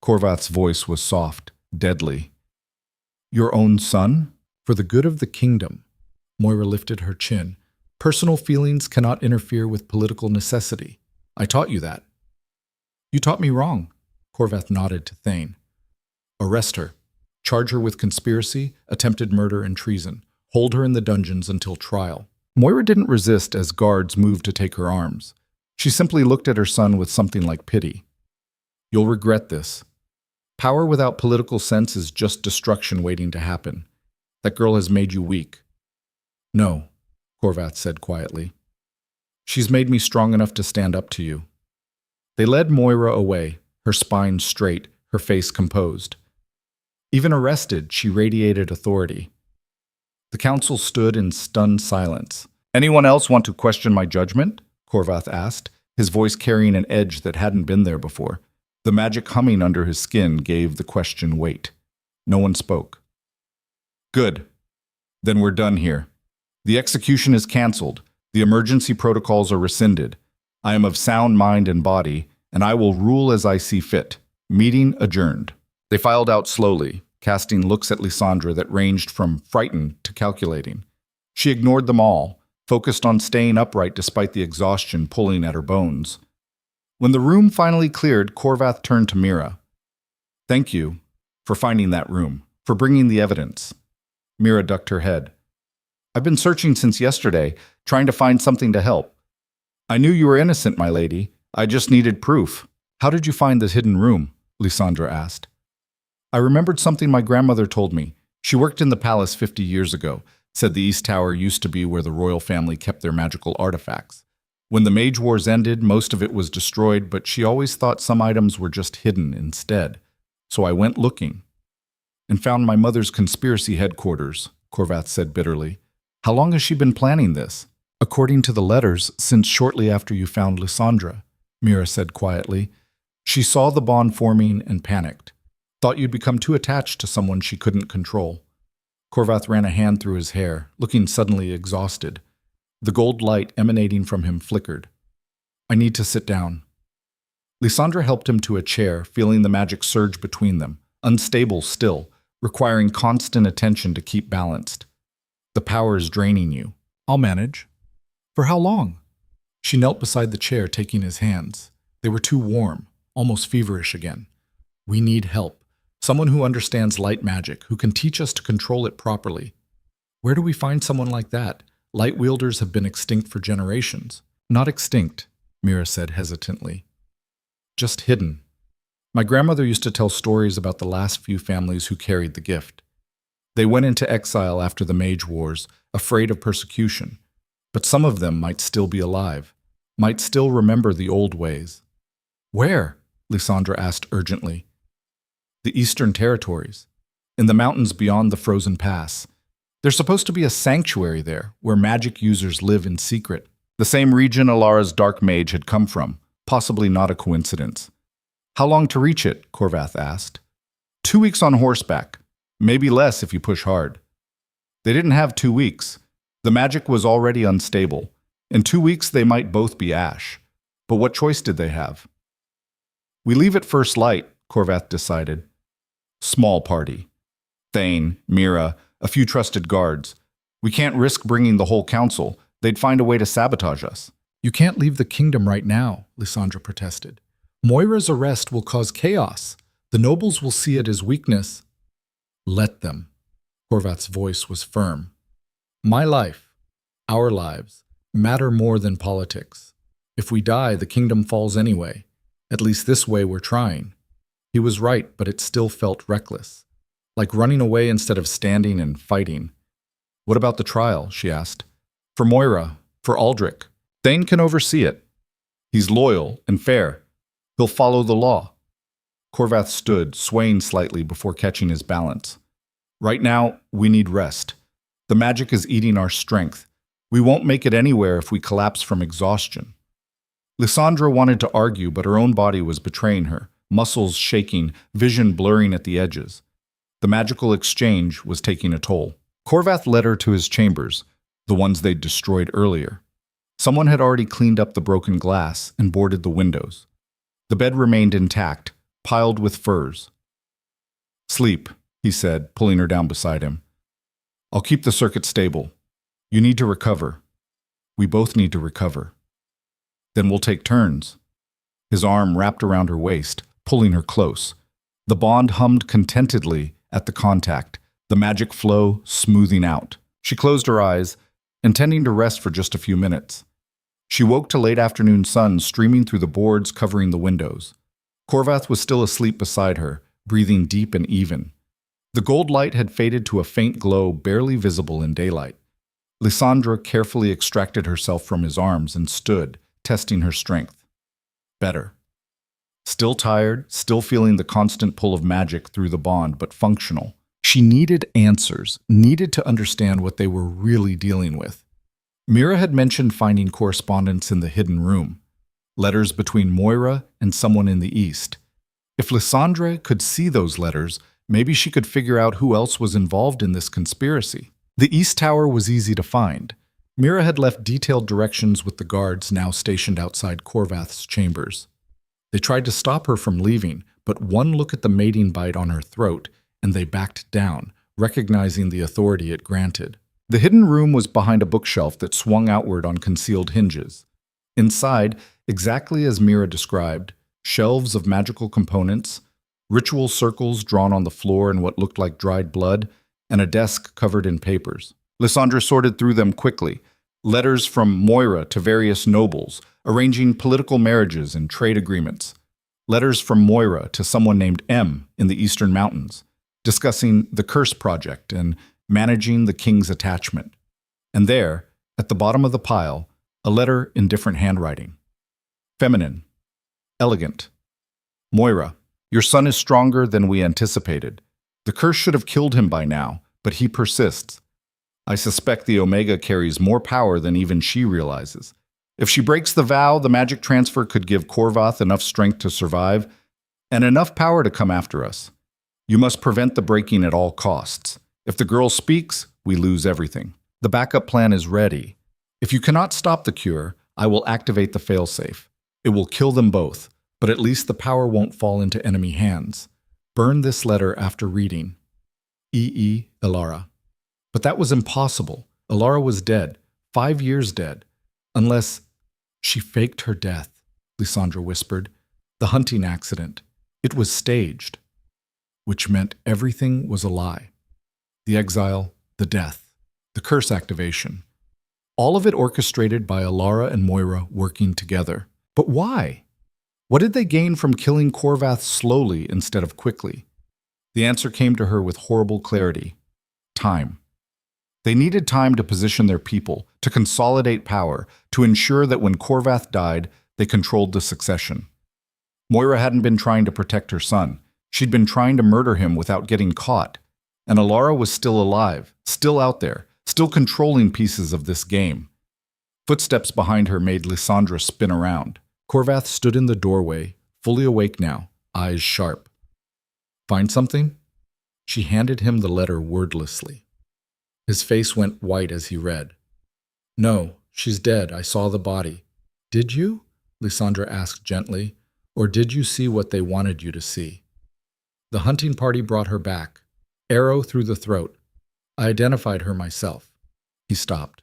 Corvath's voice was soft, deadly. Your own son? For the good of the kingdom. Moira lifted her chin. Personal feelings cannot interfere with political necessity. I taught you that. You taught me wrong. Corvath nodded to Thane. Arrest her. Charge her with conspiracy, attempted murder, and treason. Hold her in the dungeons until trial. Moira didn't resist as guards moved to take her arms. She simply looked at her son with something like pity. You'll regret this. Power without political sense is just destruction waiting to happen. That girl has made you weak. No, Corvath said quietly. She's made me strong enough to stand up to you. They led Moira away, her spine straight, her face composed. Even arrested, she radiated authority. The council stood in stunned silence. Anyone else want to question my judgment? Corvath asked, his voice carrying an edge that hadn't been there before. The magic humming under his skin gave the question weight. No one spoke. Good. Then we're done here. The execution is cancelled. The emergency protocols are rescinded. I am of sound mind and body, and I will rule as I see fit. Meeting adjourned. They filed out slowly, casting looks at Lysandra that ranged from frightened to calculating. She ignored them all, focused on staying upright despite the exhaustion pulling at her bones. When the room finally cleared, Corvath turned to Mira. "Thank you for finding that room, for bringing the evidence." Mira ducked her head. "I've been searching since yesterday, trying to find something to help. I knew you were innocent, my lady. I just needed proof." "How did you find this hidden room?" Lysandra asked. "I remembered something my grandmother told me. She worked in the palace 50 years ago, said the East Tower used to be where the royal family kept their magical artifacts. When the Mage Wars ended, most of it was destroyed, but she always thought some items were just hidden instead. So I went looking and found my mother's conspiracy headquarters," Corvath said bitterly. "How long has she been planning this?" "According to the letters, since shortly after you found Lysandra," Mira said quietly. "She saw the bond forming and panicked. Thought you'd become too attached to someone she couldn't control." Corvath ran a hand through his hair, looking suddenly exhausted. The gold light emanating from him flickered. "I need to sit down." Lysandra helped him to a chair, feeling the magic surge between them, unstable still, requiring constant attention to keep balanced. "The power is draining you." "I'll manage." "For how long?" She knelt beside the chair, taking his hands. They were too warm, almost feverish again. "We need help. Someone who understands light magic, who can teach us to control it properly." "Where do we find someone like that? Light wielders have been extinct for generations." "Not extinct," Mira said hesitantly. "Just hidden. My grandmother used to tell stories about the last few families who carried the gift. They went into exile after the Mage Wars, afraid of persecution. But some of them might still be alive, might still remember the old ways." "Where?" Lysandra asked urgently. "The Eastern Territories, in the mountains beyond the frozen pass. There's supposed to be a sanctuary there, where magic users live in secret. The same region Elara's dark mage had come from, possibly not a coincidence." "How long to reach it?" Corvath asked. 2 weeks on horseback, maybe less if you push hard." They didn't have 2 weeks. The magic was already unstable. In 2 weeks they might both be ash. But what choice did they have? "We leave at first light," Corvath decided. "Small party. Thane, Mira, a few trusted guards. We can't risk bringing the whole council. They'd find a way to sabotage us." "You can't leave the kingdom right now," Lysandra protested. "Moira's arrest will cause chaos. The nobles will see it as weakness." "Let them." Corvath's voice was firm. "My life, our lives, matter more than politics. If we die, the kingdom falls anyway. At least this way we're trying." He was right, but it still felt reckless. Like running away instead of standing and fighting. "What about the trial?" she asked. "For Moira, for Aldrich. Thane can oversee it. He's loyal and fair. He'll follow the law." Corvath stood, swaying slightly before catching his balance. "Right now, we need rest. The magic is eating our strength. We won't make it anywhere if we collapse from exhaustion." Lysandra wanted to argue, but her own body was betraying her, muscles shaking, vision blurring at the edges. The magical exchange was taking a toll. Corvath led her to his chambers, the ones they'd destroyed earlier. Someone had already cleaned up the broken glass and boarded the windows. The bed remained intact, piled with furs. "Sleep," he said, pulling her down beside him. "I'll keep the circuit stable. You need to recover. We both need to recover. Then we'll take turns." His arm wrapped around her waist, pulling her close. The bond hummed contentedly at the contact, the magic flow smoothing out. She closed her eyes, intending to rest for just a few minutes. She woke to late afternoon sun streaming through the boards covering the windows. Corvath was still asleep beside her, breathing deep and even. The gold light had faded to a faint glow barely visible in daylight. Lysandra carefully extracted herself from his arms and stood, testing her strength. Better. Still tired, still feeling the constant pull of magic through the bond, but functional. She needed answers, needed to understand what they were really dealing with. Mira had mentioned finding correspondence in the hidden room, letters between Moira and someone in the East. If Lysandra could see those letters, maybe she could figure out who else was involved in this conspiracy. The East Tower was easy to find. Mira had left detailed directions with the guards now stationed outside Corvath's chambers. They tried to stop her from leaving, but one look at the mating bite on her throat, and they backed down, recognizing the authority it granted. The hidden room was behind a bookshelf that swung outward on concealed hinges. Inside, exactly as Mira described, shelves of magical components, ritual circles drawn on the floor in what looked like dried blood, and a desk covered in papers. Lysandra sorted through them quickly, letters from Moira to various nobles, arranging political marriages and trade agreements. Letters from Moira to someone named M in the Eastern Mountains, discussing the Curse Project and managing the king's attachment. And there, at the bottom of the pile, a letter in different handwriting. Feminine. Elegant. Moira, your son is stronger than we anticipated. The curse should have killed him by now, but he persists. I suspect the Omega carries more power than even she realizes. If she breaks the vow, the magic transfer could give Corvath enough strength to survive, and enough power to come after us. You must prevent the breaking at all costs. If the girl speaks, we lose everything. The backup plan is ready. If you cannot stop the cure, I will activate the failsafe. It will kill them both, but at least the power won't fall into enemy hands. Burn this letter after reading. E.E. Elara. But that was impossible. Elara was dead, 5 years dead. Unless she faked her death, Lysandra whispered. The hunting accident. It was staged. Which meant everything was a lie. The exile, the death, the curse activation. All of it orchestrated by Elara and Moira working together. But why? What did they gain from killing Corvath slowly instead of quickly? The answer came to her with horrible clarity. Time. They needed time to position their people, to consolidate power, to ensure that when Corvath died, they controlled the succession. Moira hadn't been trying to protect her son. She'd been trying to murder him without getting caught. And Elara was still alive, still out there, still controlling pieces of this game. Footsteps behind her made Lysandra spin around. Corvath stood in the doorway, fully awake now, eyes sharp. Find something? She handed him the letter wordlessly. His face went white as he read. No, she's dead. I saw the body. Did you? Lysandra asked gently. Or did you see what they wanted you to see? The hunting party brought her back. Arrow through the throat. I identified her myself. He stopped.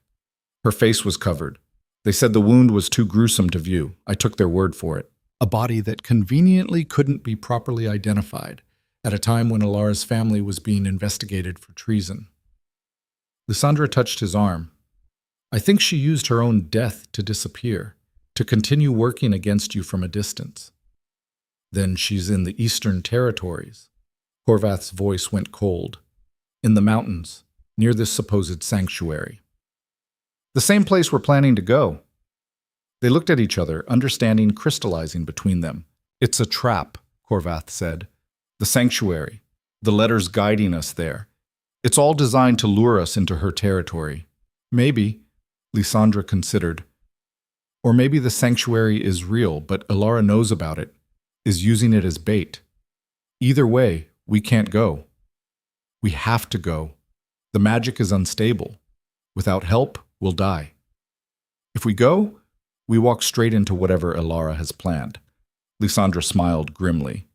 Her face was covered. They said the wound was too gruesome to view. I took their word for it. A body that conveniently couldn't be properly identified at a time when Elara's family was being investigated for treason. Lysandra touched his arm. I think she used her own death to disappear, to continue working against you from a distance. Then she's in the Eastern Territories. Corvath's voice went cold. In the mountains, near this supposed sanctuary. The same place we're planning to go. They looked at each other, understanding crystallizing between them. It's a trap, Corvath said. The sanctuary, the letters guiding us there. It's all designed to lure us into her territory. Maybe, Lysandra considered. Or maybe the sanctuary is real, but Elara knows about it, is using it as bait. Either way, we can't go. We have to go. The magic is unstable. Without help, we'll die. If we go, we walk straight into whatever Elara has planned. Lysandra smiled grimly.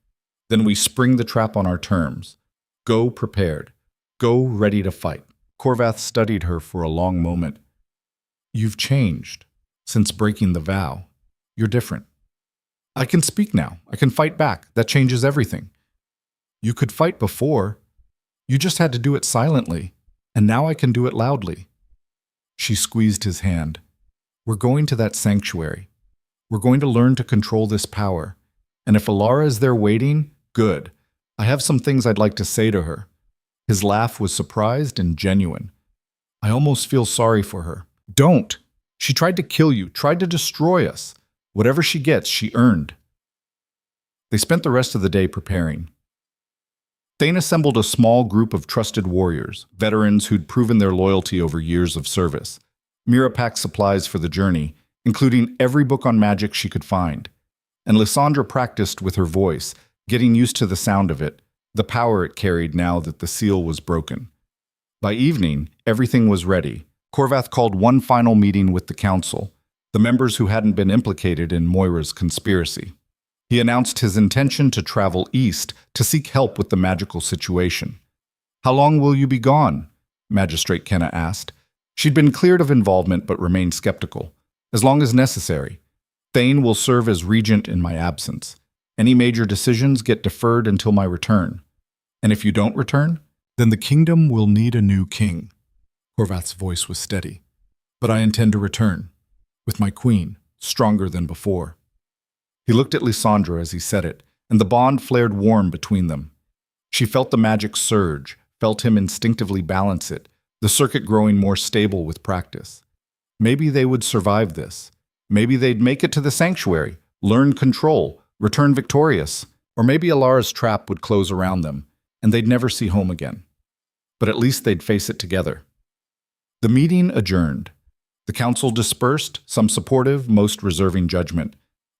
Then we spring the trap on our terms. Go prepared. Go ready to fight. Corvath studied her for a long moment. You've changed. Since breaking the vow. You're different. I can speak now. I can fight back. That changes everything. You could fight before. You just had to do it silently. And now I can do it loudly. She squeezed his hand. We're going to that sanctuary. We're going to learn to control this power. And if Elara is there waiting, good. I have some things I'd like to say to her. His laugh was surprised and genuine. I almost feel sorry for her. Don't! She tried to kill you, tried to destroy us. Whatever she gets, she earned. They spent the rest of the day preparing. Thane assembled a small group of trusted warriors, veterans who'd proven their loyalty over years of service. Mira packed supplies for the journey, including every book on magic she could find. And Lysandra practiced with her voice, getting used to the sound of it, the power it carried now that the seal was broken. By evening, everything was ready. Corvath called one final meeting with the council, the members who hadn't been implicated in Moira's conspiracy. He announced his intention to travel east to seek help with the magical situation. How long will you be gone? Magistrate Kenna asked. She'd been cleared of involvement but remained skeptical. As long as necessary. Thane will serve as regent in my absence. Any major decisions get deferred until my return. And if you don't return, then the kingdom will need a new king. Corvath's voice was steady. But I intend to return, with my queen, stronger than before. He looked at Lysandra as he said it, and the bond flared warm between them. She felt the magic surge, felt him instinctively balance it, the circuit growing more stable with practice. Maybe they would survive this. Maybe they'd make it to the sanctuary, learn control, return victorious. Or maybe Elara's trap would close around them, and they'd never see home again. But at least they'd face it together. The meeting adjourned. The council dispersed, some supportive, most reserving judgment.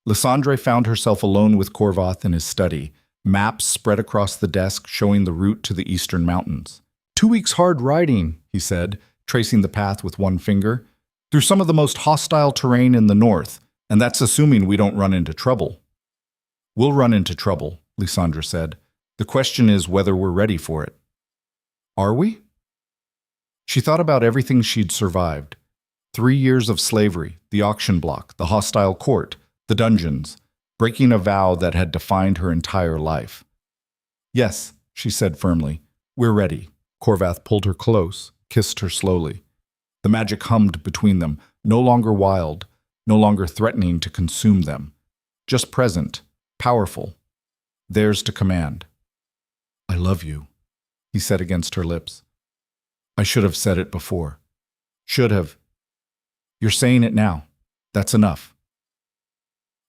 Lysandra found herself alone with Corvath in his study, maps spread across the desk showing the route to the eastern mountains. 2 weeks hard riding, he said, tracing the path with one finger, through some of the most hostile terrain in the north, and that's assuming we don't run into trouble. We'll run into trouble, Lysandra said. The question is whether we're ready for it. Are we? She thought about everything she'd survived. 3 years of slavery, the auction block, the hostile court, the dungeons, breaking a vow that had defined her entire life. Yes, she said firmly, we're ready. Corvath pulled her close, kissed her slowly. The magic hummed between them, no longer wild, no longer threatening to consume them. Just present, powerful, theirs to command. I love you, he said against her lips. I should have said it before. Should have. You're saying it now. That's enough.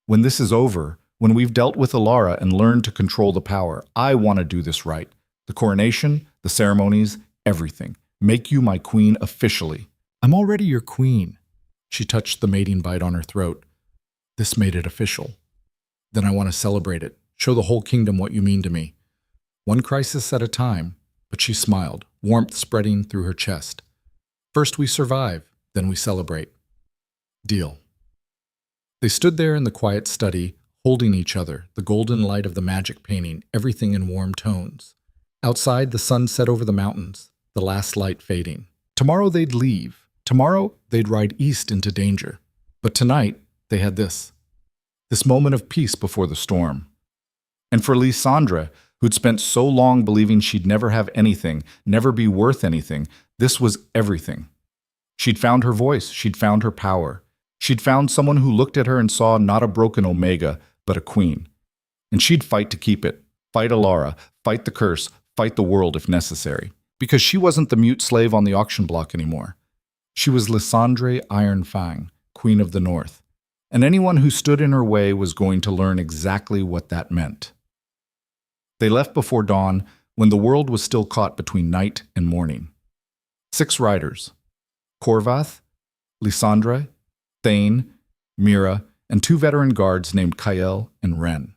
When this is over, when we've dealt with Elara and learned to control the power, I want to do this right. The coronation, the ceremonies, everything. Make you my queen officially. I'm already your queen. She touched the mating bite on her throat. This made it official. Then I want to celebrate it. Show the whole kingdom what you mean to me. One crisis at a time, but she smiled, warmth spreading through her chest. First we survive, then we celebrate. Deal. They stood there in the quiet study, holding each other, the golden light of the magic painting, everything in warm tones. Outside, the sun set over the mountains, the last light fading. Tomorrow they'd leave. Tomorrow they'd ride east into danger. But tonight, they had this moment of peace before the storm. And for Lysandra, who'd spent so long believing she'd never have anything, never be worth anything, this was everything. She'd found her voice, she'd found her power. She'd found someone who looked at her and saw not a broken Omega, but a queen. And she'd fight to keep it, fight Elara, fight the curse, fight the world if necessary. Because she wasn't the mute slave on the auction block anymore. She was Lysandra Ironfang, Queen of the North. And anyone who stood in her way was going to learn exactly what that meant. They left before dawn, when the world was still caught between night and morning. 6 riders. Corvath, Lysandra, Thane, Mira, and 2 veteran guards named Kael and Ren.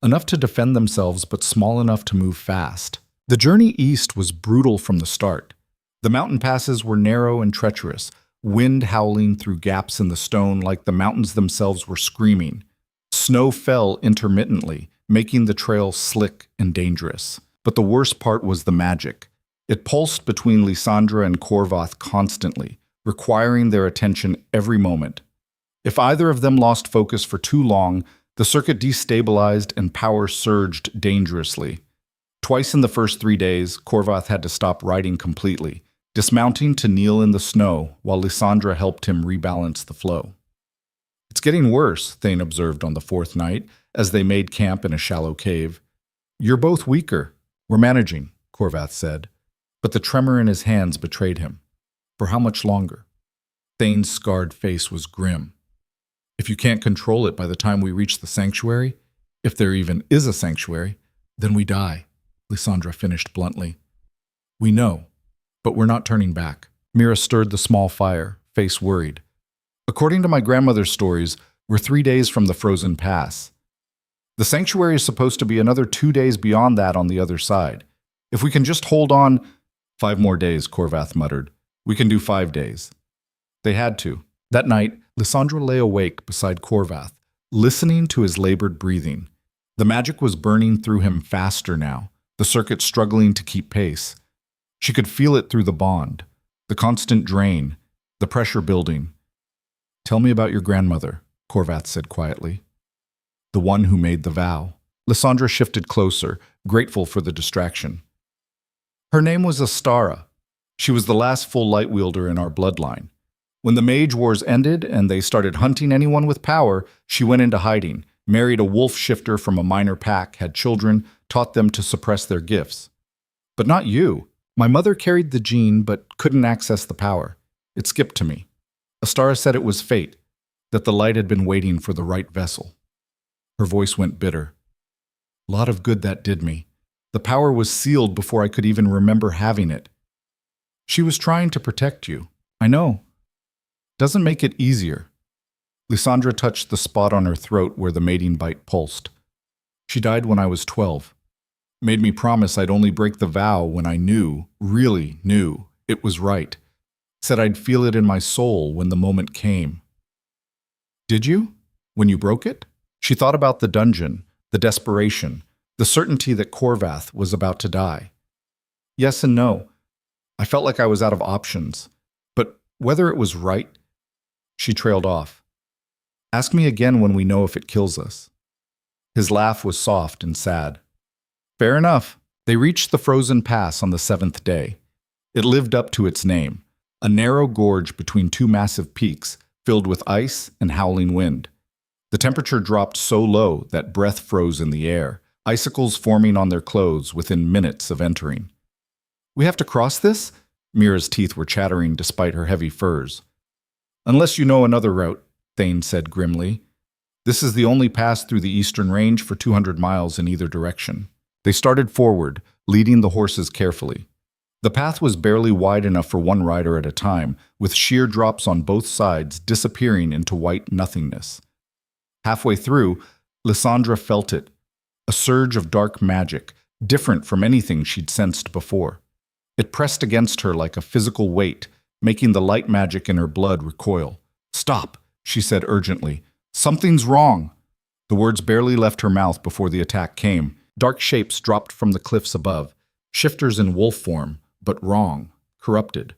Enough to defend themselves, but small enough to move fast. The journey east was brutal from the start. The mountain passes were narrow and treacherous, wind howling through gaps in the stone like the mountains themselves were screaming. Snow fell intermittently, making the trail slick and dangerous. But the worst part was the magic. It pulsed between Lysandra and Corvath constantly, requiring their attention every moment. If either of them lost focus for too long, the circuit destabilized and power surged dangerously. Twice in the first 3 days, Corvath had to stop riding completely, dismounting to kneel in the snow while Lysandra helped him rebalance the flow. It's getting worse, Thane observed on the 4th night, as they made camp in a shallow cave. You're both weaker. We're managing, Corvath said. But the tremor in his hands betrayed him. For how much longer? Thane's scarred face was grim. If you can't control it by the time we reach the sanctuary, if there even is a sanctuary, then we die, Lysandra finished bluntly. We know, but we're not turning back. Mira stirred the small fire, face worried. According to my grandmother's stories, we're 3 days from the frozen pass. The sanctuary is supposed to be another 2 days beyond that on the other side. If we can just hold on— 5 more days, Corvath muttered. We can do 5 days. They had to. That night, Lysandra lay awake beside Corvath, listening to his labored breathing. The magic was burning through him faster now, the circuit struggling to keep pace. She could feel it through the bond, the constant drain, the pressure building. "Tell me about your grandmother," Corvath said quietly. "The one who made the vow." Lysandra shifted closer, grateful for the distraction. "Her name was Astara. She was the last full light wielder in our bloodline. When the Mage Wars ended and they started hunting anyone with power, she went into hiding, married a wolf shifter from a minor pack, had children, taught them to suppress their gifts. But not you. My mother carried the gene but couldn't access the power. It skipped to me. Astara said it was fate, that the light had been waiting for the right vessel." Her voice went bitter. "A lot of good that did me. The power was sealed before I could even remember having it. She was trying to protect you. I know. Doesn't make it easier." Lysandra touched the spot on her throat where the mating bite pulsed. "She died when I was 12. Made me promise I'd only break the vow when I knew, really knew, it was right. Said I'd feel it in my soul when the moment came." "Did you? When you broke it?" She thought about the dungeon, the desperation, the certainty that Corvath was about to die. "Yes and no. I felt like I was out of options. But whether it was right..." She trailed off. "Ask me again when we know if it kills us." His laugh was soft and sad. "Fair enough." They reached the frozen pass on the 7th day. It lived up to its name, a narrow gorge between two massive peaks, filled with ice and howling wind. The temperature dropped so low that breath froze in the air, icicles forming on their clothes within minutes of entering. "We have to cross this?" Mira's teeth were chattering despite her heavy furs. "Unless you know another route," Thane said grimly. "This is the only pass through the eastern range for 200 miles in either direction." They started forward, leading the horses carefully. The path was barely wide enough for one rider at a time, with sheer drops on both sides disappearing into white nothingness. Halfway through, Lysandra felt it, a surge of dark magic, different from anything she'd sensed before. It pressed against her like a physical weight, making the light magic in her blood recoil. "Stop," she said urgently. "Something's wrong." The words barely left her mouth before the attack came. Dark shapes dropped from the cliffs above, shifters in wolf form, but wrong, corrupted.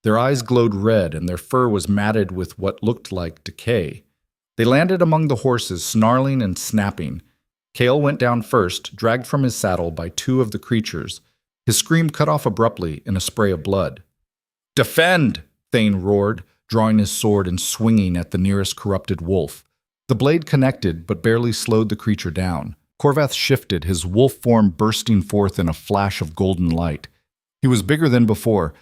Their eyes glowed red and their fur was matted with what looked like decay. They landed among the horses, snarling and snapping. Kale went down first, dragged from his saddle by two of the creatures. His scream cut off abruptly in a spray of blood. "Defend!" Thane roared, drawing his sword and swinging at the nearest corrupted wolf. The blade connected, but barely slowed the creature down. Corvath shifted, his wolf form bursting forth in a flash of golden light. He was bigger than before.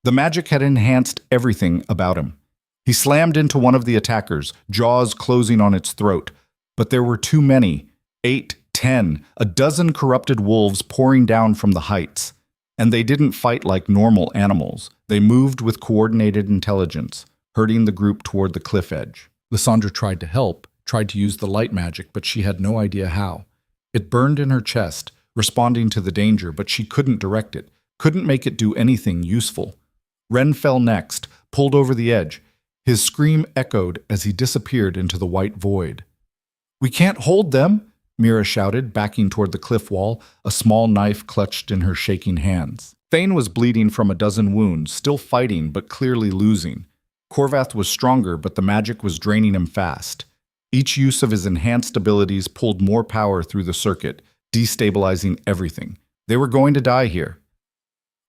The magic had enhanced everything about him. He slammed into one of the attackers, jaws closing on its throat. But there were too many. 8, 10, a dozen corrupted wolves pouring down from the heights. And they didn't fight like normal animals. They moved with coordinated intelligence, herding the group toward the cliff edge. Lysandra tried to help, tried to use the light magic, but she had no idea how. It burned in her chest, responding to the danger, but she couldn't direct it, couldn't make it do anything useful. Ren fell next, pulled over the edge. His scream echoed as he disappeared into the white void. "We can't hold them," Mira shouted, backing toward the cliff wall, a small knife clutched in her shaking hands. Thane was bleeding from a dozen wounds, still fighting but clearly losing. Corvath was stronger, but the magic was draining him fast. Each use of his enhanced abilities pulled more power through the circuit, destabilizing everything. They were going to die here.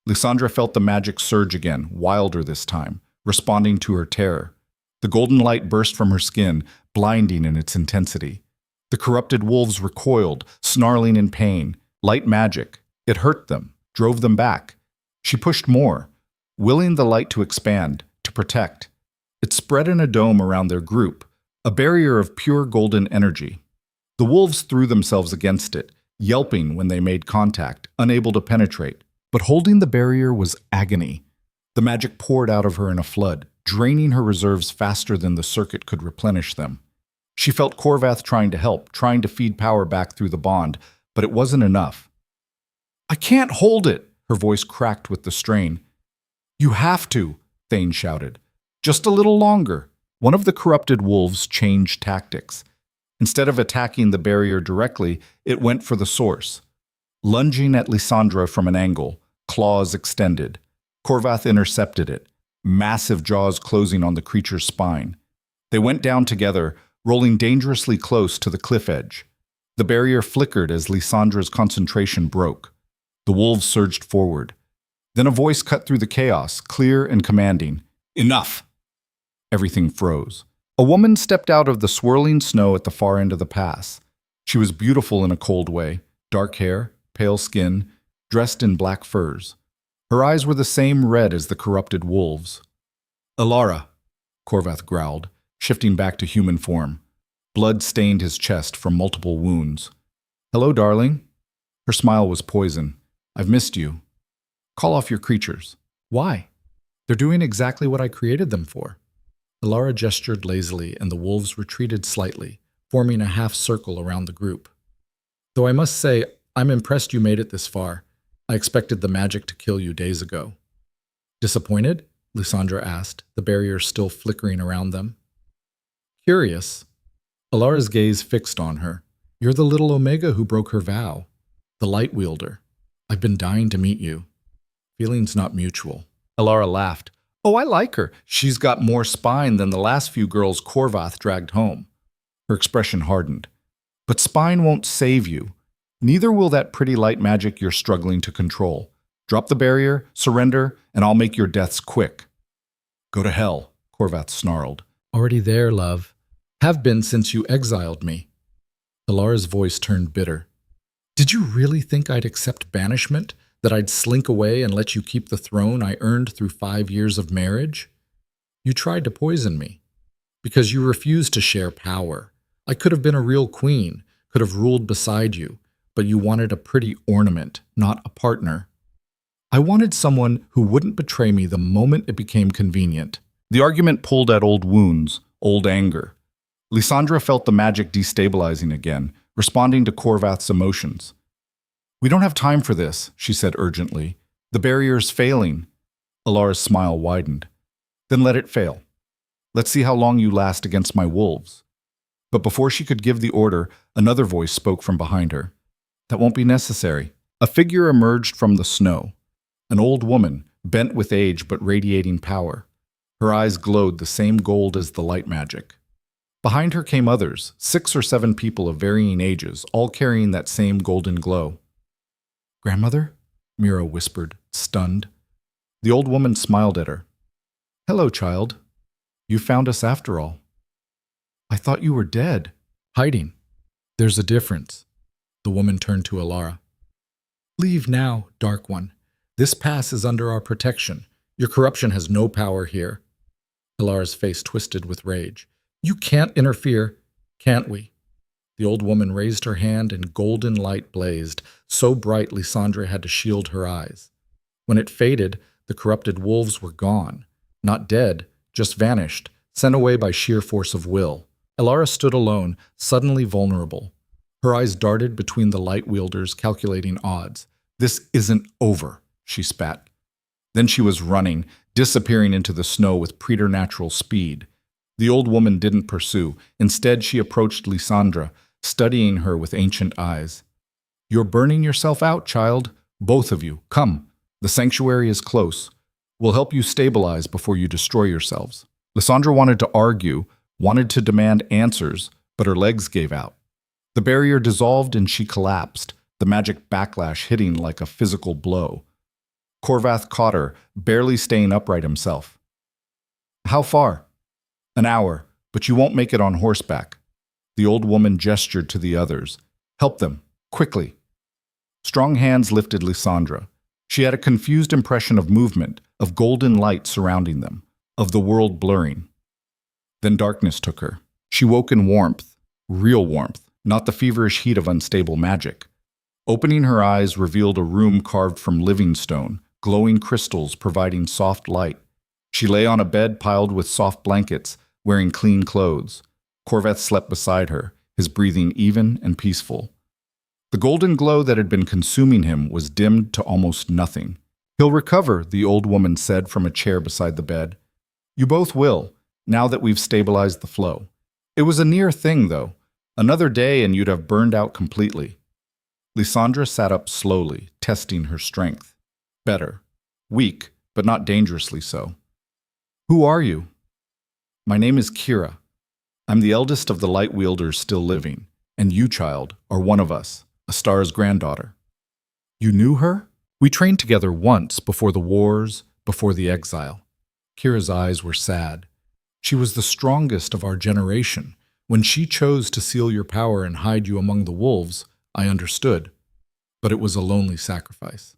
Lysandra felt the magic surge again, wilder this time, responding to her terror. The golden light burst from her skin, blinding in its intensity. The corrupted wolves recoiled, snarling in pain. Light magic. It hurt them, drove them back. She pushed more, willing the light to expand, to protect. It spread in a dome around their group, a barrier of pure golden energy. The wolves threw themselves against it, yelping when they made contact, unable to penetrate. But holding the barrier was agony. The magic poured out of her in a flood, draining her reserves faster than the circuit could replenish them. She felt Corvath trying to help, trying to feed power back through the bond, but it wasn't enough. "I can't hold it," her voice cracked with the strain. "You have to," Thane shouted. "Just a little longer." One of the corrupted wolves changed tactics. Instead of attacking the barrier directly, it went for the source. Lunging at Lysandra from an angle, claws extended. Corvath intercepted it, massive jaws closing on the creature's spine. They went down together, rolling dangerously close to the cliff edge. The barrier flickered as Lysandra's concentration broke. The wolves surged forward. Then a voice cut through the chaos, clear and commanding. "Enough!" Everything froze. A woman stepped out of the swirling snow at the far end of the pass. She was beautiful in a cold way, dark hair, pale skin, dressed in black furs. Her eyes were the same red as the corrupted wolves. "Elara," Corvath growled, shifting back to human form. Blood stained his chest from multiple wounds. "Hello, darling." Her smile was poison. "I've missed you. Call off your creatures." "Why?" "They're doing exactly what I created them for." Elara gestured lazily, and the wolves retreated slightly, forming a half circle around the group. "Though I must say, I'm impressed you made it this far. I expected the magic to kill you days ago." "Disappointed?" Lysandra asked, the barrier still flickering around them. "Curious." Elara's gaze fixed on her. "You're the little Omega who broke her vow. The light wielder. I've been dying to meet you." "Feelings not mutual." Elara laughed. "Oh, I like her. She's got more spine than the last few girls Corvath dragged home." Her expression hardened. "But spine won't save you. Neither will that pretty light magic you're struggling to control. Drop the barrier, surrender, and I'll make your deaths quick." "Go to hell," Corvath snarled. "Already there, love. Have been since you exiled me." Elara's voice turned bitter. "Did you really think I'd accept banishment? That I'd slink away and let you keep the throne I earned through 5 years of marriage? You tried to poison me. Because you refused to share power. I could have been a real queen, could have ruled beside you, but you wanted a pretty ornament, not a partner. I wanted someone who wouldn't betray me the moment it became convenient." The argument pulled at old wounds, old anger. Lysandra felt the magic destabilizing again, responding to Corvath's emotions. "We don't have time for this," she said urgently. "The barrier's failing." Elara's smile widened. "Then let it fail. Let's see how long you last against my wolves." But before she could give the order, another voice spoke from behind her. "That won't be necessary." A figure emerged from the snow. An old woman, bent with age but radiating power. Her eyes glowed the same gold as the light magic. Behind her came others, 6 or 7 people of varying ages, all carrying that same golden glow. "Grandmother?" Mira whispered, stunned. The old woman smiled at her. "Hello, child. You found us after all." "I thought you were dead." "Hiding. There's a difference." The woman turned to Elara. "Leave now, Dark One. This pass is under our protection. Your corruption has no power here." Elara's face twisted with rage. "You can't interfere, can't we?" The old woman raised her hand and golden light blazed, so bright Lysandra had to shield her eyes. When it faded, the corrupted wolves were gone. Not dead, just vanished, sent away by sheer force of will. Elara stood alone, suddenly vulnerable. Her eyes darted between the light wielders, calculating odds. "This isn't over," she spat. Then she was running, disappearing into the snow with preternatural speed. The old woman didn't pursue. Instead, she approached Lysandra, studying her with ancient eyes. "You're burning yourself out, child. Both of you. Come. The sanctuary is close. We'll help you stabilize before you destroy yourselves." Lysandra wanted to argue, wanted to demand answers, but her legs gave out. The barrier dissolved and she collapsed, the magic backlash hitting like a physical blow. Corvath caught her, barely staying upright himself. "How far?" "An hour, but you won't make it on horseback." The old woman gestured to the others. "Help them, quickly." Strong hands lifted Lysandra. She had a confused impression of movement, of golden light surrounding them, of the world blurring. Then darkness took her. She woke in warmth, real warmth, not the feverish heat of unstable magic. Opening her eyes revealed a room carved from living stone, glowing crystals providing soft light. She lay on a bed piled with soft blankets, wearing clean clothes. Corvath slept beside her, his breathing even and peaceful. The golden glow that had been consuming him was dimmed to almost nothing. "He'll recover," the old woman said from a chair beside the bed. "You both will, now that we've stabilized the flow. It was a near thing, though. Another day and you'd have burned out completely." Lysandra sat up slowly, testing her strength. Better. Weak, but not dangerously so. Who are you? My name is Kira. I'm the eldest of the light wielders still living, and you, child, are one of us, a star's granddaughter. You knew her? We trained together once before the wars, before the exile. Kira's eyes were sad. She was the strongest of our generation. When she chose to seal your power and hide you among the wolves, I understood. But it was a lonely sacrifice.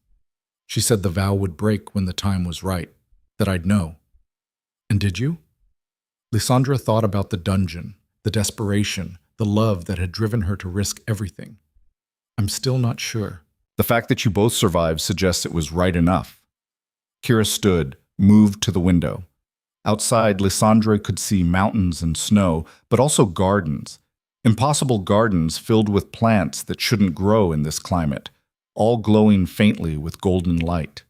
She said the vow would break when the time was right, that I'd know. And did you? Lysandra thought about the dungeon, the desperation, the love that had driven her to risk everything. I'm still not sure. The fact that you both survived suggests it was right enough. Kira stood, moved to the window. Outside, Lysandra could see mountains and snow, but also gardens. Impossible gardens filled with plants that shouldn't grow in this climate, all glowing faintly with golden light.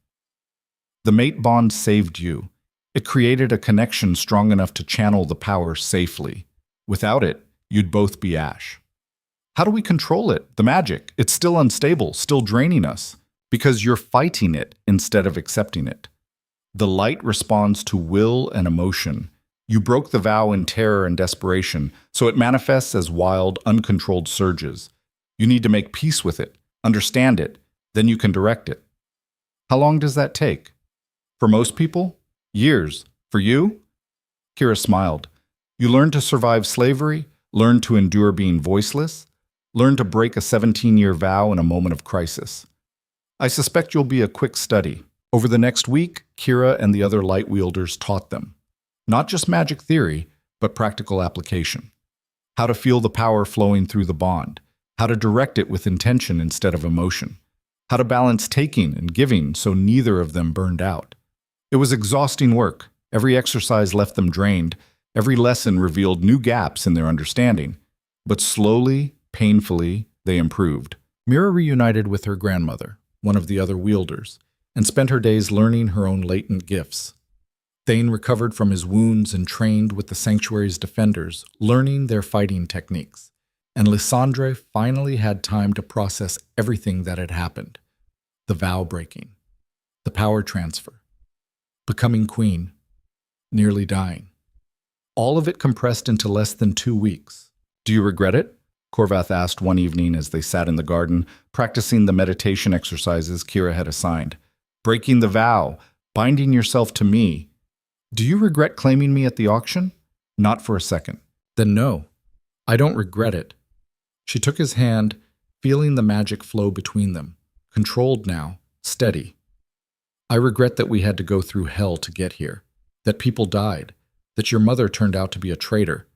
The mate bond saved you. It created a connection strong enough to channel the power safely. Without it, you'd both be ash. How do we control it? The magic. It's still unstable, still draining us, because you're fighting it instead of accepting it. The light responds to will and emotion. You broke the vow in terror and desperation, so it manifests as wild, uncontrolled surges. You need to make peace with it, understand it, then you can direct it. How long does that take? For most people, years. For you? Kira smiled. You learned to survive slavery, learned to endure being voiceless, learned to break a 17-year vow in a moment of crisis. I suspect you'll be a quick study. Over the next week, Kira and the other light wielders taught them. Not just magic theory, but practical application. How to feel the power flowing through the bond. How to direct it with intention instead of emotion. How to balance taking and giving so neither of them burned out. It was exhausting work. Every exercise left them drained. Every lesson revealed new gaps in their understanding. But slowly, painfully, they improved. Mira reunited with her grandmother, one of the other wielders, and spent her days learning her own latent gifts. Thane recovered from his wounds and trained with the sanctuary's defenders, learning their fighting techniques. And Lysandra finally had time to process everything that had happened. The vow breaking, the power transfer, becoming queen, nearly dying. All of it compressed into less than 2 weeks. Do you regret it? Corvath asked one evening as they sat in the garden, practicing the meditation exercises Kira had assigned. Breaking the vow, binding yourself to me. Do you regret claiming me at the auction? Not for a second. Then no, I don't regret it. She took his hand, feeling the magic flow between them, controlled now, steady. I regret that we had to go through hell to get here, that people died, that your mother turned out to be a traitor.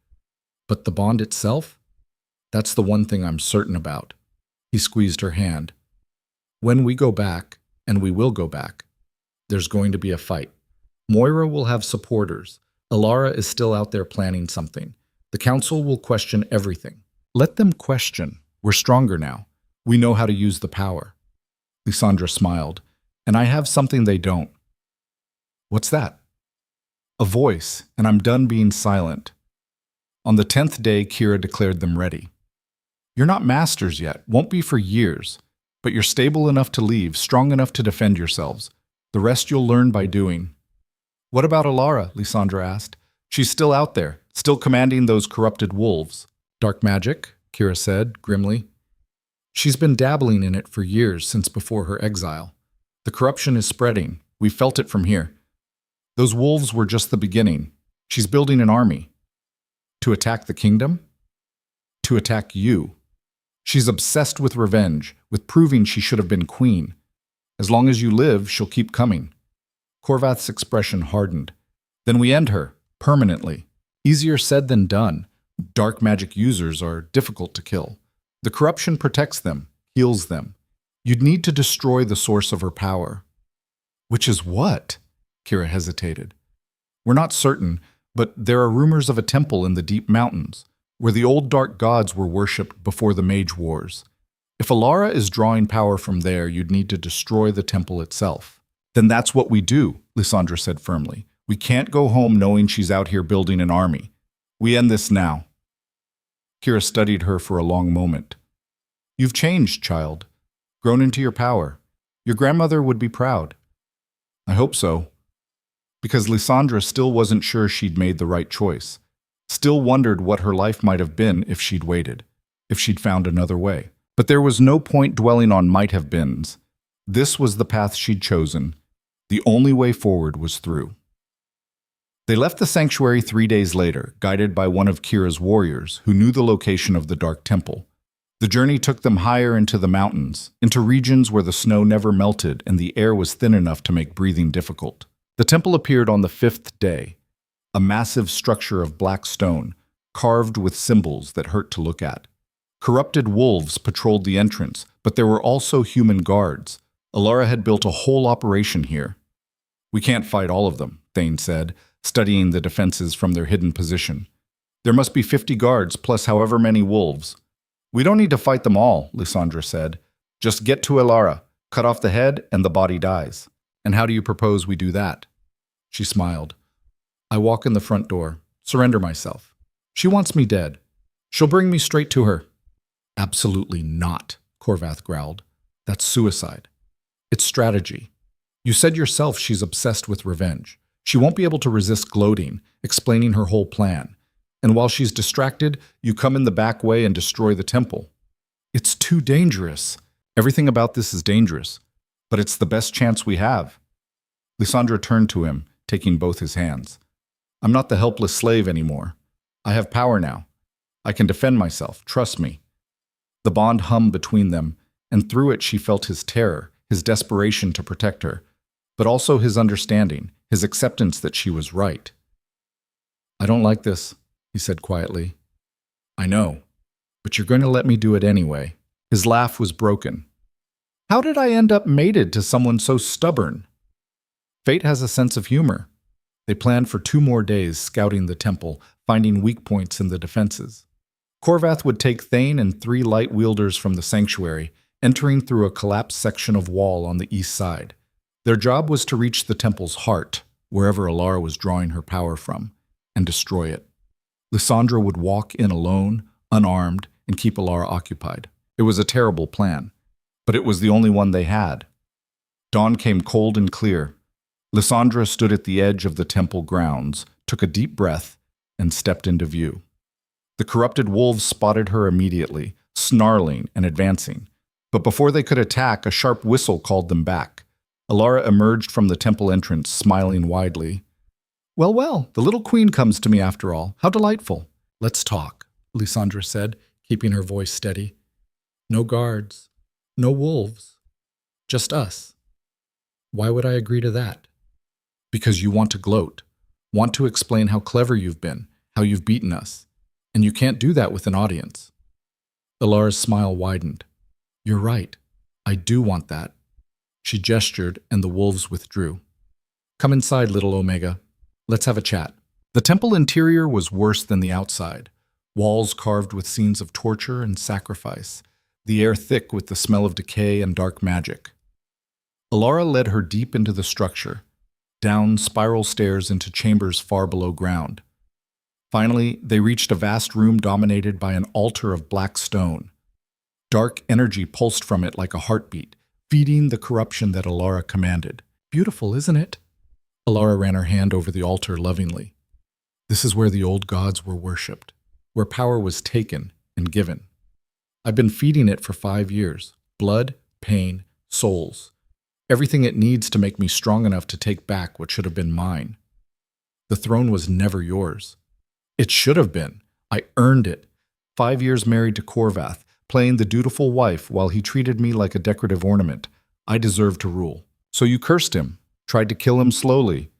But the bond itself? That's the one thing I'm certain about. He squeezed her hand. When we go back, and we will go back, there's going to be a fight. Moira will have supporters. Elara is still out there planning something. The council will question everything. Let them question. We're stronger now. We know how to use the power. Lysandra smiled. And I have something they don't. What's that? A voice, and I'm done being silent. On the 10th day, Kira declared them ready. You're not masters yet, won't be for years, but you're stable enough to leave, strong enough to defend yourselves. The rest you'll learn by doing. What about Elara? Lysandra asked. She's still out there, still commanding those corrupted wolves. Dark magic, Kira said, grimly. She's been dabbling in it for years since before her exile. The corruption is spreading. We felt it from here. Those wolves were just the beginning. She's building an army. To attack the kingdom? To attack you. She's obsessed with revenge, with proving she should have been queen. As long as you live, she'll keep coming. Corvath's expression hardened. Then we end her, permanently. Easier said than done. Dark magic users are difficult to kill. The corruption protects them, heals them. You'd need to destroy the source of her power. Which is what? Kira hesitated. We're not certain, but there are rumors of a temple in the deep mountains, where the old dark gods were worshipped before the Mage Wars. If Elara is drawing power from there, you'd need to destroy the temple itself. Then that's what we do, Lysandra said firmly. We can't go home knowing she's out here building an army. We end this now. Kira studied her for a long moment. You've changed, child. Grown into your power. Your grandmother would be proud. I hope so. Because Lysandra still wasn't sure she'd made the right choice. Still wondered what her life might have been if she'd waited, if she'd found another way. But there was no point dwelling on might-have-beens. This was the path she'd chosen. The only way forward was through. They left the sanctuary 3 days later, guided by one of Kira's warriors, who knew the location of the Dark Temple. The journey took them higher into the mountains, into regions where the snow never melted and the air was thin enough to make breathing difficult. The temple appeared on the 5th day, a massive structure of black stone, carved with symbols that hurt to look at. Corrupted wolves patrolled the entrance, but there were also human guards. Elara had built a whole operation here. "We can't fight all of them," Thane said, studying the defenses from their hidden position. "There must be 50 guards plus however many wolves." "We don't need to fight them all," Lysandra said. "Just get to Elara, cut off the head, and the body dies." "And how do you propose we do that?" She smiled. "I walk in the front door, surrender myself. She wants me dead. She'll bring me straight to her." "Absolutely not," Corvath growled. "That's suicide. It's strategy. You said yourself she's obsessed with revenge. She won't be able to resist gloating, explaining her whole plan. And while she's distracted, you come in the back way and destroy the temple. It's too dangerous." "Everything about this is dangerous, but it's the best chance we have." Lysandra turned to him, taking both his hands. "I'm not the helpless slave anymore. I have power now. I can defend myself, trust me." The bond hummed between them, and through it she felt his terror, his desperation to protect her, but also his understanding, his acceptance that she was right. "I don't like this," he said quietly. "I know, but you're going to let me do it anyway." His laugh was broken. "How did I end up mated to someone so stubborn?" Fate has a sense of humor. They planned for 2 more days scouting the temple, finding weak points in the defenses. Corvath would take Thane and 3 light wielders from the sanctuary, entering through a collapsed section of wall on the east side. Their job was to reach the temple's heart, wherever Elara was drawing her power from, and destroy it. Lysandra would walk in alone, unarmed, and keep Elara occupied. It was a terrible plan, but it was the only one they had. Dawn came cold and clear. Lysandra stood at the edge of the temple grounds, took a deep breath, and stepped into view. The corrupted wolves spotted her immediately, snarling and advancing. But before they could attack, a sharp whistle called them back. Elara emerged from the temple entrance, smiling widely. "Well, well, the little queen comes to me after all. How delightful." "Let's talk," Lysandra said, keeping her voice steady. "No guards, no wolves, just us." "Why would I agree to that?" "Because you want to gloat, want to explain how clever you've been, how you've beaten us. And you can't do that with an audience." Elara's smile widened. "You're right. I do want that." She gestured, and the wolves withdrew. "Come inside, little Omega. Let's have a chat." The temple interior was worse than the outside. Walls carved with scenes of torture and sacrifice. The air thick with the smell of decay and dark magic. Elara led her deep into the structure, down spiral stairs into chambers far below ground. Finally, they reached a vast room dominated by an altar of black stone. Dark energy pulsed from it like a heartbeat, feeding the corruption that Elara commanded. "Beautiful, isn't it?" Elara ran her hand over the altar lovingly. "This is where the old gods were worshipped, where power was taken and given. I've been feeding it for 5 years. Blood, pain, souls. Everything it needs to make me strong enough to take back what should have been mine. The throne was never yours. It should have been. I earned it. 5 years married to Corvath, playing the dutiful wife while he treated me like a decorative ornament. I deserved to rule. So you cursed him, tried to kill him slowly.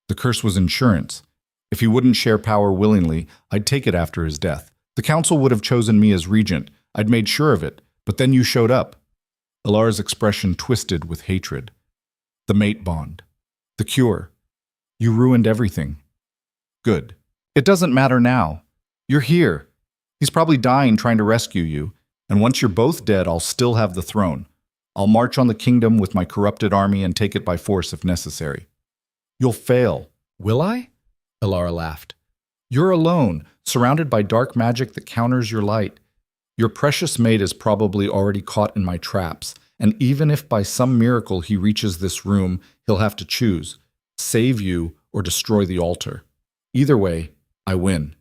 The curse was insurance. If he wouldn't share power willingly, I'd take it after his death. The council would have chosen me as regent. I'd made sure of it. But then you showed up." Elara's expression twisted with hatred. "The mate bond. The cure. You ruined everything." "Good. It doesn't matter now. You're here. He's probably dying trying to rescue you, and once you're both dead, I'll still have the throne. I'll march on the kingdom with my corrupted army and take it by force if necessary." "You'll fail." "Will I?" Elara laughed. "You're alone, surrounded by dark magic that counters your light. Your precious mate is probably already caught in my traps, and even if by some miracle he reaches this room, he'll have to choose, save you or destroy the altar. Either way, I win.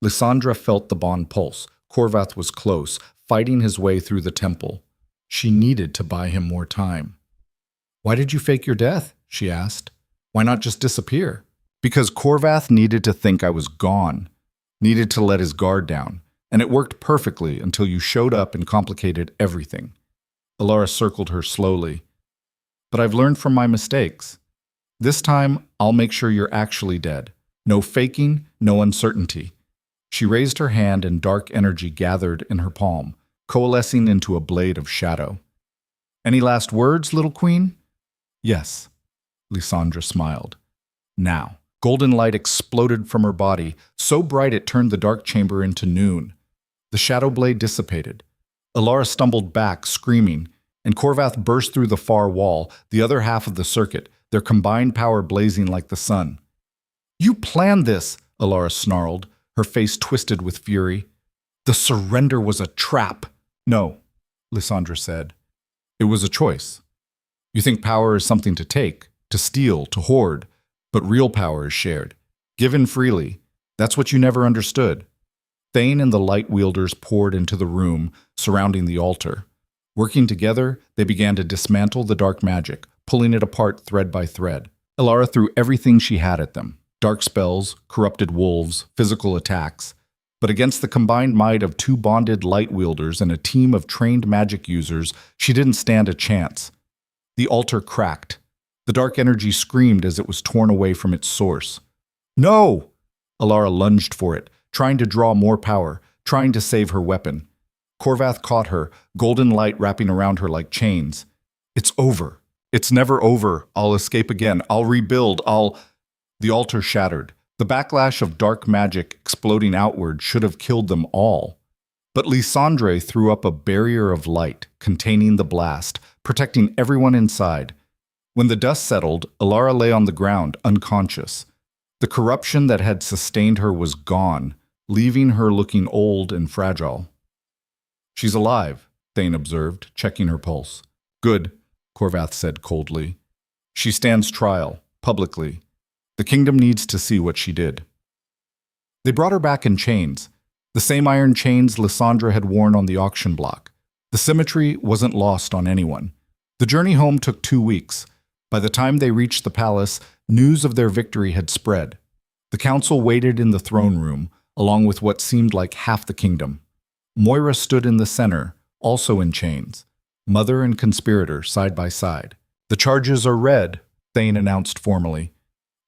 Lysandra felt the bond pulse. Corvath was close, fighting his way through the temple. She needed to buy him more time. "Why did you fake your death?" she asked. "Why not just disappear?" "Because Corvath needed to think I was gone, needed to let his guard down, and it worked perfectly until you showed up and complicated everything." Elara circled her slowly. "But I've learned from my mistakes. This time, I'll make sure you're actually dead. No faking, no uncertainty." She raised her hand and dark energy gathered in her palm, coalescing into a blade of shadow. "Any last words, little queen?" "Yes," Lysandra smiled. Now, golden light exploded from her body, so bright it turned the dark chamber into noon. The shadow blade dissipated. Elara stumbled back, screaming, and Corvath burst through the far wall, the other half of the circuit, their combined power blazing like the sun. "You planned this," Elara snarled, her face twisted with fury. "The surrender was a trap." "No," Lysandra said. "It was a choice. You think power is something to take, to steal, to hoard, but real power is shared, given freely. That's what you never understood." Thane and the light wielders poured into the room surrounding the altar. Working together, they began to dismantle the dark magic, pulling it apart thread by thread. Elara threw everything she had at them: dark spells, corrupted wolves, physical attacks. But against the combined might of two bonded light wielders and a team of trained magic users, she didn't stand a chance. The altar cracked. The dark energy screamed as it was torn away from its source. "No!" Elara lunged for it, trying to draw more power, trying to save her weapon. Corvath caught her, golden light wrapping around her like chains. "It's over. It's never over. I'll escape again. I'll rebuild. The altar shattered. The backlash of dark magic exploding outward should have killed them all. But Lysandra threw up a barrier of light, containing the blast, protecting everyone inside. When the dust settled, Elara lay on the ground, unconscious. The corruption that had sustained her was gone, leaving her looking old and fragile. "She's alive," Thane observed, checking her pulse. "Good," Corvath said coldly. "She stands trial, publicly. The kingdom needs to see what she did." They brought her back in chains, the same iron chains Lysandra had worn on the auction block. The symmetry wasn't lost on anyone. The journey home took 2 weeks. By the time they reached the palace, news of their victory had spread. The council waited in the throne room, along with what seemed like half the kingdom. Moira stood in the center, also in chains, mother and conspirator side by side. "The charges are read," Thane announced formally.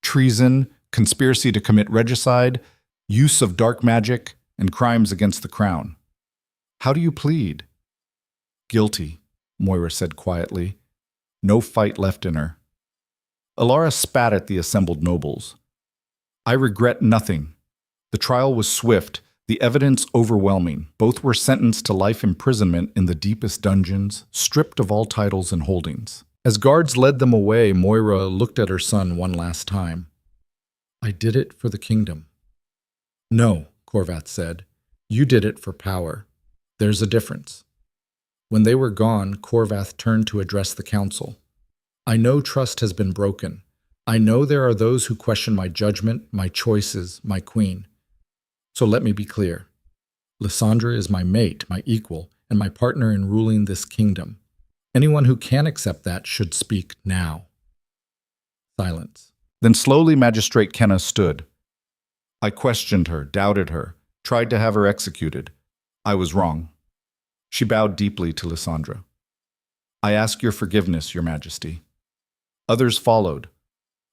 "Treason, conspiracy to commit regicide, use of dark magic, and crimes against the crown." "How do you plead?" "Guilty," Moira said quietly. No fight left in her. Elara spat at the assembled nobles. "I regret nothing. The trial was swift, the evidence overwhelming. Both were sentenced to life imprisonment in the deepest dungeons, stripped of all titles and holdings." As guards led them away, Moira looked at her son one last time. "I did it for the kingdom." "No," Corvath said. "You did it for power. There's a difference." When they were gone, Corvath turned to address the council. "I know trust has been broken. I know there are those who question my judgment, my choices, my queen. So let me be clear. Lysandra is my mate, my equal, and my partner in ruling this kingdom. Anyone who can accept that should speak now." Silence. Then slowly Magistrate Kenna stood. "I questioned her, doubted her, tried to have her executed. I was wrong." She bowed deeply to Lysandra. "I ask your forgiveness, Your Majesty." Others followed.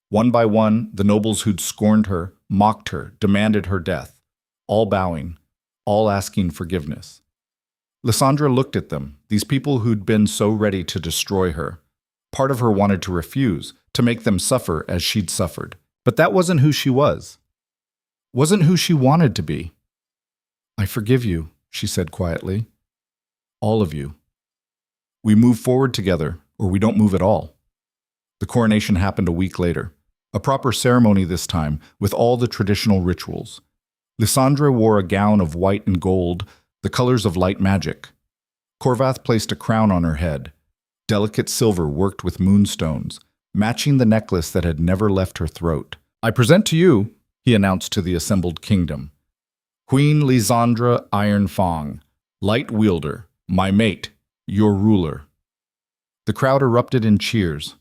One by one, the nobles who'd scorned her, mocked her, demanded her death, all bowing, all asking forgiveness. Lysandra looked at them, these people who'd been so ready to destroy her. Part of her wanted to refuse, to make them suffer as she'd suffered. But that wasn't who she was. Wasn't who she wanted to be. "I forgive you," she said quietly. "All of you. We move forward together, or we don't move at all." The coronation happened a week later. A proper ceremony this time, with all the traditional rituals. Lysandra wore a gown of white and gold, the colors of light magic. Corvath placed a crown on her head, delicate silver worked with moonstones, matching the necklace that had never left her throat. "I present to you," he announced to the assembled kingdom, "Queen Lysandra Ironfang, light wielder, my mate, your ruler." The crowd erupted in cheers.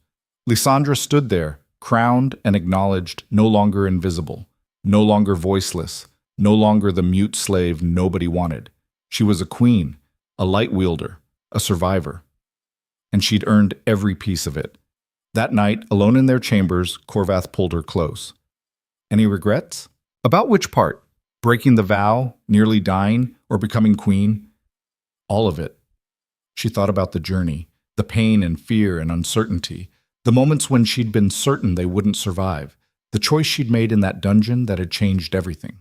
Lysandra stood there, crowned and acknowledged, no longer invisible, no longer voiceless, no longer the mute slave nobody wanted. She was a queen, a light wielder, a survivor. And she'd earned every piece of it. That night, alone in their chambers, Corvath pulled her close. "Any regrets?" "About which part? Breaking the vow, nearly dying, or becoming queen?" "All of it." She thought about the journey, the pain and fear and uncertainty, the moments when she'd been certain they wouldn't survive, the choice she'd made in that dungeon that had changed everything.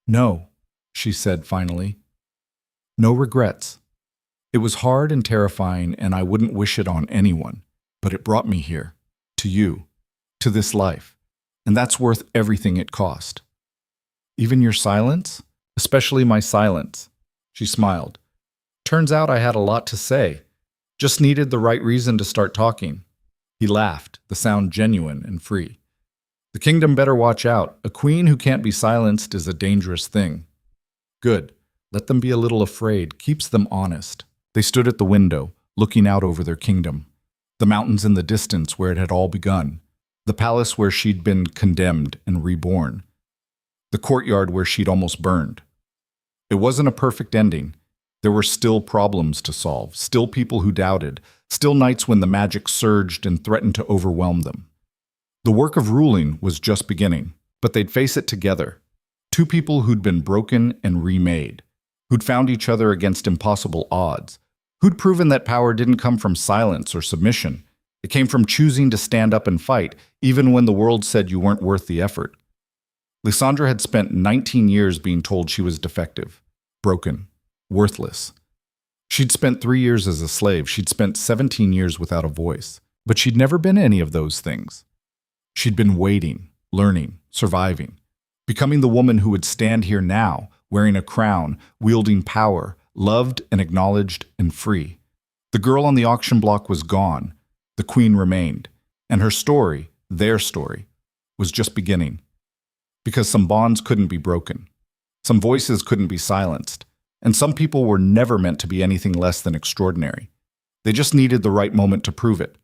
"No," she said finally. "No regrets. It was hard and terrifying, and I wouldn't wish it on anyone, but it brought me here, to you, to this life, and that's worth everything it cost." "Even your silence?" "Especially my silence," she smiled. "Turns out I had a lot to say. Just needed the right reason to start talking." He laughed, the sound genuine and free. "The kingdom better watch out. A queen who can't be silenced is a dangerous thing." "Good. Let them be a little afraid. Keeps them honest." They stood at the window, looking out over their kingdom. The mountains in the distance where it had all begun. The palace where she'd been condemned and reborn. The courtyard where she'd almost burned. It wasn't a perfect ending. There were still problems to solve, still people who doubted, still nights when the magic surged and threatened to overwhelm them. The work of ruling was just beginning, but they'd face it together. Two people who'd been broken and remade, who'd found each other against impossible odds, who'd proven that power didn't come from silence or submission. It came from choosing to stand up and fight, even when the world said you weren't worth the effort. Lysandra had spent 19 years being told she was defective, broken, worthless. She'd spent 3 years as a slave. She'd spent 17 years without a voice. But she'd never been any of those things. She'd been waiting, learning, surviving, becoming the woman who would stand here now, wearing a crown, wielding power, loved and acknowledged and free. The girl on the auction block was gone. The queen remained. And her story, their story, was just beginning. Because some bonds couldn't be broken. Some voices couldn't be silenced. And some people were never meant to be anything less than extraordinary. They just needed the right moment to prove it.